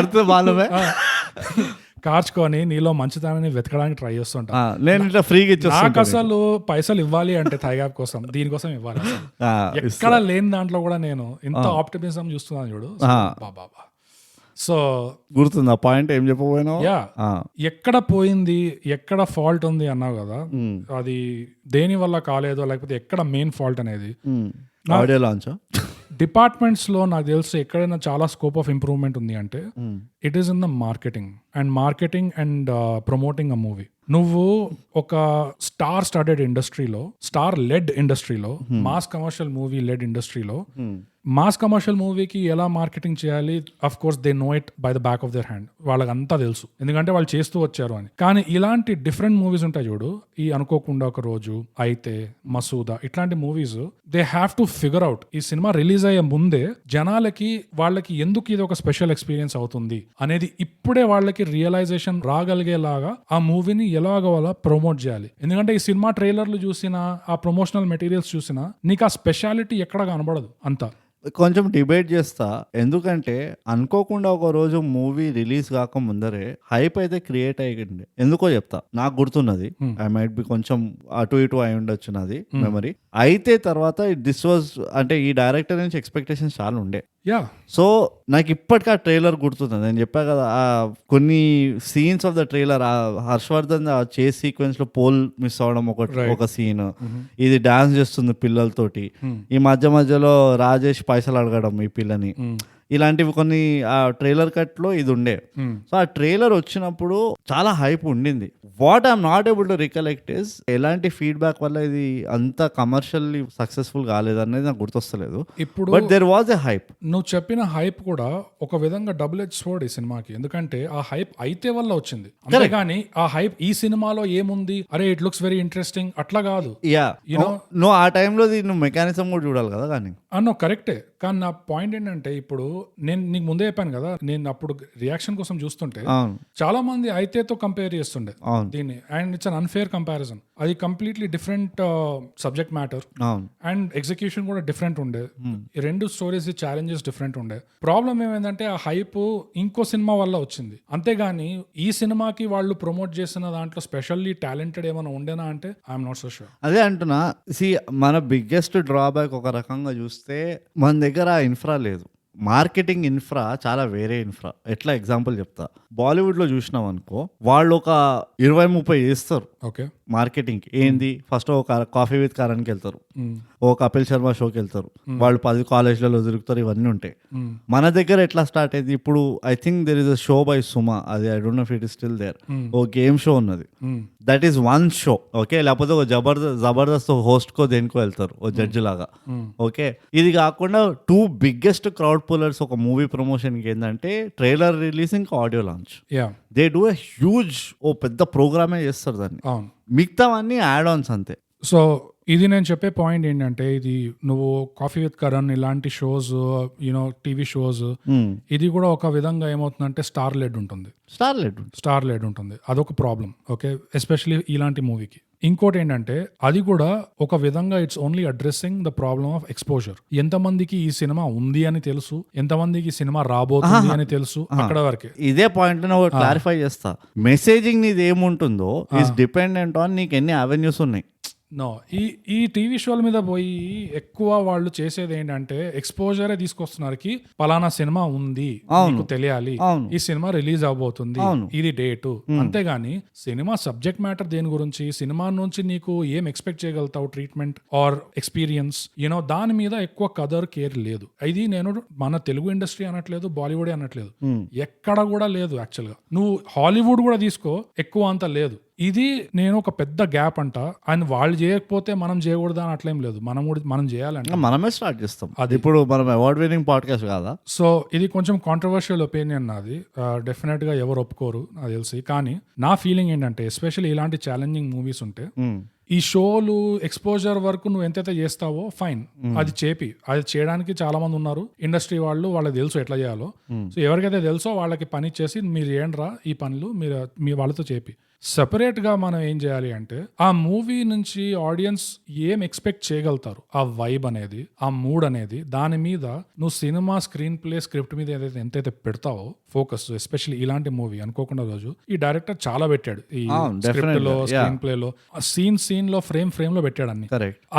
అర్థ బాలమే కార్చుకొని నీలో మంచితనాన్ని వెతకడానికి ట్రై చేస్తుంటా. నేను ఇట్లా ఫ్రీగా ఇచ్చేస్తా. నాకు అసలు పైసలు ఇవ్వాలి అంటే థైగ్యాప్ కోసం దీనికోసం ఇవ్వాలి. ఎక్కడ లేని దాంట్లో కూడా నేను ఇంత ఆప్టిమిజం చూస్తున్నాను చూడు. బాబా సో గుర్తుంది ఆ పాయింట్ ఏం చెప్పబోయినా. ఎక్కడ పోయింది ఎక్కడ ఫాల్ట్ ఉంది అన్నావు కదా, అది దేని వల్ల కాలేదో లేకపోతే ఎక్కడ మెయిన్ ఫాల్ట్ అనేది. ఆడియో లాంచ్ డిపార్ట్మెంట్స్ లో నాకు తెలిసి ఎక్కడైనా చాలా స్కోప్ ఆఫ్ ఇంప్రూవ్మెంట్ ఉంది అంటే it is in the marketing and promoting a movie. నువ్వు ఒక స్టార్ లెడ్ ఇండస్ట్రీలో మాస్ కమర్షియల్ మూవీ లెడ్ ఇండస్ట్రీలో మాస్ కమర్షియల్ మూవీకి ఎలా మార్కెటింగ్ చేయాలి, of course they know it by the back of their hand. వాళ్ళకి అంతా తెలుసు ఎందుకంటే వాళ్ళు చేస్తూ వచ్చారు అని. కానీ ఇలాంటి డిఫరెంట్ మూవీస్ ఉంటాయి చూడు, ఈ అనుకోకుండా ఒక రోజు, అయితే, మసూదా, ఇట్లాంటి movies they have to figure out ఈ సినిమా రిలీజ్ అయ్యే ముందే జనాలకి వాళ్ళకి ఎందుకు ఇది ఒక స్పెషల్ ఎక్స్పీరియన్స్ అవుతుంది అనేది ఇప్పుడే వాళ్ళకి రియలైజేషన్ రాగలిగేలాగా ఆ మూవీని ఎలాగోలా ప్రమోట్ చేయాలి. ఎందుకంటే ఈ సినిమా ట్రైలర్లు చూసినా ఆ ప్రమోషనల్ మెటీరియల్స్ చూసినా నీకు ఆ స్పెషాలిటీ ఎక్కడ కనబడదు. అంతా కొంచెం డిబేట్ చేస్తా, ఎందుకంటే అనుకోకుండా ఒక రోజు మూవీ రిలీజ్ కాక ముందరే హైప్ అయితే క్రియేట్ అయ్యింది. ఎందుకో చెప్తా. నాకు గుర్తున్నది, ఐ మైట్ బి కొంచెం అటు ఇటు అయి ఉండొచ్చు నాది మెమరీ. అయితే తర్వాత దిస్ వాజ్ అంటే ఈ డైరెక్టర్ నుంచి ఎక్స్పెక్టేషన్స్ చాలా ఉండే. సో నాకు ఇప్పటికీ ఆ ట్రైలర్ గుర్తుంది. నేను చెప్పా కదా ఆ కొన్ని సీన్స్ ఆఫ్ ద ట్రైలర్, ఆ హర్షవర్ధన్ ఆ చేస్ సీక్వెన్స్ లో పోల్ మిస్ అవడం ఒక సీన్, ఇది డాన్స్ చేస్తుంది పిల్లలతోటి, ఈ మధ్యలో రాజేష్ పైసలు అడగడం ఈ పిల్లని, ఇలాంటివి కొన్ని ఆ ట్రైలర్ కట్ లో ఇది ఉండే. సో ఆ ట్రైలర్ వచ్చినప్పుడు చాలా హైప్ ఉండింది. What I'm not able to recollect is ఎలాంటి ఫీడ్బ్యాక్ వల్ల ఇది అంత కమర్షియల్లీ సక్సెస్ఫుల్ కాలేదు అనేది నాకు గుర్తొస్తలేదు. ఇప్పుడు but there was a hype. నువ్వు చెప్పిన హైప్ కూడా ఒక విధంగా డబుల్ ఎడ్జ్ స్వోర్డ్ ఈ సినిమాకి. ఎందుకంటే ఆ హైప్ అయితే వల్ల వచ్చింది, అంతేగాని ఆ హైప్ ఈ సినిమాలో ఏముంది అరే ఇట్ లుక్స్ వెరీ ఇంట్రెస్టింగ్ అట్లా కాదు. నువ్వు ఆ టైంలో నువ్వు మెకానిజం కూడా చూడాలి కదా. కానీ అన్నో కరెక్టే, కానీ నా పాయింట్ ఏంటంటే ఇప్పుడు నేను నీకు ముందే చెప్పాను కదా, నేను అప్పుడు రియాక్షన్ కోసం చూస్తుంటే చాలా మంది అయితేతో కంపేర్ చేస్తుండే దీన్ని, and it's an unfair comparison. అది completely different subject matter and execution కూడా డిఫరెంట్ ఉండే. ఈ రెండు స్టోరీస్ ఛాలెంజెస్ డిఫరెంట్ ఉండే. ప్రాబ్లం ఏమైందంటే ఆ హైప్ ఇంకో సినిమా వల్ల వచ్చింది, అంతేగాని ఈ సినిమాకి వాళ్ళు ప్రమోట్ చేసిన దాంట్లో స్పెషల్లీ టాలెంటెడ్ ఏమైనా ఉండేనా అంటే ఐఎమ్ నాట్ సో షూర్. అదే అంటున్నా, మన బిగ్గెస్ట్ డ్రాబ్యాక్ ఒక రకంగా చూస్తే మన దగ్గర ఇన్ఫ్రా లేదు. మార్కెటింగ్ ఇన్ఫ్రా చాలా వేరే ఇన్ఫ్రా. ఎట్లా ఎగ్జాంపుల్ చెప్తా, బాలీవుడ్లో చూసినాం అనుకో, వాళ్ళు ఒక 20-30 చేస్తారు ఓకే మార్కెటింగ్కి. ఏంది, ఫస్ట్ ఒక కాఫీ విత్ కారానికి వెళ్తారు, ఓ కపిల్ శర్మ షోకి వెళ్తారు, వాళ్ళు 10 కాలేజ్లలో తిరుగుతారు, ఇవన్నీ ఉంటాయి. మన దగ్గర ఎట్లా స్టార్ట్ అయింది, ఇప్పుడు I think there is a show by Suma, అది I don't know if it is still there, ఓ గేమ్ షో ఉన్నది, that is one show okay. లేకపోతే ఒక జబర్దస్త్ హోస్ట్ కో దేనికో వెళ్తారు ఓ జడ్జి లాగా ఓకే. ఇది కాకుండా 2 బిగ్గెస్ట్ క్రౌడ్ పుల్లర్స్ ఒక మూవీ ప్రమోషన్కి ఏంటంటే ట్రైలర్ రిలీజ్ ఇంకా audio launch. They do a huge, ఓ పెద్ద ప్రోగ్రామే చేస్తారు దాన్ని, మిగతావన్నీ యాడ్ ఆన్స్ అంతే. సో ఇది నేను చెప్పే పాయింట్ ఏంటంటే, ఇది నువ్వు కాఫీ విత్ కరణ్ ఇలాంటి షోస్, యూనో టీవీ షోస్, ఇది కూడా ఒక విధంగా ఏమవుతుందంటే స్టార్ లెడ్ ఉంటుంది. అదొక ప్రాబ్లం ఓకే, ఎస్పెషలీ ఇలాంటి మూవీకి. ఇంకోటి ఏంటంటే అది కూడా ఒక విధంగా it's only addressing the problem of exposure. ఎంతమందికి ఈ సినిమా ఉంది అని తెలుసు, ఎంతమందికి ఈ సినిమా రాబోతుంది అని తెలుసు, అక్కడ వరకే. ఇదే పాయింట్ క్లారిఫై చేస్తా, మెసేజింగ్ నీది ఏముంటుందో ఈస్ డిపెండెంట్ ఆన్ నీకు ఎన్ని అవెన్యూస్ ఉన్నాయి. నో, ఈ టీవీ షోల మీద పోయి ఎక్కువ వాళ్ళు చేసేది ఏంటంటే ఎక్స్పోజరే తీసుకొస్తున్నారు, కి పలానా సినిమా ఉంది నీకు తెలియాలి, ఈ సినిమా రిలీజ్ అవబోతుంది, ఇది డేటు. అంతేగాని సినిమా సబ్జెక్ట్ మ్యాటర్ దేని గురించి, సినిమా నుంచి నీకు ఏం ఎక్స్పెక్ట్ చేయగలుగుతావు, ట్రీట్మెంట్ ఆర్ ఎక్స్పీరియన్స్, యూనో దాని మీద ఎక్కువ కదర్ కేర్ లేదు. ఇది నేను మన తెలుగు ఇండస్ట్రీ అనట్లేదు, బాలీవుడ్ అనట్లేదు, ఎక్కడ కూడా లేదు. యాక్చువల్ గా నువ్వు హాలీవుడ్ కూడా తీసుకో, ఎక్కువ అంత లేదు. ఇది నేను ఒక పెద్ద గ్యాప్ అంట. అండ్ వాళ్ళు చేయకపోతే మనం చేయకూడదు అని అట్లేం లేదు, మనం చేయాలంటే మనమే స్టార్ట్ చేస్తాం. అది ఇప్పుడు మనం అవార్డ్ విన్నింగ్ పాడ్కాస్ట్ కాదా. సో ఇది కొంచెం కాంట్రవర్షియల్ ఒపీనియన్ నాది, డెఫినెట్ గా ఎవరు ఒప్పుకోరు నాకు తెలిసి. కానీ నా ఫీలింగ్ ఏంటంటే ఎస్పెషల్లీ ఇలాంటి ఛాలెంజింగ్ మూవీస్ ఉంటే ఈ షోలు ఎక్స్పోజర్ వరకు నువ్వు ఎంతైతే చేస్తావో ఫైన్, అది చేయడానికి చాలా మంది ఉన్నారు ఇండస్ట్రీ వాళ్ళు, వాళ్ళకి తెలుసు ఎట్లా చేయాలో. సో ఎవరికైతే తెలుసో వాళ్ళకి పని చేసి మీరు చేయండిరా ఈ పనులు, మీరు మీ వాళ్ళతో చేపి. సెపరేట్ గా మనం ఏం చేయాలి అంటే ఆ మూవీ నుంచి ఆడియన్స్ ఏం ఎక్స్పెక్ట్ చేయగలుగుతారు, ఆ వైబ్ అనేది, ఆ మూడ్ అనేది, దాని మీద నువ్వు సినిమా స్క్రీన్ ప్లే స్క్రిప్ట్ మీద ఎంతైతే పెడతావో ఫోకస్, ఎస్పెషల్లీ ఇలాంటి మూవీ అనుకోకుండా రోజు ఈ డైరెక్టర్ చాలా పెట్టాడు ఈ స్క్రిప్ట్ లో, స్క్రీన్ ప్లే లో, సీన్ లో, ఫ్రేమ్ లో పెట్టాడు అన్ని.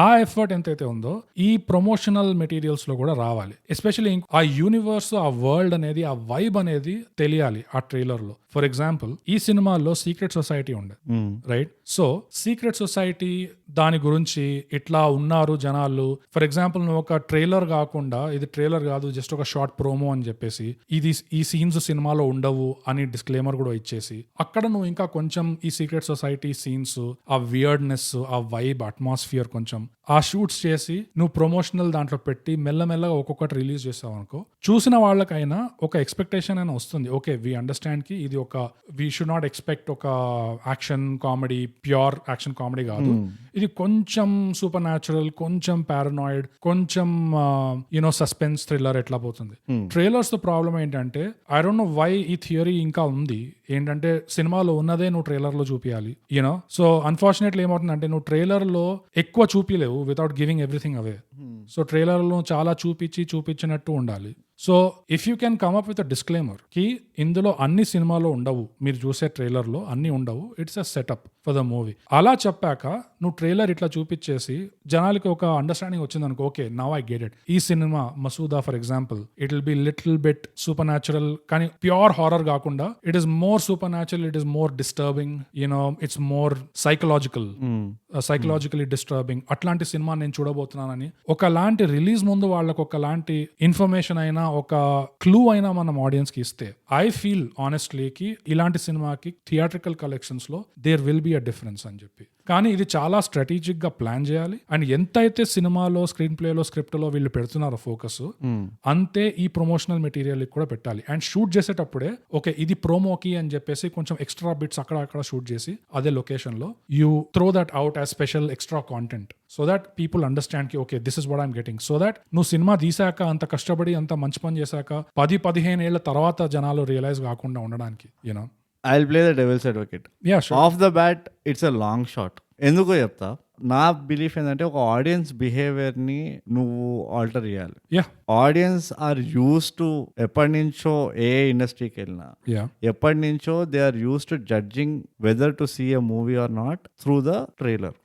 ఆ ఎఫర్ట్ ఎంతైతే ఉందో ఈ ప్రమోషనల్ మెటీరియల్స్ లో కూడా రావాలి. ఎస్పెషల్లీ ఆ యూనివర్స్, ఆ వరల్డ్ అనేది, ఆ వైబ్ అనేది తెలియాలి ఆ ట్రైలర్ లో. ఫర్ ఎగ్జాంపుల్ ఈ సినిమాలో సీక్రెట్ సొసైటీ ఉండే, రైట్? సో సీక్రెట్ సొసైటీ దాని గురించి ఇట్లా ఉన్నారు జనాలు. ఫర్ ఎగ్జాంపుల్ నువ్వు ఒక ట్రైలర్ కాకుండా, ఇది ట్రైలర్ కాదు జస్ట్ ఒక షార్ట్ ప్రోమో అని చెప్పేసి, ఈ సీన్స్ సినిమాలో ఉండవు అని డిస్క్లైమర్ కూడా ఇచ్చేసి, అక్కడ నువ్వు ఇంకా కొంచెం ఈ సీక్రెట్ సొసైటీ సీన్స్, ఆ వియర్డ్నెస్, ఆ వైబ్, అట్మాస్ఫియర్ కొంచెం ఆ షూట్స్ చేసి నువ్వు ప్రమోషనల్ దాంట్లో పెట్టి మెల్లమెల్లగా ఒక్కొక్కటి రిలీజ్ చేసావు అనుకో, చూసిన వాళ్ళకైనా ఒక ఎక్స్పెక్టేషన్ అయినా వస్తుంది. ఓకే, వీ అండర్స్టాండ్ కి ఇది ఒక, వీ షుడ్ నాట్ ఎక్స్పెక్ట్ ఒక action comedy, pure action comedy కాదు, ఇది కొంచెం సూపర్ న్యాచురల్, కొంచెం పారనాయిడ్, కొంచెం యూనో సస్పెన్స్ థ్రిల్లర్ ఎట్లా పోతుంది. ట్రైలర్స్ తో ప్రాబ్లం ఏంటంటే ఐ డోంట్ నో వై ఈ థియరీ ఇంకా ఉంది ఏంటంటే సినిమాలో ఉన్నదే నువ్వు ట్రైలర్ లో చూపించాలి, యూనో. సో అన్ఫార్చునేట్లీ ఏమవుతుందంటే నువ్వు ట్రైలర్ లో ఎక్కువ చూపిలేవు వితౌట్ గివింగ్ ఎవ్రీథింగ్ అవే. సో ట్రైలర్ లో చాలా చూపించినట్టు ఉండాలి. So if you can come up with a disclaimer కి ఇందులో అన్ని సినిమాలో ఉండవు, మీరు చూసే ట్రైలర్ లో అన్ని ఉండవు, it's a setup for the movie. అలా చెప్పాక నువ్వు ట్రైలర్ ఇట్లా చూపించేసి జనాలకి ఒక అండర్స్టాండింగ్ వచ్చింది అనుకో, okay now I get it. ఈ సినిమా Masooda for example, it will be little bit supernatural, కానీ ప్యూర్ హారర్ కాకుండా it is more supernatural, it is more disturbing, you know it's more psychologically disturbing. అట్లాంటి సినిమా నేను చూడబోతున్నానని ఒకలాంటి రిలీజ్ ముందు వాళ్ళకి ఒకలాంటి ఇన్ఫర్మేషన్ అయినా, ఒక క్లూ అయినా మనం ఆడియన్స్ కి ఇస్తే, ఐ ఫీల్ ఆనెస్ట్లీ కి ఇలాంటి సినిమాకి థియేట్రికల్ కలెక్షన్స్ లో there will be a difference అని చెప్పి. కానీ ఇది చాలా స్ట్రాటజిక్ గా ప్లాన్ చేయాలి. అండ్ ఎంతైతే సినిమాలో స్క్రీన్ ప్లేలో స్క్రిప్ట్ లో వీళ్ళు పెడుతున్నారో ఫోకస్, అంతే ఈ ప్రమోషనల్ మెటీరియల్ కూడా పెట్టాలి. అండ్ షూట్ చేసేటప్పుడే ఓకే ఇది ప్రోమోకి అని చెప్పేసి కొంచెం ఎక్స్ట్రా బిట్స్ అక్కడ షూట్ చేసి అదే లొకేషన్ లో you throw that out as special extra content so that people understand కి okay this is what I'm getting. So that నువ్వు సినిమా తీసాక అంత కష్టపడి అంత మంచి పని చేశాక 10-15 ఏళ్ల తర్వాత జనాలు రియలైజ్ కాకుండా ఉండడానికి you know. I'll play the devil's advocate. Yeah, sure. Off the bat, it's a long shot. ఎందుకో చెప్తా. నా బిలీఫ్ ఏంటంటే ఒక ఆడియన్స్ బిహేవియర్ని నువ్వు ఆల్టర్ చేయాలి. ఆడియన్స్ ఆర్ యూస్ టు ఎప్పటి నుంచో ఏ ఇండస్ట్రీకి వెళ్ళినా ఎప్పటి నుంచో they are use to judging whether to see a movie or not through the trailer.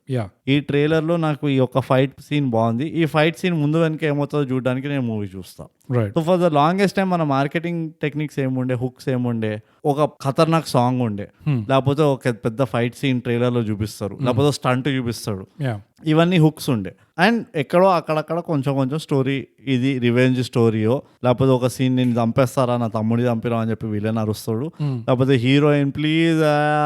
ఈ ట్రైలర్ లో నాకు ఈ ఒక ఫైట్ సీన్ బాగుంది, ఈ ఫైట్ సీన్ ముందు వెనక ఏమవుతుందో చూడడానికి నేను మూవీ చూస్తాను. So for the longest time మన మార్కెటింగ్ టెక్నిక్స్ ఏముండే, హుక్స్ ఏముండే, ఒక ఖతర్నాక్ సాంగ్ ఉండే, లేకపోతే ఒక పెద్ద ఫైట్ సీన్ ట్రైలర్ లో చూపిస్తారు, లేకపోతే స్టంట్ చూపిస్తాడు, ఇవన్నీ హుక్స్ ఉండే. అండ్ ఎక్కడో అక్కడక్కడ కొంచెం స్టోరీ, ఇది రివెంజ్ స్టోరీయో, లేకపోతే ఒక సీన్ నేను చంపేస్తారా, నా తమ్ముడి చంపిరా అని చెప్పి వీళ్ళని అరుస్తాడు, లేకపోతే హీరోయిన్ ప్లీజ్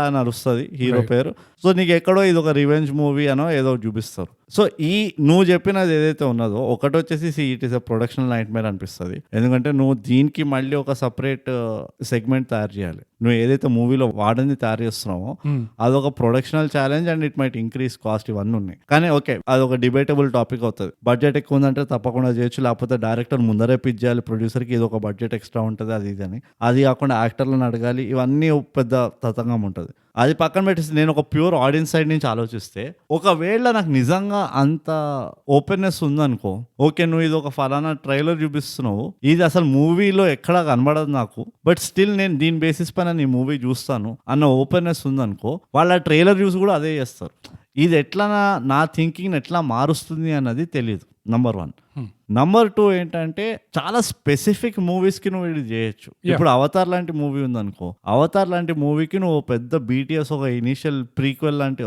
అని అరుస్తుంది హీరో పేరు. సో నీకు ఎక్కడో ఇది ఒక రివెంజ్ మూవీ అనో ఏదో చూపిస్తారు. సో ఈ నువ్వు చెప్పినది ఏదైతే ఉన్నదో ఒకటి వచ్చేసి it is a production nightmare అనిపిస్తుంది. ఎందుకంటే నువ్వు దీనికి మళ్ళీ ఒక సపరేట్ సెగ్మెంట్ తయారు చేయాలి. నువ్వు ఏదైతే మూవీలో వాడింది తయారు చేస్తున్నావో అదొక productional challenge and it might increase cost, ఇవన్నీ ఉన్నాయి. కానీ ఓకే అదొక డిబేటబుల్ టాపిక్ అవుతుంది. బడ్జెట్ ఎక్కువ ఉందంటే తప్పకుండా చేయొచ్చు, లేకపోతే డైరెక్టర్ ముందరే పిచ్ చేయాలి ప్రొడ్యూసర్కి, ఇది ఒక బడ్జెట్ ఎక్స్ట్రా ఉంటుంది అది ఇది అని. అది కాకుండా యాక్టర్లను అడగాలి, ఇవన్నీ పెద్ద తతంగం ఉంటుంది. అది పక్కన పెట్టేసి నేను ఒక ప్యూర్ ఆడియన్స్ సైడ్ నుంచి ఆలోచిస్తే, ఒకవేళ నాకు నిజంగా అంత ఓపెన్నెస్ ఉందనుకో, ఓకే నువ్వు ఇది ఒక ఫలానా ట్రైలర్ చూపిస్తున్నావు, ఇది అసలు మూవీలో ఎక్కడా కనబడదు నాకు, బట్ స్టిల్ నేను దీని బేసిస్ పైన నీ మూవీ చూస్తాను అన్న ఓపెన్నెస్ ఉందనుకో, వాళ్ళ ట్రైలర్ చూసి కూడా అదే చేస్తారు. ఇది ఎట్లా నా థింకింగ్ ఎట్లా మారుస్తుంది అన్నది తెలియదు, నంబర్ 1. నంబర్ 2 ఏంటంటే చాలా స్పెసిఫిక్ మూవీస్కి నువ్వు ఇది చేయొచ్చు. ఇప్పుడు అవతార్ లాంటి మూవీ ఉందనుకో, అవతార్ లాంటి మూవీకి నువ్వు పెద్ద BTS ఒక ఇనిషియల్ ప్రీక్వెల్ లాంటి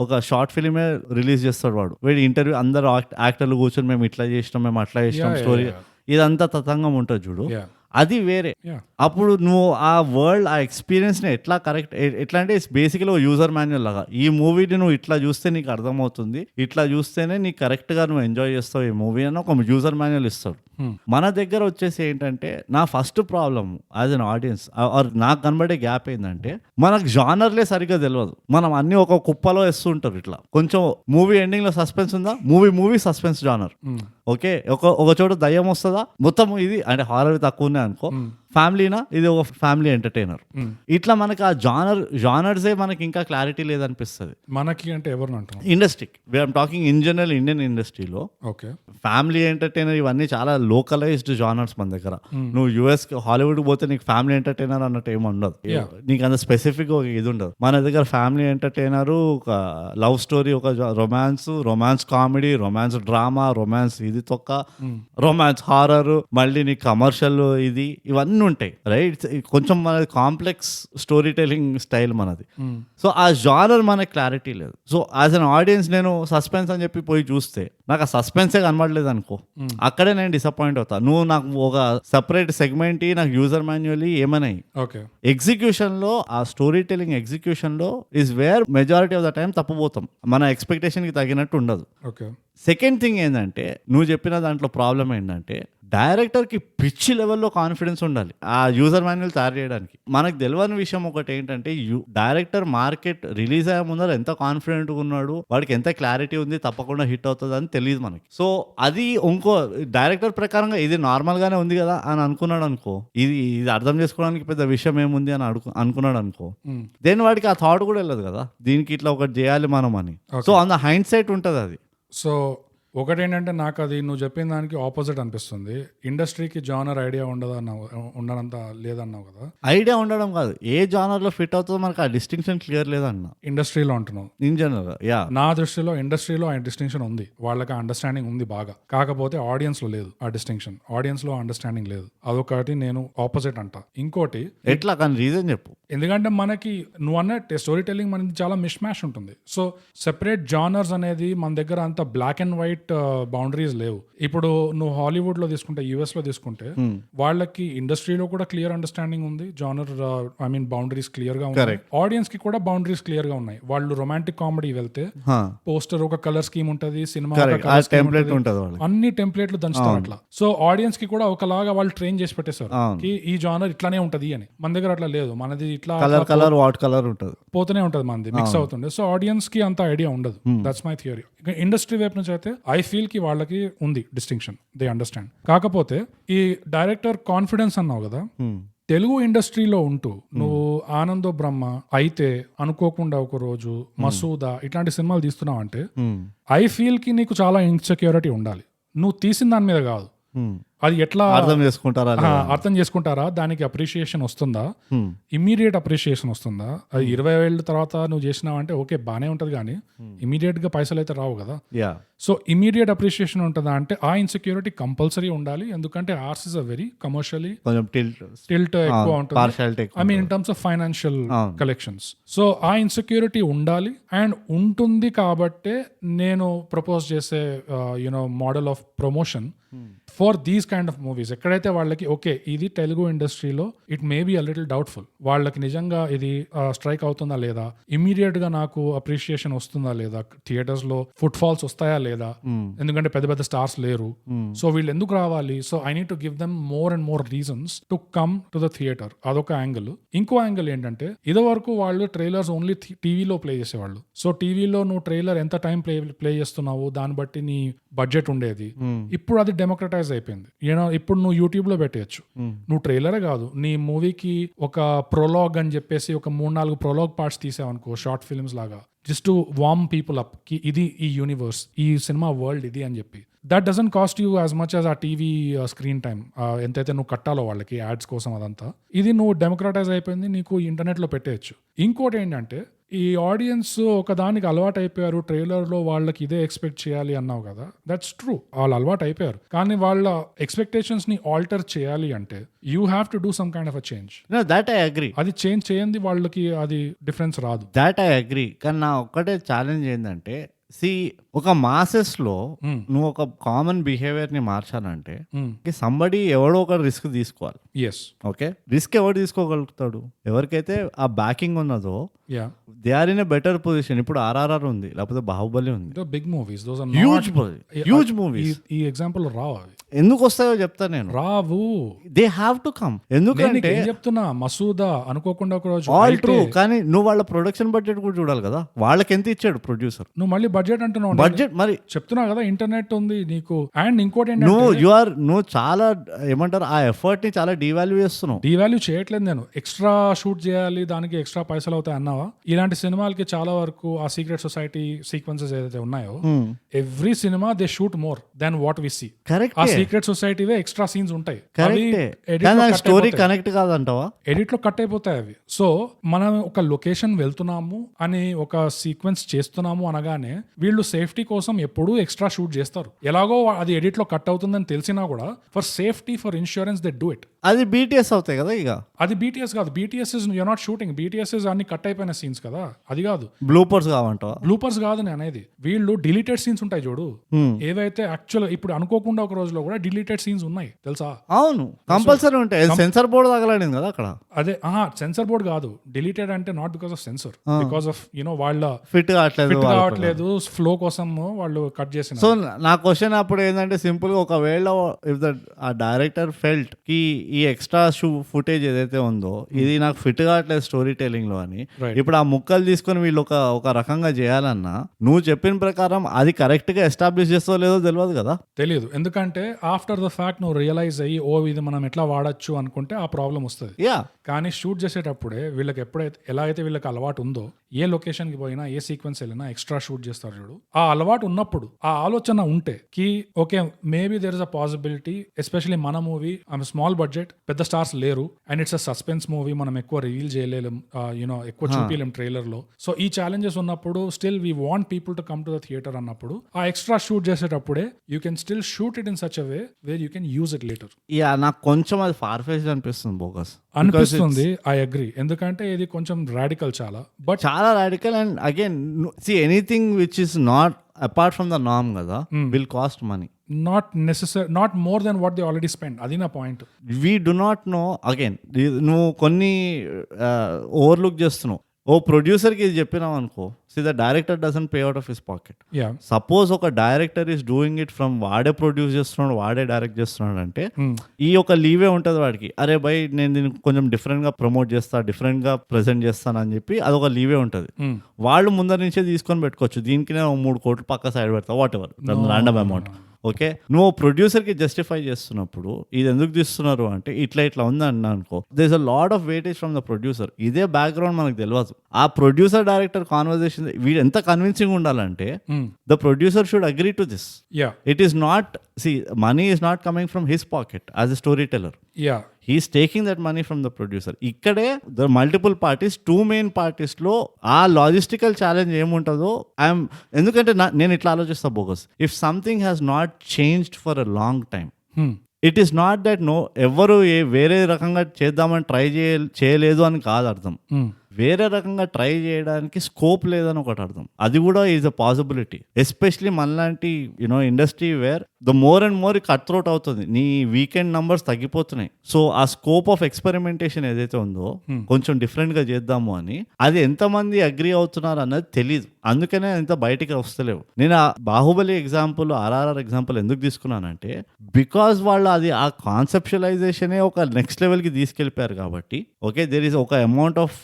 ఒక షార్ట్ ఫిలిమే రిలీజ్ చేస్తాడు వాడు. వీడి ఇంటర్వ్యూ అందరు యాక్టర్లు కూర్చొని మేము ఇట్లా చేసినాం, మేము అట్లా చేసినాం స్టోరీ, ఇదంతా తతంగం ఉంటుంది చూడు, అది వేరే. అప్పుడు నువ్వు ఆ వరల్డ్ ఆ ఎక్స్పీరియన్స్ని ఎట్లా ఎట్లా అంటే ఇట్స్ బేసికలీ యూజర్ మాన్యువల్ లాగా. ఈ మూవీని నువ్వు ఇట్లా చూస్తే నీకు అర్థమవుతుంది, ఇట్లా చూస్తేనే నీకు కరెక్ట్గా నువ్వు ఎంజాయ్ చేస్తావు ఈ మూవీ అని ఒక యూజర్ మాన్యువల్ ఇస్తాడు. మన దగ్గర వచ్చేసి ఏంటంటే నా first problem as an audience or నాకు కనబడే గ్యాప్ ఏంటంటే మనకు జానర్లే సరిగ్గా తెలియదు. మనం అన్ని ఒక కుప్పలో వేస్తుంటారు. ఇట్లా కొంచెం మూవీ ఎండింగ్ లో సస్పెన్స్ ఉందా, మూవీ సస్పెన్స్ జానర్. ఓకే ఒక చోట దయ్యం వస్తుందా, మొత్తం ఇది అంటే హారర్ తక్కువ ఉన్నాయి అనుకో, ఫ్యామిలీనా ఇది ఒక ఫ్యామిలీ ఎంటర్టైనర్. ఇట్లా మనకి ఆ జానర్సే మనకి ఇంకా క్లారిటీ లేదనిపిస్తుంది. మనకి అంటే ఎవరు అంటున్నాం, ఇండస్ట్రీకి we're talking in general Indian ఇండస్ట్రీలో ఫ్యామిలీ ఎంటర్టైనర్ ఇవన్నీ చాలా లోకలైజ్డ్ జానర్స్ మన దగ్గర. నువ్వు US హాలీవుడ్ పోతే నీకు ఫ్యామిలీ ఎంటర్టైనర్ అన్నట్టు ఏమి ఉండదు, నీకు అంత స్పెసిఫిక్ ఇది ఉండదు. మన దగ్గర ఫ్యామిలీ ఎంటర్టైనర్, ఒక లవ్ స్టోరీ, ఒక romance comedy, romance drama, romance ఇది తొక్క, రొమాన్స్ హారర్, మళ్ళీ నీ కమర్షియల్ ఇది, ఇవన్నీ ఉంటాయి రైట్. కొంచెం మనది కాంప్లెక్స్ స్టోరీ టెలింగ్ స్టైల్ మనది. సో ఆ జానర్ మనకి క్లారిటీ లేదు. సో యాజ్ అన్ ఆడియన్స్ నేను సస్పెన్స్ అని చెప్పి పోయి చూస్తే నాకు ఆ సస్పెన్సే కనబడలేదు అనుకో, అక్కడే నేను డిసప్పాయింట్ అవుతా. నువ్వు నాకు ఒక సెపరేట్ సెగ్మెంట్ నాకు యూజర్ మాన్యువల్లీ ఏమన్నాయి. ఎగ్జిక్యూషన్ లో ఆ స్టోరీ టెలింగ్ ఎగ్జిక్యూషన్ లో is where majority of the time తప్పుపోతాం, మన ఎక్స్పెక్టేషన్ కి తగినట్టు ఉండదు. సెకండ్ థింగ్ ఏంటంటే నువ్వు చెప్పిన దాంట్లో ప్రాబ్లం ఏంటంటే డైరెక్టర్కి పిచ్చి లెవెల్లో కాన్ఫిడెన్స్ ఉండాలి ఆ యూజర్ మాన్యువల్ తయారు చేయడానికి. మనకు తెలియని విషయం ఒకటి ఏంటంటే డైరెక్టర్ మార్కెట్ రిలీజ్ అయ్యే ముందర ఎంత కాన్ఫిడెంట్గా ఉన్నాడు, వాడికి ఎంత క్లారిటీ ఉంది తప్పకుండా హిట్ అవుతుంది అని తెలియదు మనకి. సో అది ఇంకో డైరెక్టర్ ప్రకారంగా ఇది నార్మల్గానే ఉంది కదా అని అనుకున్నాడు అనుకో, ఇది అర్థం చేసుకోవడానికి పెద్ద విషయం ఏముంది అని అనుకున్నాడు అనుకో, దెన్ వాడికి ఆ థాట్ కూడా వెళ్ళదు కదా దీనికి ఇట్లా ఒకటి చేయాలి మనం అని. So on the hindsight ఉంటుంది అది. సో ఒకటేంటంటే నాకు అది నువ్వు చెప్పిన దానికి ఆపోజిట్ అనిపిస్తుంది. ఇండస్ట్రీకి జానర్ ఐడియా ఉండనంత లేదన్నావు కదా. ఐడియా ఉండడం కాదు, ఏ జానర్ లో ఫిట్ అవుతుందో మనకు ఆ డిస్టింక్షన్ క్లియర్ లేదన్న. ఇండస్ట్రీలో అంటున్నావు ఇన్ జనరల్. నా దృష్టిలో ఇండస్ట్రీలో ఆ డిస్టింక్షన్ ఉంది, వాళ్ళకి అండర్స్టాండింగ్ ఉంది బాగా, కాకపోతే ఆడియన్స్ లో లేదు ఆ డిస్టింక్షన్, ఆడియన్స్ లో అండర్స్టాండింగ్ లేదు. అదొకటి నేను ఆపోజిట్ అంట. ఇంకోటి ఎట్లా కానీ రీజన్ చెప్పు. ఎందుకంటే మనకి నువ్వు అన్నట్టే స్టోరీ టెల్లింగ్ మనకి చాలా మిష్ మ్యాష్ ఉంటుంది. సో సెపరేట్ జానర్స్ అనేది మన దగ్గర అంత black and white straight boundaries లేవు. ఇప్పుడు నువ్వు హాలీవుడ్ లో తీసుకుంటే, యుఎస్ లో తీసుకుంటే వాళ్ళకి ఇండస్ట్రీలో కూడా క్లియర్ అండర్స్టాండింగ్ ఉంది, genre I mean boundaries clear గా ఉన్నాయి, ఆడియన్స్ కి కూడా బౌండరీస్ క్లియర్ గా ఉన్నాయి. వాళ్ళు రొమాంటిక్ కామెడీ వెళ్తే పోస్టర్ ఒక కలర్ స్కీమ్ ఉంటది, సినిమా అన్ని టెంప్లెట్లు దంచుతారు అట్లా. సో ఆడియన్స్ కి కూడా ఒకలాగా వాళ్ళు ట్రైన్ చేసి పెట్టేశారు ఈ జానర్ ఇట్లానే ఉంటది అని. మన దగ్గర అట్లా లేదు, మనది ఇట్లా కలర్ ఉంటది, పోతూనే ఉంటది, మనది మిక్స్ అవుతుండే. సో ఆడియన్స్ కి అంత ఐడియా ఉండదు. That's my theory. ఇండస్ట్రీ వైపు నుంచి అయితే ఐ ఫీల్ కి వాళ్ళకి ఉంది డిస్టింక్షన్, దే అండర్స్టాండ్. కాకపోతే ఈ డైరెక్టర్ కాన్ఫిడెన్స్ అన్నావు కదా, తెలుగు ఇండస్ట్రీలో ఉంటూ నువ్వు ఆనందో బ్రహ్మ అయితే, అనుకోకుండా ఒక రోజు, మసూదా ఇట్లాంటి సినిమాలు తీస్తున్నావు అంటే ఐ ఫీల్ కి నీకు చాలా ఇన్సెక్యూరిటీ ఉండాలి. నువ్వు తీసిన దాని మీద కాదు, అది ఎట్లా అర్థం చేసుకుంటారా, దానికి అప్రిషియేషన్ వస్తుందా, ఇమ్మీడియట్ అప్రిషియేషన్ వస్తుందా. అది 20 ఏళ్ళ తర్వాత నువ్వు చేసినావు అంటే ఓకే బానే ఉంటది, కానీ ఇమీడియట్ గా పైసలు అయితే రావు కదా. సో ఇమీడియట్ అప్రిషియేషన్ ఉంటుందా అంటే ఆ ఇన్సెక్యూరిటీ కంపల్సరీ ఉండాలి. ఎందుకంటే arts is a very commercially tilt ఎక్కువ ఉంటుంది, I mean in terms of financial collections. So ఆ ఇన్సెక్యూరిటీ ఉండాలి, అండ్ ఉంటుంది. కాబట్టే నేను ప్రపోజ్ చేసే you know model of promotion for these kind of movies. ఎక్కడైతే వాళ్ళకి ఓకే ఇది తెలుగు ఇండస్ట్రీలో it may be a little doubtful, వాళ్ళకి నిజంగా ఇది స్ట్రైక్ అవుతుందా లేదా, ఇమీడియట్ గా నాకు అప్రిషియేషన్ వస్తుందా లేదా, థియేటర్స్ లో ఫుట్ ఫాల్స్ వస్తాయా లేదా, ఎందుకంటే పెద్ద పెద్ద స్టార్స్ లేరు. సో వీళ్ళు ఎందుకు రావాలి, so I need to give them more and more reasons to come to the theatre. అదొక యాంగిల్. ఇంకో యాంగిల్ ఏంటంటే ఇది వరకు వాళ్ళు ట్రైలర్స్ ఓన్లీ టీవీలో ప్లే చేసేవాళ్ళు. సో టీవీలో నువ్వు ట్రైలర్ ఎంత టైం ప్లే చేస్తున్నావు దాన్ని బట్టి నీ బడ్జెట్ ఉండేది. ఇప్పుడు అది డెమోక్రటైజ్ అయిపోయింది. ఇప్పుడు నువ్వు యూట్యూబ్ లో పెట్టేయచ్చు. నువ్వు ట్రైలరే కాదు, నీ మూవీకి ఒక ప్రొలాగ్ అని చెప్పేసి ఒక 3-4 ప్రొలాగ్ పార్ట్స్ తీసావనుకో, షార్ట్ ఫిల్మ్స్ లాగా, just to warm people up కి ఇది ఈ యూనివర్స్, ఈ సినిమా వరల్డ్ ఇది అని చెప్పి. That doesn't cost you as much as ఆ టీవీ స్క్రీన్ టైం ఎంతైతే నువ్వు కట్టాలో వాళ్ళకి యాడ్స్ కోసం అదంతా. ఇది నువ్వు డెమోక్రటైజ్ అయిపోయింది, నీకు ఇంటర్నెట్ లో పెట్టేయచ్చు. ఇంకోటి ఏంటంటే ఈ ఆడియన్స్ ఒక దానికి అలవాటు అయిపోయారు, ట్రైలర్ లో వాళ్ళకి ఇదే ఎక్స్పెక్ట్ చేయాలి అన్నావు కదా, దట్స్ ట్రూ, వాళ్ళు అలవాటు అయిపోయారు. కానీ వాళ్ళ ఎక్స్పెక్టేషన్స్ ని ఆల్టర్ చేయాలి అంటే you have to do some kind of a change. That I agree. అది చేంజ్ చేయండి వాళ్ళకి అది డిఫరెన్స్ రాదు. That I agree. కానీ నా ఒక్కటే ఛాలెంజ్ ఏంటంటే, ఒక మాసెస్ లో నువ్వు ఒక కామన్ బిహేవియర్ ని మార్చాలంటే సంబడి ఎవడో ఒక రిస్క్ తీసుకోవాలి. ఓకే, రిస్క్ ఎవరు తీసుకోగలుగుతాడు? ఎవరికైతే ఆ బ్యాకింగ్ ఉన్నదో they are in a better position. ఇప్పుడు RRR ఉంది, లేకపోతే బాహుబలి ఉంది, బిగ్ మూవీస్, హ్యూజ్ మూవీస్. ఈ ఎగ్జాంపుల్ రావు. ఎందుకు వస్తాయో చెప్తా నేను, రావు. They have to come. ఎందుకంటే చెప్తున్నా, మసూదా అనుకోకుండా ఒక రోజు, ఆల్ ట్రూ. కానీ నువ్వు వాళ్ళ ప్రొడక్షన్ బడ్జెట్ కూడా చూడాలి కదా, వాళ్ళకి ఎంత ఇచ్చాడు ప్రొడ్యూసర్. నువ్వు మళ్ళీ బడ్జెట్ అంటున్నావు, బడ్జెట్ మరి చెప్తున్నా కదా, ఇంటర్నెట్ ఉంది నీకు. అండ్ ఇంకోటి నువ్వు చాలా ఏమంటారు, ఆ ఎఫర్ట్ ని చాలా డివాల్యూ చేస్తున్నావు. డివాల్యూ చేయట్లేదు నేను. ఎక్స్ట్రా షూట్ చేయాలి, దానికి ఎక్స్ట్రా పైసలు అవుతాయి అన్నావా? ఇలాంటి సినిమాలకి చాలా వరకు ఆ సీక్రెట్ సొసైటీ సీక్వెన్సెస్ ఏదైతే ఉన్నాయో, every cinema they shoot more than what we see. Correct. ఆ సీక్రెట్ సొసైటీవే ఎక్స్ట్రా సీన్స్ ఉంటాయి, స్టోరీ కనెక్ట్ కాదంటావా? ఎడిట్ లో కట్ అయిపోతాయి అవి. సో మనం ఒక లొకేషన్ వెళ్తున్నాము అని ఒక సీక్వెన్స్ చేస్తున్నాము అనగానే వీళ్ళు సేఫ్టీ కోసం ఎప్పుడూ ఎక్స్ట్రా షూట్ చేస్తారు. ఎలాగో అది ఎడిట్ లో కట్ అవుతుందని తెలిసినా కూడా for safety, for insurance they do it. అది BTS అవుతాయి కదా. ఇక అది BTS కాదు, BTS is you not shooting, BTS is అన్ని కట్ అయిపోయిన సీన్స్ కదా, అది కాదు. బ్లూపర్స్ కావంటావా? బ్లూపర్స్ కాదు నేను అనేది, వీళ్ళు డిలీటెడ్ సీన్స్ ఉంటాయి చూడు, ఏవైతే యాక్చువల్ ఇప్పుడు అనుకోకుండా ఒక రోజులో కూడా డిలీటెడ్ సీన్స్ ఉన్నాయి తెలుసా? అవును, కంపల్సరీ ఉంటాయి. సెన్సార్ బోర్డ్ తగలడింది కదా అక్కడ. అదే సెన్సార్ బోర్డ్ కాదు, డిలీటెడ్ అంటే not because of sensor, because of వాళ్ళ ఫిట్ కావట్లేదు, ఫ్లో కోసం వాళ్ళు కట్ చేసిన. సో నా క్వశ్చన్ అప్పుడు ఏంటంటే సింపుల్ గా, ఒకవేళ ఇఫ్ ద డైరెక్టర్ ఫెల్ట్ కి ఈ ఎక్స్ట్రా ఫుటేజ్ ఏదైతే ఉందో ఇది నాకు ఫిట్ కావట్లేదు స్టోరీ టెల్లింగ్ లో అని, ఇప్పుడు ఆ ముక్కలు తీసుకొని వీళ్ళు ఒక రకంగా చేయాలన్నా నువ్వు చెప్పిన ప్రకారం అది కరెక్ట్ గా ఎస్టాబ్లిష్ చేస్తో లేదో తెలియదు కదా. తెలియదు, ఎందుకంటే ఆఫ్టర్ ద ఫ్యాక్ట్ నువ్వు రియలైజ్ అయ్యి ఇది మనం ఎట్లా వాడచ్చు అనుకుంటే ఆ ప్రాబ్లం వస్తుంది. కానీ షూట్ చేసేటప్పుడే వీళ్ళకి ఎప్పుడైతే ఎలా అయితే వీళ్ళకి అలవాటు ఉందో, ఏ లొకేషన్ కి పోయినా ఏ సీక్వెన్స్ వెళ్ళినా ఎక్స్ట్రా షూట్ చేస్తారు చూడు, ఆ అలవాటు ఉన్నప్పుడు ఆ ఆలోచన ఉంటే కి okay maybe there is a possibility, especially మన మూవీ స్మాల్ బడ్జెట్, పెద్ద స్టార్స్ లేరు, and it's a suspense movie, మనం ఎక్కువ రివీల్ చేయలేం, ఎక్కువ చూపించలేం ట్రైలర్ లో. సో ఈ ఛాలెంజెస్ ఉన్నప్పుడు still we want people to come to the theatre అన్నప్పుడు ఆ ఎక్స్ట్రా షూట్ చేసేటప్పుడే you can still shoot it in such a way where you can use it later. నాకు కొంచెం అది ఫార్ ఫెచ్డ్ అనిపిస్తుంది, బోగస్ అనిపిస్తుంది. ఐ అగ్రీ, ఎందుకంటే ఇది కొంచెం రాడికల్, చాలా radical. And again anything which is not apart from the norm కదా, will cost money. Not more than what they already spend. అది నా point. We do not know. Again నువ్వు కొన్ని ఓవర్లుక్ చేస్తున్నావు. ఓ ప్రొడ్యూసర్కి ఇది చెప్పినావు అనుకో, the director doesn't pay out of his pocket. Suppose ఒక director is doing it from వాడే ప్రొడ్యూస్ చేస్తున్నాడు, వాడే డైరెక్ట్ చేస్తున్నాడు అంటే ఈ ఒక లీవే ఉంటుంది వాడికి. అరే బై నేను దీన్ని కొంచెం డిఫరెంట్ గా ప్రమోట్ చేస్తా, డిఫరెంట్ గా ప్రెజెంట్ చేస్తాను అని చెప్పి అదొక లీవే ఉంటుంది. వాళ్ళు ముందర నుంచే తీసుకొని పెట్టుకోవచ్చు. దీనికి నేను 3 కోట్లు పక్క సైడ్ పెడతా, what ever random amount. Okay, నువ్వు ప్రొడ్యూసర్కి జస్టిఫై చేస్తున్నప్పుడు ఇది ఎందుకు తీస్తున్నారు అంటే ఇట్లా ఉంది అన్నా అనుకో, there is a lot of weightage from the producer. ఇదే బ్యాక్గ్రౌండ్ మనకు తెలియదు. ఆ ప్రొడ్యూసర్ డైరెక్టర్ కాన్వర్సేషన్ వీడు ఎంత కన్విన్సింగ్ ఉండాలంటే the producer should agree to this. It is not, money is not coming from his pocket as a storyteller. He's taking that money from the producer. ఇక్కడే the multiple parties, 2 main parties లో ఆ logistical challenge ఏముంటుందో ఎందుకంటే నేను ఇట్లా ఆలోచిస్తా bogus. If something has not changed for a long time, it is not that ఎవరు వేరే రకంగా చేద్దామని ట్రై చేయలేదు అని కాదు అర్థం. వేరే రకంగా ట్రై చేయడానికి స్కోప్ లేదని ఒకటి అర్థం. అది కూడా ఈజ్ అ పాసిబిలిటీ, ఎస్పెషలీ మనలాంటి industry where the more and more cutthroat అవుతుంది. నీ వీకెండ్ నంబర్స్ తగ్గిపోతున్నాయి. సో ఆ స్కోప్ ఆఫ్ ఎక్స్పెరిమెంటేషన్ ఏదైతే ఉందో కొంచెం డిఫరెంట్ గా చేద్దాము అని, అది ఎంతమంది అగ్రీ అవుతున్నారు అన్నది తెలీదు. అందుకనే ఎంత బయటికి వస్తలేవు. నేను ఆ బాహుబలి ఎగ్జాంపుల్, RRR ఎగ్జాంపుల్ ఎందుకు తీసుకున్నానంటే బికాస్ వాళ్ళు అది ఆ కాన్సెప్షువలైజేషనే ఒక నెక్స్ట్ లెవెల్ కి తీసుకెళ్ళిపోయారు కాబట్టి. ఓకే, దేర్ ఈస్ ఒక అమౌంట్ ఆఫ్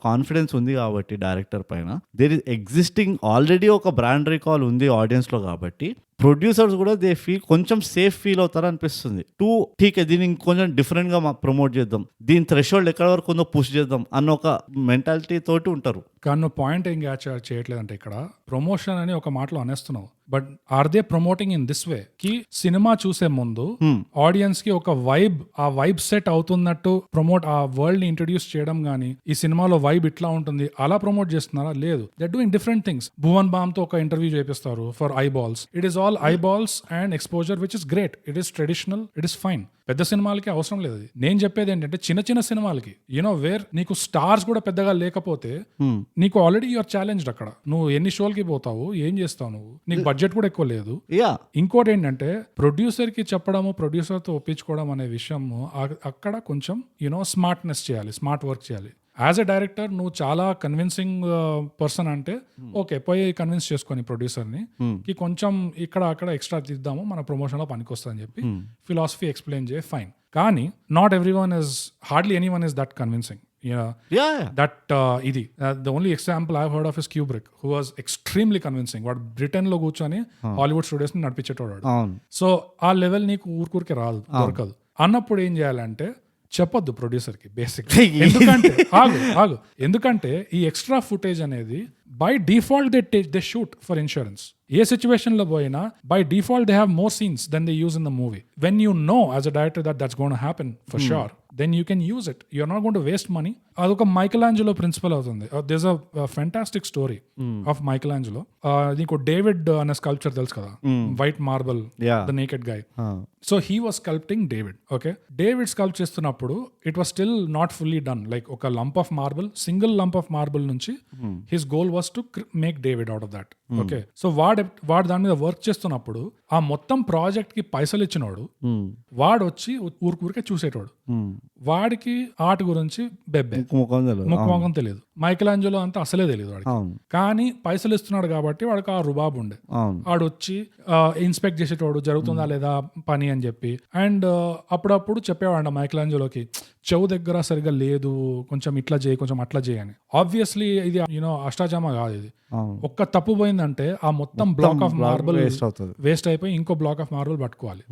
కాన్ఫిడెన్స్ ఉంది కాబట్టి డైరెక్టర్ పైన, దేర్ ఇస్ ఎగ్జిస్టింగ్ ఆల్రెడీ ఒక బ్రాండ్ రికాల్ ఉంది ఆడియన్స్ లో కాబట్టి ప్రొడ్యూసర్స్ కూడా దే ఫీల్ కొంచెం సేఫ్ ఫీల్ అవుతారు అనిపిస్తుంది. ఠీక్ దీన్ని ఇంకొంచెం డిఫరెంట్ గా ప్రమోట్ చేద్దాం, దీని థ్రెషోల్డ్ ఎక్కడ వరకు ఉందో పుష్ చేద్దాం అన్న ఒక మెంటాలిటీ తోటి ఉంటారు. కానీ పాయింట్ ఏం చేయట్లేదంటే ఇక్కడ ప్రమోషన్ అని ఒక మాటలో అనేస్తున్నావు, but are they promoting in this way కి సినిమా చూసే ముందు ఆడియన్స్ కి ఒక ఆ వైబ్ సెట్ అవుతున్నట్టు ఆ వరల్డ్ ని ఇంట్రడ్యూస్ చేయడం గానీ, ఈ సినిమాలో వైబ్ ఇట్లా ఉంటుంది అలా ప్రమోట్ చేస్తున్నారా? లేదు, they doing different things. Bhuvan balm తో ఒక ఇంటర్వ్యూ చేపిస్తారు for eyeballs. It is all eyeballs and exposure, which is great. It is traditional, it is fine. పెద్ద సినిమాలకి అవసరం లేదు. నేను చెప్పేది ఏంటంటే చిన్న సినిమాలకి వేర్ నీకు స్టార్స్ కూడా పెద్దగా లేకపోతే నీకు ఆల్రెడీ యూఆర్ ఛాలెంజ్డ్. అక్కడ నువ్వు ఎన్ని షోలకి పోతావు, ఏం చేస్తావు, నీకు బడ్జెట్ కూడా ఎక్కువ లేదు. ఇంకోటి ఏంటంటే ప్రొడ్యూసర్ కి చెప్పడము, ప్రొడ్యూసర్ తో ఒప్పించుకోవడం అనే విషయం అక్కడ కొంచెం స్మార్ట్నెస్ చేయాలి, స్మార్ట్ వర్క్ చేయాలి. యాజ్ ఎ డైరెక్టర్ నువ్వు చాలా కన్విన్సింగ్ పర్సన్ అంటే ఓకే, పోయి కన్విన్స్ చేసుకొని ప్రొడ్యూసర్ని కొంచెం ఇక్కడ అక్కడ ఎక్స్ట్రా తీద్దాము, మన ప్రమోషన్ లో పనికి అని చెప్పి ఫిలాసఫీ ఎక్స్ప్లెయిన్ చేయ ఫైన్. కానీ not hardly any one is that convincing. The only example I've heard of is Kubrick, who was extremely convincing. వాడు బ్రిటన్ లో కూర్చొని హాలీవుడ్ స్టూడియోస్ ని నడిపించేటోడు. సో ఆ లెవెల్ నీకు ఊరికే రాదు, దొరకదు. అన్నప్పుడు ఏం చేయాలంటే చెప్పొద్దు ప్రొడ్యూసర్ కి బేసిక్. ఎందుకంటే ఈ ఎక్స్ట్రా ఫుటేజ్ అనేది by default they shoot for insurance. ఏ సిచ్యువేషన్ లో పోయినా by default they have more scenes than they use in the movie. When you know as a director that's gonna happen for sure, then you can use it. You're not going to waste money. అదొక మైకలాంజలో principal అవుతుంది. there's a fantastic story of Michelangelo. నీకు David అనే sculpture తెలుసు కదా, white marble, the naked guy. So he was sculpting David. Okay, David sculpt చేస్తున్నప్పుడు it was still not fully done. Like ఒక lump of marble, single lump of marble నుంచి his goal was to make David out of that. Okay, so వాడు దాని మీద work చేస్తున్నప్పుడు ఆ మొత్తం project కి పైసలు ఇచ్చినోడు వాడు వచ్చి ఊరికే చూసేటోడు. వాడికి ఆర్ట్ గురించి బెబ్బే, ముఖముఖం తెలియదు. మైకలాంజలో అంతా అసలే తెలియదు వాడికి. కానీ పైసలు ఇస్తున్నాడు కాబట్టి వాడికి ఆ రుబాబు ఉండే. వాడు వచ్చి ఇన్స్పెక్ట్ చేసేటోడు, జరుగుతుందా లేదా పని అని చెప్పి. అండ్ అప్పుడప్పుడు చెప్పేవాడు మైకలాంజలోకి, చెవు దగ్గర సరిగ్గా లేదు, కొంచెం ఇట్లా చేయి, కొంచెం అట్లా చేయని. ఆబ్వియస్లీ ఇది అష్టాచమా కాదు. ఇది ఒక్క తప్పు పోయిందంటే ఆ మొత్తం బ్లాక్ ఆఫ్ మార్బుల్ వేస్ట్ అయిపోయి ఇంకో బ్లాక్ ఆఫ్ మార్బుల్ పట్టుకోవాలి.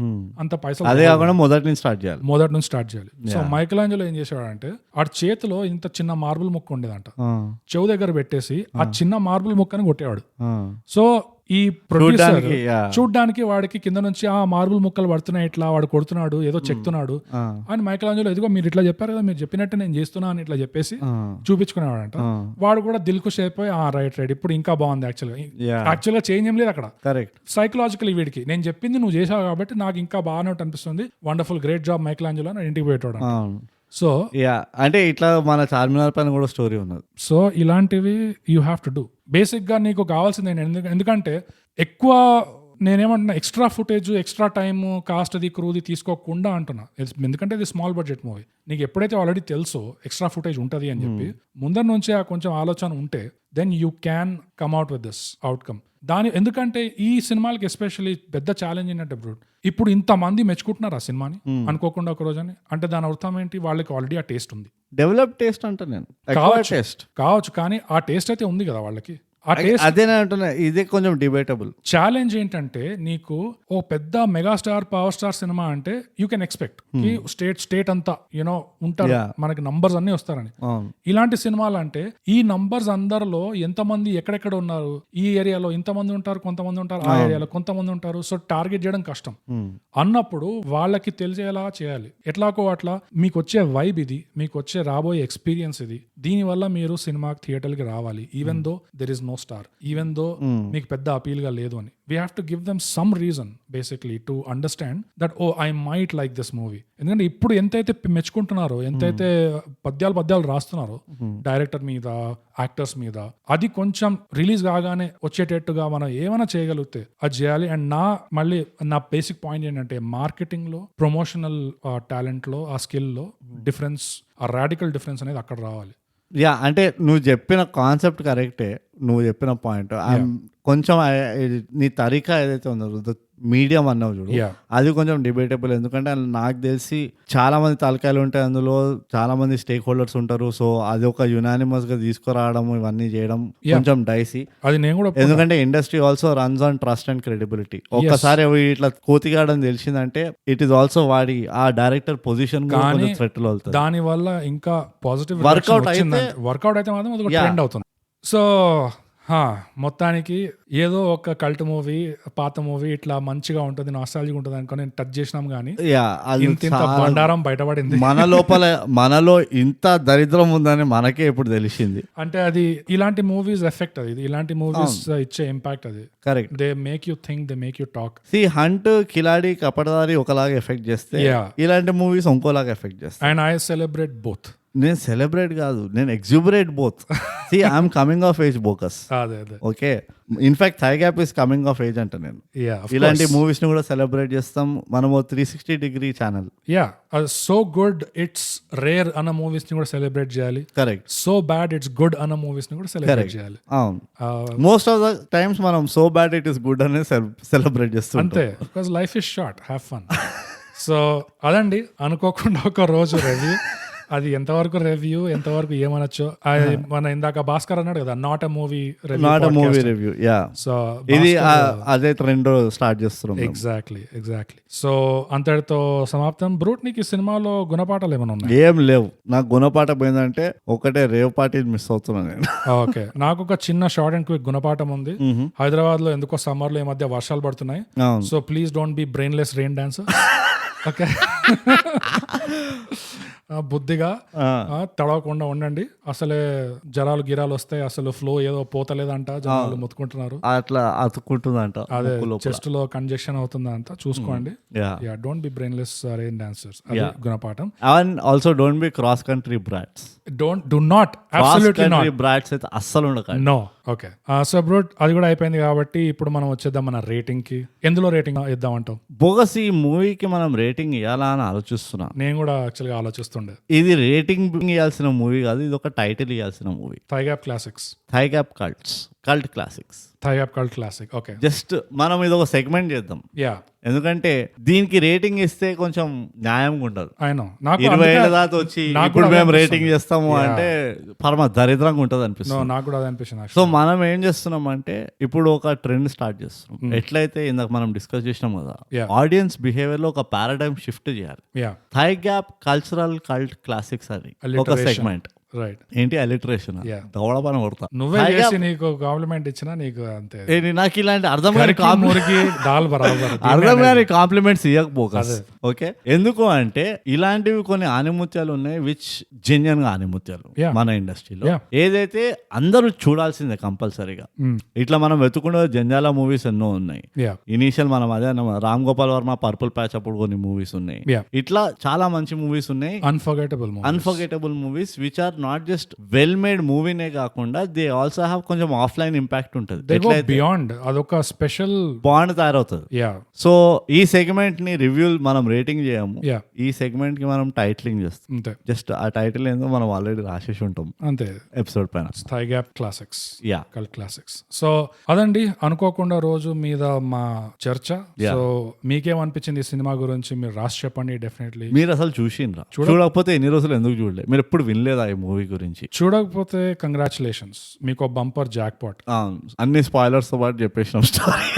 అంత పైసలు మొదటి నుంచి స్టార్ట్ చేయాలి. సో మైకలాంజలో ఏం చేసేవాడంటే ఆ చేతిలో ఇంత చిన్న మార్బుల్ ముక్క ఉండేదంట, చెవు దగ్గర పెట్టేసి ఆ చిన్న మార్బుల్ ముక్కని కొట్టేవాడు. సో ఈ ప్రొడ్యూసర్ చూడ్డానికి వాడికి కింద నుంచి ఆ మార్బుల్ ముక్కలు పడుతున్నాయి, ఇట్లా వాడు కొడుతున్నాడు, ఏదో చెక్తున్నాడు అని మైకలాంజలో ఎదుగో మీరు ఇట్లా చెప్పారు కదా, మీరు చెప్పినట్టు నేను చేస్తున్నా అని ఇట్లా చెప్పేసి చూపించుకునేవాడంట. వాడు కూడా దిల్కుష్ అయిపోయి రైట్ ఇప్పుడు ఇంకా బాగుంది. యాక్చువల్గా చేంజ్ ఏం లేదు అక్కడ, సైకలాజికల్ వీడికి నేను చెప్పింది నువ్వు చేసావు కాబట్టి నాకు ఇంకా బాగానే అనిపిస్తుంది, వండర్ఫుల్ గ్రేట్ జాబ్ మైకలాంజలో అని ఇంటికి పోయేటోడు. సో అంటే ఇట్లా మన చార్మినార్ పైన కూడా స్టోరీ ఉన్నది. సో ఇలాంటివి you have to do. Basic గా నీకు కావాల్సింది ఎందుకంటే ఎక్కువ నేనేమంటున్నా extra footage extra time cost అది క్రూది తీసుకోకుండా అంటున్నా. ఎందుకంటే ఇది స్మాల్ బడ్జెట్ మూవీ. నీకు ఎప్పుడైతే ఆల్రెడీ తెలుసో ఎక్స్ట్రా ఫుటేజ్ ఉంటుంది అని చెప్పి ముందర నుంచి ఆ కొంచెం ఆలోచన ఉంటే then you can come out with this outcome. ఎందుకంటే ఈ సినిమాలకి ఎస్పెషల్లీ పెద్ద ఛాలెంజ్ ఏంటంటే బ్రూట్, ఇప్పుడు ఇంతమంది మెచ్చుకుంటున్నారు ఆ సినిమాని అనుకోకుండా ఒక రోజని. అంటే దాని అర్థం ఏంటి, వాళ్ళకి ఆల్రెడీ ఆ టేస్ట్ ఉంది. డెవలప్ టేస్ట్ అంటే నేను కావచ్చు కానీ ఆ టేస్ట్ అయితే ఉంది కదా వాళ్ళకి. అదే అంటున్నా, ఇదే కొంచెం డిబేటబుల్. ఛాలెంజ్ ఏంటంటే నీకు ఓ పెద్ద మెగాస్టార్ పవర్ స్టార్ సినిమా అంటే యూ కెన్ ఎక్స్పెక్ట్ స్టేట్ అంతా యూనో ఉంటారు, మనకి నంబర్స్ అన్ని వస్తారని. ఇలాంటి సినిమాలు అంటే ఈ నంబర్స్ అందరిలో ఎంతమంది ఎక్కడెక్కడ ఉన్నారు, ఈ ఏరియాలో ఇంతమంది ఉంటారు, కొంతమంది ఉంటారు, ఆ ఏరియాలో కొంతమంది ఉంటారు, సో టార్గెట్ చేయడం కష్టం అన్నప్పుడు వాళ్ళకి తెలిసేలా చేయాలి. ఎట్లాగో అట్లా మీకు వచ్చే వైబ్ ఇది, మీకు వచ్చే రాబోయే ఎక్స్పీరియన్స్ ఇది, దీనివల్ల మీరు సినిమాకి థియేటర్కి రావాలి. Even though there is no star, even though మీకు పెద్ద అపీల్ గా లేదు అని. We have to give them some reason basically to understand that oh I might like this movie. ఎందుకంటే ఇప్పుడు ఎంతైతే మెచ్చుకుంటున్నారో, ఎంతైతే పద్యాలు రాస్తున్నారో డైరెక్టర్ మీద, యాక్టర్స్ మీద, అది కొంచెం రిలీజ్ కాగానే వచ్చేటట్టుగా మనం ఏమైనా చేయగలిగితే అది చేయాలి. అండ్ మళ్ళీ నా బేసిక్ పాయింట్ ఏంటంటే మార్కెటింగ్ లో, ప్రమోషనల్ టాలెంట్ లో, ఆ స్కిల్ లో డిఫరెన్స్, ఆ రాడికల్ డిఫరెన్స్ అనేది అక్కడ రావాలి. అంటే నువ్వు చెప్పిన కాన్సెప్ట్ కరెక్టే, నువ్వు చెప్పిన పాయింట్ కొంచెం నీ తరీకా ఏదైతే ఉందో మీడియం అన్నావు చూడు, అది కొంచెం డిబేటబుల్. ఎందుకంటే నాకు తెలిసి చాలా మంది తలకాయలు ఉంటాయి, అందులో చాలా మంది స్టేక్ హోల్డర్స్ ఉంటారు. సో అది ఒక యునానిమస్ గా తీసుకురావడం, ఇవన్నీ చేయడం కొంచెం డైసీ. అది నేను కూడా, ఎందుకంటే industry also runs on trust and credibility. ఒక్కసారి ఇట్లా కోతిగాడని తెలిసిందంటే ఇట్ ఈస్ ఆల్సో వాడి ఆ డైరెక్టర్ పొజిషన్ థ్రెట్ లో వెళ్తారు. దాని వల్ల ఇంకా పాజిటివ్ వర్కౌట్ అయితే మాత్రం అది ట్రెండ్ అవుతుంది. సో మొత్తానికి ఏదో ఒక కల్ట్ మూవీ, పాత మూవీ ఇట్లా మంచిగా ఉంటుంది, నాస్టాల్జిక్ ఉంటుంది అనుకో నేను టచ్ చేసినాం కానీ ఇంత బండారం బయటపడింది. మనలో ఇంత దరిద్రం ఉందని మనకే ఇప్పుడు తెలిసింది. అంటే అది ఇలాంటి మూవీస్ ఎఫెక్ట్, అది ఇలాంటి మూవీస్ ఇచ్చే ఇంపాక్ట్ అది. Correct. They make you think, they make you talk. Hunt, Khiladi, Kapatadhaari ఒకలాగా ఎఫెక్ట్ చేస్తే ఇలాంటి మూవీస్ ఇంకోలాగా ఎఫెక్ట్ చేస్తాయి. And I celebrate both. నేను సెలబ్రేట్ కాదు, నేను exuberate both. See I'm coming of age బోకస్. Okay, in fact thigh gap is coming of age అంట. నేను ఇలాంటి మూవీస్ ని కూడా సెలబ్రేట్ చేస్తాం. మనము 360 channel so good it's rare అన్న మూవీస్ ని కూడా సెలబ్రేట్ చేయాలి. Correct. So bad it's good అన్న మూవీస్ ని కూడా సెలబ్రేట్ చేయాలి. అవును, మోస్ట్ ఆఫ్ ద టైమ్స్ మనం so bad it is good అనేది సెలబ్రేట్ చేస్తాం అంతే. Because life is short, have fun. So అదండి, అనుకోకుండా ఒక రోజు రివ్యూ. అది ఎంతవరకు రివ్యూ, ఎంతవరకు ఏమనొచ్చు. మన ఇందాక భాస్కర్ అన్నాడు కదా, not a movie review. So ఇది అదే ట్రెండ్ స్టార్ట్ చేస్తున్నాం. ఎగ్జాక్ట్లీ. సో అంతటితో సమాప్తం. బ్రూట్, నీకు ఈ సినిమాలో గుణపాఠాలు ఏమైనా ఉన్నాయి? ఏం లేవు. నాకు గుణపాఠం ఏంటంటే ఒకటే రేవ్ పార్టీ మిస్ అవుతున్నాను నేను. ఓకే, నాకు ఒక చిన్న షార్ట్ అండ్ క్విక్ గుణపాఠం ఉంది. హైదరాబాద్ లో ఎందుకో సమ్మర్ లో ఈ మధ్య వర్షాలు పడుతున్నాయి. So please don't be brainless rain dancer. Okay, బుద్ధిగా తడవకుండా ఉండండి. అసలే జరాలు గిరాలు వస్తాయి, అసలు ఫ్లో ఏదో పోతలేదంట, జనాలు మొత్తుకుంటున్నారు, అట్లా అతుక్కుంటుందంట, అదే చెస్ట్ లో కంజెషన్ అవుతుందంట, చూసుకోండి. Don't be brainless rain dancers. అది గుణపాఠం. And also don't be cross country brats. Do not, absolutely not. Brats అయితే అస్సలు ఉండకండి. నో. ఓకే, సో బ్రూట్, అది కూడా అయిపోయింది కాబట్టి ఇప్పుడు మనం వచ్చేద్దాం మన రేటింగ్ కి. ఎందులో రేటింగ్ ఇద్దామంటావు? బోగస్ ఈ మూవీకి మనం రేటింగ్ ఇవ్వాలా అని ఆలోచిస్తున్నా. నేను కూడా యాక్చువల్ గా ఆలోచిస్తుండే. ఇది రేటింగ్ ఇవ్వాల్సిన మూవీ కాదు, ఇది ఒక టైటిల్ ఇవ్వాల్సిన movie. Thigap classics, Thigap cult classics, Thigap cult classic. Okay, just మనం ఇది ఒక సెగ్మెంట్ చేద్దాం. ఎందుకంటే దీనికి రేటింగ్ ఇస్తే కొంచెం న్యాయంగా ఉండదు. 20 ఏళ్ళ దాకా వచ్చి ఇప్పుడు మేము రేటింగ్ చేస్తాము అంటే పరమ దరిద్రంగా ఉంటుంది అనిపిస్తుంది. నాకు కూడా అనిపిస్తుంది. సో మనం ఏం చేస్తున్నాం అంటే ఇప్పుడు ఒక ట్రెండ్ స్టార్ట్ చేస్తున్నాం. ఎట్లయితే ఇందాక మనం డిస్కస్ చేసినాం కదా, ఆడియన్స్ బిహేవియర్ లో ఒక పారాడైమ్ షిఫ్ట్ చేయాలి. Thigap cultural cult classics అని ఒక సెగ్మెంట్. రైట్. ఏంటి అలిటరేషన్? దవడ పని కొడతా. నువ్వే చేసి నీకు కాంప్లిమెంట్ ఇచ్చినా నీకు అంతే. నాకు ఇలాంటి అర్థమైన కాంప్లిమెంట్స్ ఇవ్వకపోకస్. ఓకే, ఎందుకు అంటే ఇలాంటివి కొన్ని ఆనిముత్యాలు ఉన్నాయి, విచ్ జెన్యున్ గా ఆనిముత్యాలు మన ఇండస్ట్రీలో, ఏదైతే అందరూ చూడాల్సిందే కంపల్సరీగా. ఇట్లా మనం వెతుకునే జంజాల మూవీస్ ఎన్నో ఉన్నాయి. ఇనీషియల్ మనం అదే రామ్ గోపాల్ వర్మ పర్పుల్ ప్యాచ్ అప్పుడు కొన్ని మూవీస్ ఉన్నాయి. ఇట్లా చాలా మంచి మూవీస్ ఉన్నాయి, unforgettable movies which are not just well made మూవీనే కాకుండా దే ఆల్సో హ్యావ్ కొంచెం ఆఫ్లైన్ ఇంపాక్ట్ ఉంటుంది, దే గో బియాండ్, అదొక స్పెషల్ బాండ్ తయారవుతుంది. యా సో ఈ సెగ్మెంట్ ని రివ్యూ మనం రేటింగ్ చేయము, యా ఈ సెగ్మెంట్ కి మనం టైటిలింగ్ చేస్తాం అంతే. జస్ట్ ఆ టైటిల్ ఏందో మనం ఆల్రెడీ రాసేసి ఉంటాం అంతే ఎపిసోడ్ పైన. థై గ్యాప్ క్లాసిక్స్, యా కల్ట్ క్లాసిక్స్. సో అదండి అనుకోకుండా రోజు మీద మా చర్చ. సో మీకేమనిపించింది ఈ సినిమా గురించి మీరు రాసి చెప్పండి. డెఫినెట్లీ మీరు అసలు చూసిండ్రా, చూడకపోతే ఎన్ని రోజులు ఎందుకు చూడలేదు, మీరు ఎప్పుడు వినలేదా ఈ మూవీ గురించి? చూడకపోతే కంగ్రాచులేషన్స్, మీకు బంపర్ జాక్ పాట్. అన్ని స్పాయిలర్స్ తో పాటు చెప్పేసినాం స్టోరీ.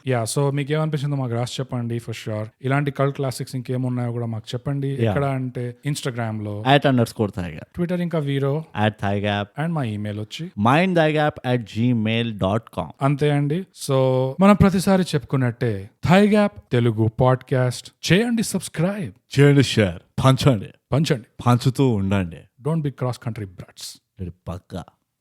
యా, సో మీకు ఏమనిపించిందో మాకు రాసి చెప్పండి ఫర్ షూర్. ఇలాంటి కల్ట్ క్లాసిక్స్ ఇంకేమున్నాయో కూడా మాకు చెప్పండి. ఎక్కడ అంటే ఇన్స్టాగ్రామ్ లో @_thigap, ట్విట్టర్ ఇంకా వీరో @thigap, అండ్ మా ఇమెయిల్ వచ్చి mindthigap@gmail.com. అంతే అండి. సో మనం ప్రతిసారి చెప్పుకున్నట్టే థై గ్యాప్ తెలుగు పాడ్కాస్ట్ చేయండి, సబ్స్క్రైబ్ చేయండి, షేర్ పంచండి, పంచండి, పంచుతూ ఉండండి. Don't be cross country brats. Pakka.